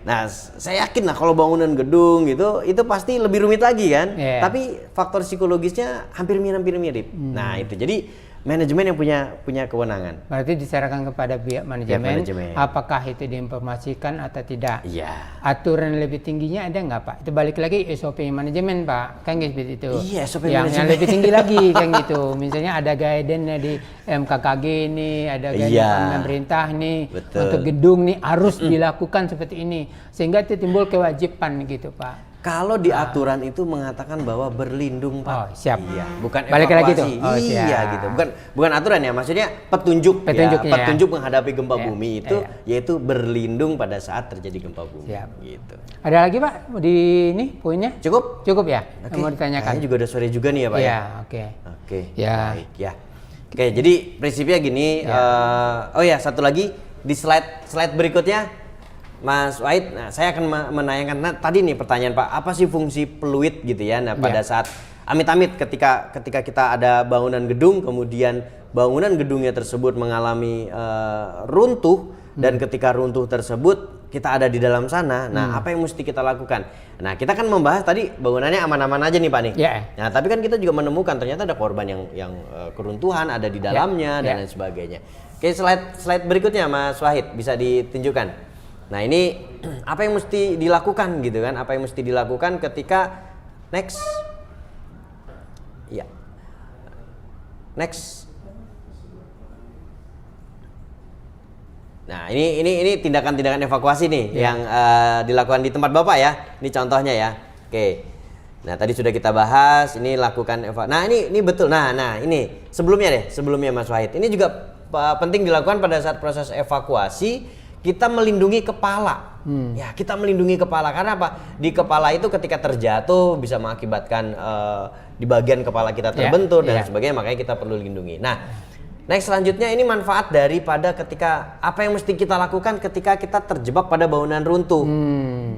Nah, saya yakin lah kalau bangunan gedung gitu itu pasti lebih rumit lagi kan. Tapi faktor psikologisnya hampir mirip. Nah, itu jadi manajemen yang punya kewenangan. Berarti diserahkan kepada pihak manajemen. Apakah itu diinformasikan atau tidak? Aturan lebih tingginya ada nggak Pak? Itu balik lagi SOP manajemen Pak, kan seperti itu. SOP yang lebih tinggi lagi kan gitu. Misalnya ada guidance di MKKG nih, ada guidance pemerintah nih, untuk gedung nih harus dilakukan seperti ini, sehingga itu timbul kewajiban gitu Pak. Kalau di aturan itu mengatakan bahwa berlindung Pak. Siap. Bukan balik evakuasi. Lagi tuh. Gitu. Bukan aturan ya, maksudnya petunjuk menghadapi gempa bumi itu yaitu berlindung pada saat terjadi gempa bumi. Gitu. Ada lagi Pak di ini poinnya? Cukup ya? Mau ditanyakan. Kayaknya juga udah sore juga nih ya Pak ya. Oke. Baik ya. Oke, jadi prinsipnya gini. Satu lagi di slide berikutnya. Mas Wahid, saya akan menanyakan tadi nih pertanyaan Pak, apa sih fungsi peluit gitu ya? Nah, pada saat amit-amit ketika kita ada bangunan gedung, kemudian bangunan gedungnya tersebut mengalami runtuh dan ketika runtuh tersebut kita ada di dalam sana. Nah, apa yang mesti kita lakukan? Nah, kita kan membahas tadi bangunannya aman-aman aja nih Pak nih. Nah, tapi kan kita juga menemukan ternyata ada korban yang keruntuhan ada di dalamnya dan lain sebagainya. Oke, slide berikutnya Mas Wahid bisa ditunjukkan. Nah, ini apa yang mesti dilakukan gitu kan? Apa yang mesti dilakukan ketika next. Nah, ini tindakan-tindakan evakuasi nih yang dilakukan di tempat Bapak ya. Ini contohnya ya. Oke. Nah, tadi sudah kita bahas, ini lakukan Nah, ini betul. Nah, ini sebelumnya Mas Wahid. Ini juga penting dilakukan pada saat proses evakuasi, kita melindungi kepala. Ya, kita melindungi kepala karena apa? Di kepala itu ketika terjatuh bisa mengakibatkan di bagian kepala kita terbentur dan sebagainya, makanya kita perlu lindungi. Nah, next selanjutnya ini manfaat daripada ketika apa yang mesti kita lakukan ketika kita terjebak pada bangunan runtuh.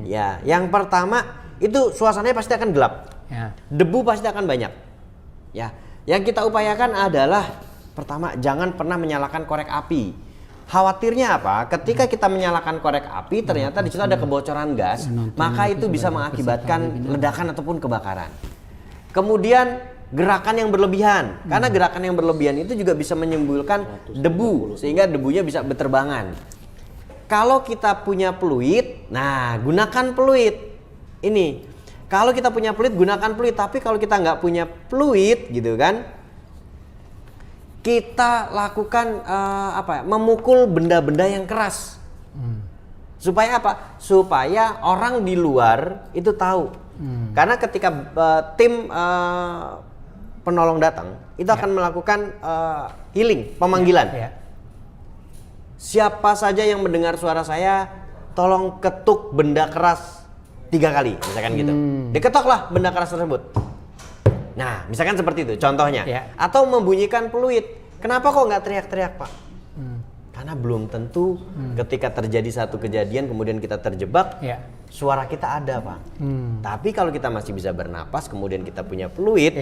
Ya, yang pertama itu suasananya pasti akan gelap. Ya. Debu pasti akan banyak. Ya, yang kita upayakan adalah pertama jangan pernah menyalakan korek api. Khawatirnya apa? Ketika kita menyalakan korek api ternyata di situ ada kebocoran gas, maka itu bisa mengakibatkan ledakan ataupun kebakaran. Kemudian gerakan yang berlebihan, karena gerakan yang berlebihan itu juga bisa menimbulkan debu sehingga debunya bisa berterbangan. Kalau kita punya fluid, nah gunakan fluid. Ini, kalau kita punya fluid gunakan fluid, tapi kalau kita nggak punya fluid gitu kan, kita lakukan memukul benda-benda yang keras. Supaya apa? Supaya orang di luar itu tahu. Karena ketika tim penolong datang, itu akan melakukan healing, pemanggilan. Siapa saja yang mendengar suara saya, tolong ketuk benda keras 3 kali, misalkan gitu. Diketoklah benda keras tersebut. Nah, misalkan seperti itu contohnya. Atau membunyikan peluit. Kenapa kok nggak teriak-teriak, Pak? Karena belum tentu ketika terjadi satu kejadian kemudian kita terjebak, suara kita ada, Pak. Tapi kalau kita masih bisa bernapas, kemudian kita punya fluid,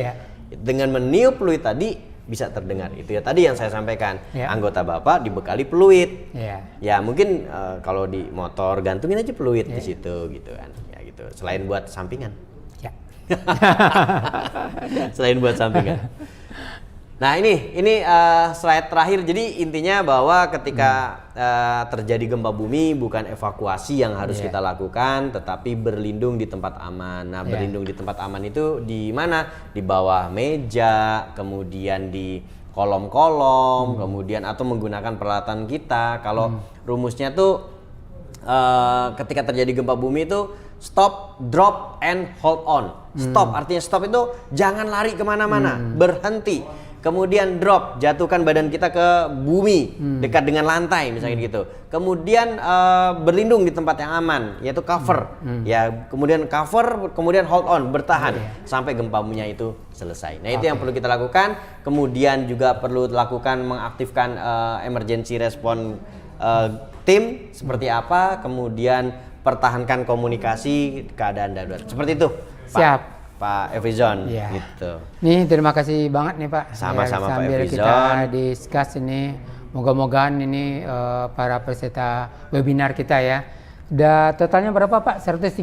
dengan meniup fluid tadi bisa terdengar. Itu ya tadi yang saya sampaikan. Anggota Bapak dibekali fluid. Ya mungkin kalau di motor gantungin aja fluid di situ gitu kan. Ya gitu. Selain buat sampingan. Selain buat sampingan. Nah ini slide terakhir. Jadi intinya bahwa ketika terjadi gempa bumi bukan evakuasi yang harus kita lakukan, tetapi berlindung di tempat aman. Nah berlindung di tempat aman itu di mana? Di bawah meja, kemudian di kolom-kolom, kemudian atau menggunakan peralatan kita. Kalau rumusnya tuh ketika terjadi gempa bumi itu stop, drop, and hold on. Stop artinya stop itu jangan lari kemana-mana, berhenti. Kemudian drop, jatuhkan badan kita ke bumi dekat dengan lantai misalnya gitu. Kemudian berlindung di tempat yang aman, yaitu cover. Ya, kemudian cover, kemudian hold on, bertahan sampai gempa buminya itu selesai. Nah, itu yang perlu kita lakukan. Kemudian juga perlu lakukan mengaktifkan emergency response tim seperti apa, kemudian pertahankan komunikasi keadaan darurat. Seperti itu, Pak. Siap. Pak Efrizon gitu. Nih terima kasih banget nih Pak. Sama-sama Pak sambil Efrizon. kita discuss ini, moga-moga ini para peserta webinar kita ya. Udah totalnya berapa Pak? 136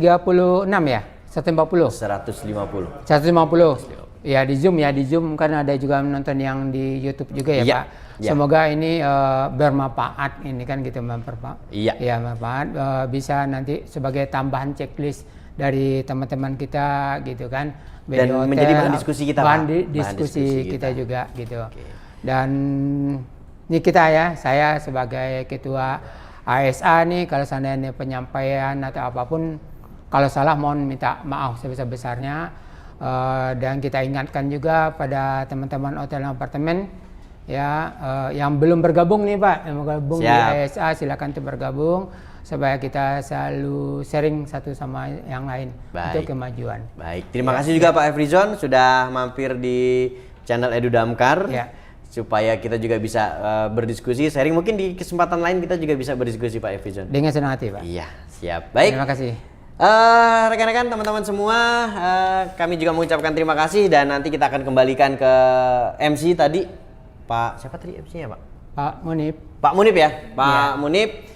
ya? 140? 150. 150. Ya di Zoom kan ada juga menonton yang di YouTube juga ya Pak. Semoga ini bermanfaat ini kan gitu ya bermanfaat bisa nanti sebagai tambahan checklist dari teman-teman kita gitu kan. Dan hotel, menjadi bahan diskusi kita bahan diskusi kita juga gitu. Dan ini kita ya, saya sebagai ketua ASA nih kalau seandainya penyampaian atau apapun kalau salah mohon minta maaf sebesar-besarnya. Dan kita ingatkan juga pada teman-teman hotel dan apartemen ya yang belum bergabung nih Pak, yang bergabung di ASA silakan tuh bergabung supaya kita selalu sharing satu sama yang lain untuk kemajuan. Baik, terima kasih juga Pak Efrizon sudah mampir di channel Edu Damkar supaya kita juga bisa berdiskusi, sharing. Mungkin di kesempatan lain kita juga bisa berdiskusi Pak Efrizon. Dengan senang hati Pak. Iya, siap. Baik. Terima kasih. Rekan-rekan, teman-teman semua, kami juga mengucapkan terima kasih dan nanti kita akan kembalikan ke MC tadi. Pak, siapa tadi MC-nya Pak? Pak Munib. Pak Munib ya, Pak Munib.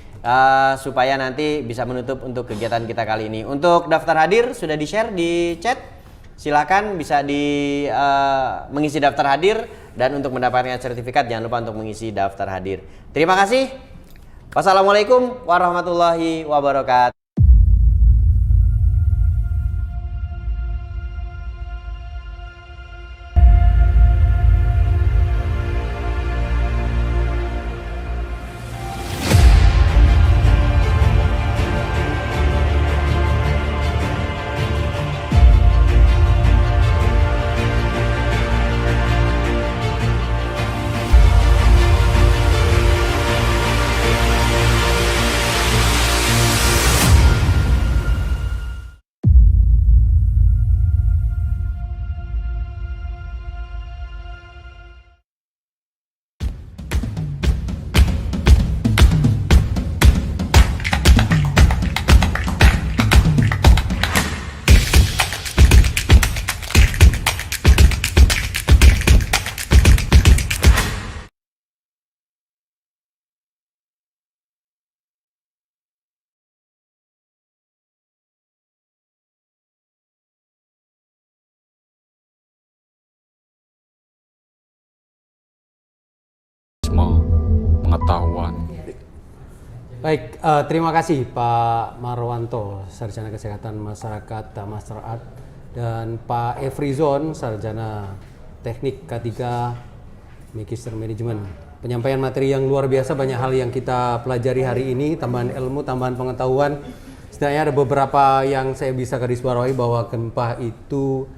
Supaya nanti bisa menutup untuk kegiatan kita kali ini. Untuk daftar hadir sudah di-share di chat. Silakan bisa mengisi daftar hadir dan untuk mendapatkan sertifikat jangan lupa untuk mengisi daftar hadir. Terima kasih. Wassalamualaikum warahmatullahi wabarakatuh. pengetahuan. Baik, terima kasih Pak Marwanto, Sarjana Kesehatan Masyarakat Master Art, dan Pak Efrizon, Sarjana Teknik K3 Magister Manajemen. Penyampaian materi yang luar biasa, banyak hal yang kita pelajari hari ini, tambahan ilmu, tambahan pengetahuan. Sebenarnya ada beberapa yang saya bisa garis bawahi bahwa gempa itu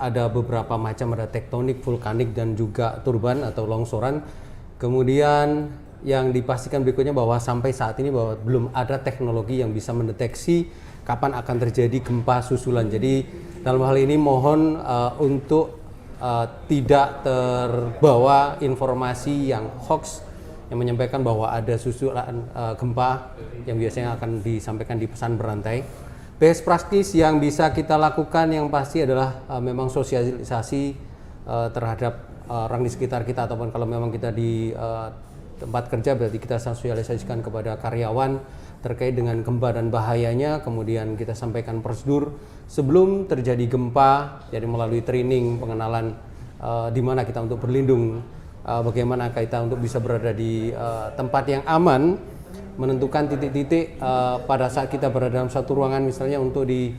ada beberapa macam, ada tektonik, vulkanik, dan juga turban atau longsoran. Kemudian yang dipastikan berikutnya bahwa sampai saat ini bahwa belum ada teknologi yang bisa mendeteksi kapan akan terjadi gempa susulan. Jadi dalam hal ini mohon untuk tidak terbawa informasi yang hoax yang menyampaikan bahwa ada susulan gempa yang biasanya akan disampaikan di pesan berantai. Best practice yang bisa kita lakukan yang pasti adalah memang sosialisasi terhadap orang di sekitar kita, ataupun kalau memang kita di tempat kerja berarti kita sosialisasikan kepada karyawan terkait dengan gempa dan bahayanya. Kemudian kita sampaikan prosedur sebelum terjadi gempa, jadi melalui training pengenalan di mana kita untuk berlindung, bagaimana kita untuk bisa berada di tempat yang aman, menentukan titik-titik pada saat kita berada dalam satu ruangan, misalnya untuk di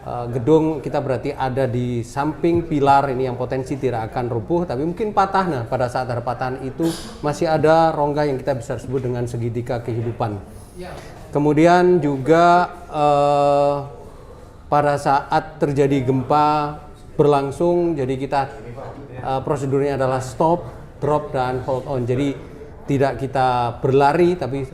gedung kita berarti ada di samping pilar ini yang potensi tidak akan rubuh tapi mungkin patah. Nah, pada saat ada patahan itu masih ada rongga yang kita bisa sebut dengan segitiga kehidupan. Kemudian juga pada saat terjadi gempa berlangsung, jadi kita prosedurnya adalah stop, drop, dan hold on. Jadi tidak kita berlari tapi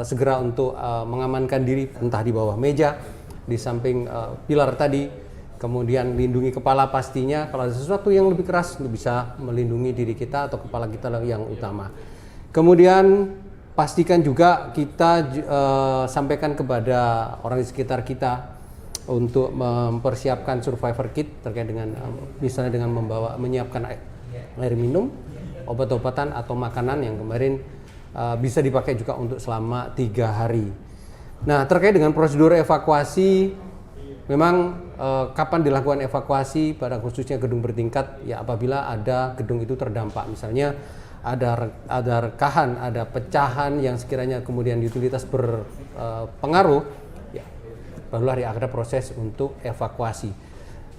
segera untuk mengamankan diri, entah di bawah meja, di samping pilar tadi, kemudian lindungi kepala pastinya. Kalau ada sesuatu yang lebih keras untuk bisa melindungi diri kita atau kepala kita yang utama. Kemudian pastikan juga kita sampaikan kepada orang di sekitar kita untuk mempersiapkan survivor kit terkait dengan misalnya dengan menyiapkan air minum, obat-obatan atau makanan yang kemarin bisa dipakai juga untuk selama 3 hari. Nah, terkait dengan prosedur evakuasi, memang kapan dilakukan evakuasi pada khususnya gedung bertingkat, ya apabila ada gedung itu terdampak, misalnya ada rekahan, ada pecahan yang sekiranya kemudian utilitas berpengaruh, ya barulah ada proses untuk evakuasi.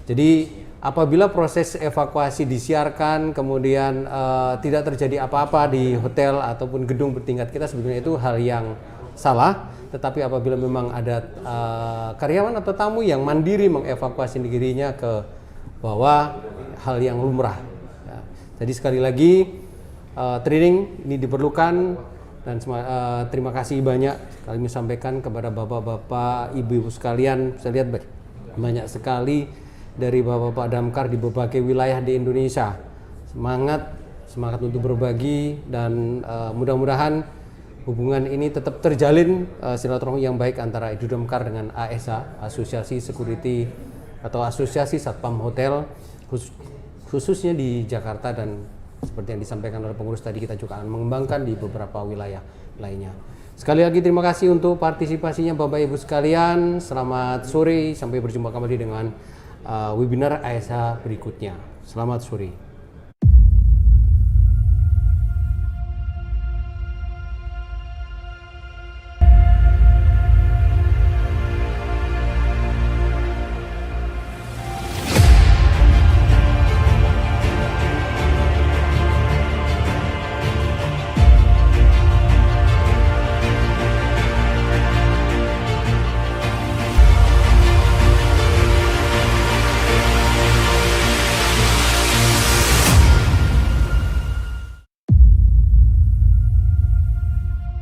Jadi apabila proses evakuasi disiarkan kemudian tidak terjadi apa-apa di hotel ataupun gedung bertingkat kita, sebetulnya itu hal yang salah. Tetapi apabila memang ada karyawan atau tamu yang mandiri mengevakuasi dirinya ke bawah, hal yang lumrah. Ya. Jadi sekali lagi training ini diperlukan, dan terima kasih banyak kami sampaikan kepada bapak-bapak, ibu-ibu sekalian. Saya lihat banyak sekali dari bapak-bapak damkar di berbagai wilayah di Indonesia. Semangat untuk berbagi, dan mudah-mudahan hubungan ini tetap terjalin silaturahmi yang baik antara Edu Damkar dengan ASA, Asosiasi Security atau Asosiasi Satpam Hotel, khususnya di Jakarta, dan seperti yang disampaikan oleh pengurus tadi, kita juga akan mengembangkan di beberapa wilayah lainnya. Sekali lagi terima kasih untuk partisipasinya Bapak Ibu sekalian. Selamat sore, sampai berjumpa kembali dengan webinar ASA berikutnya. Selamat sore.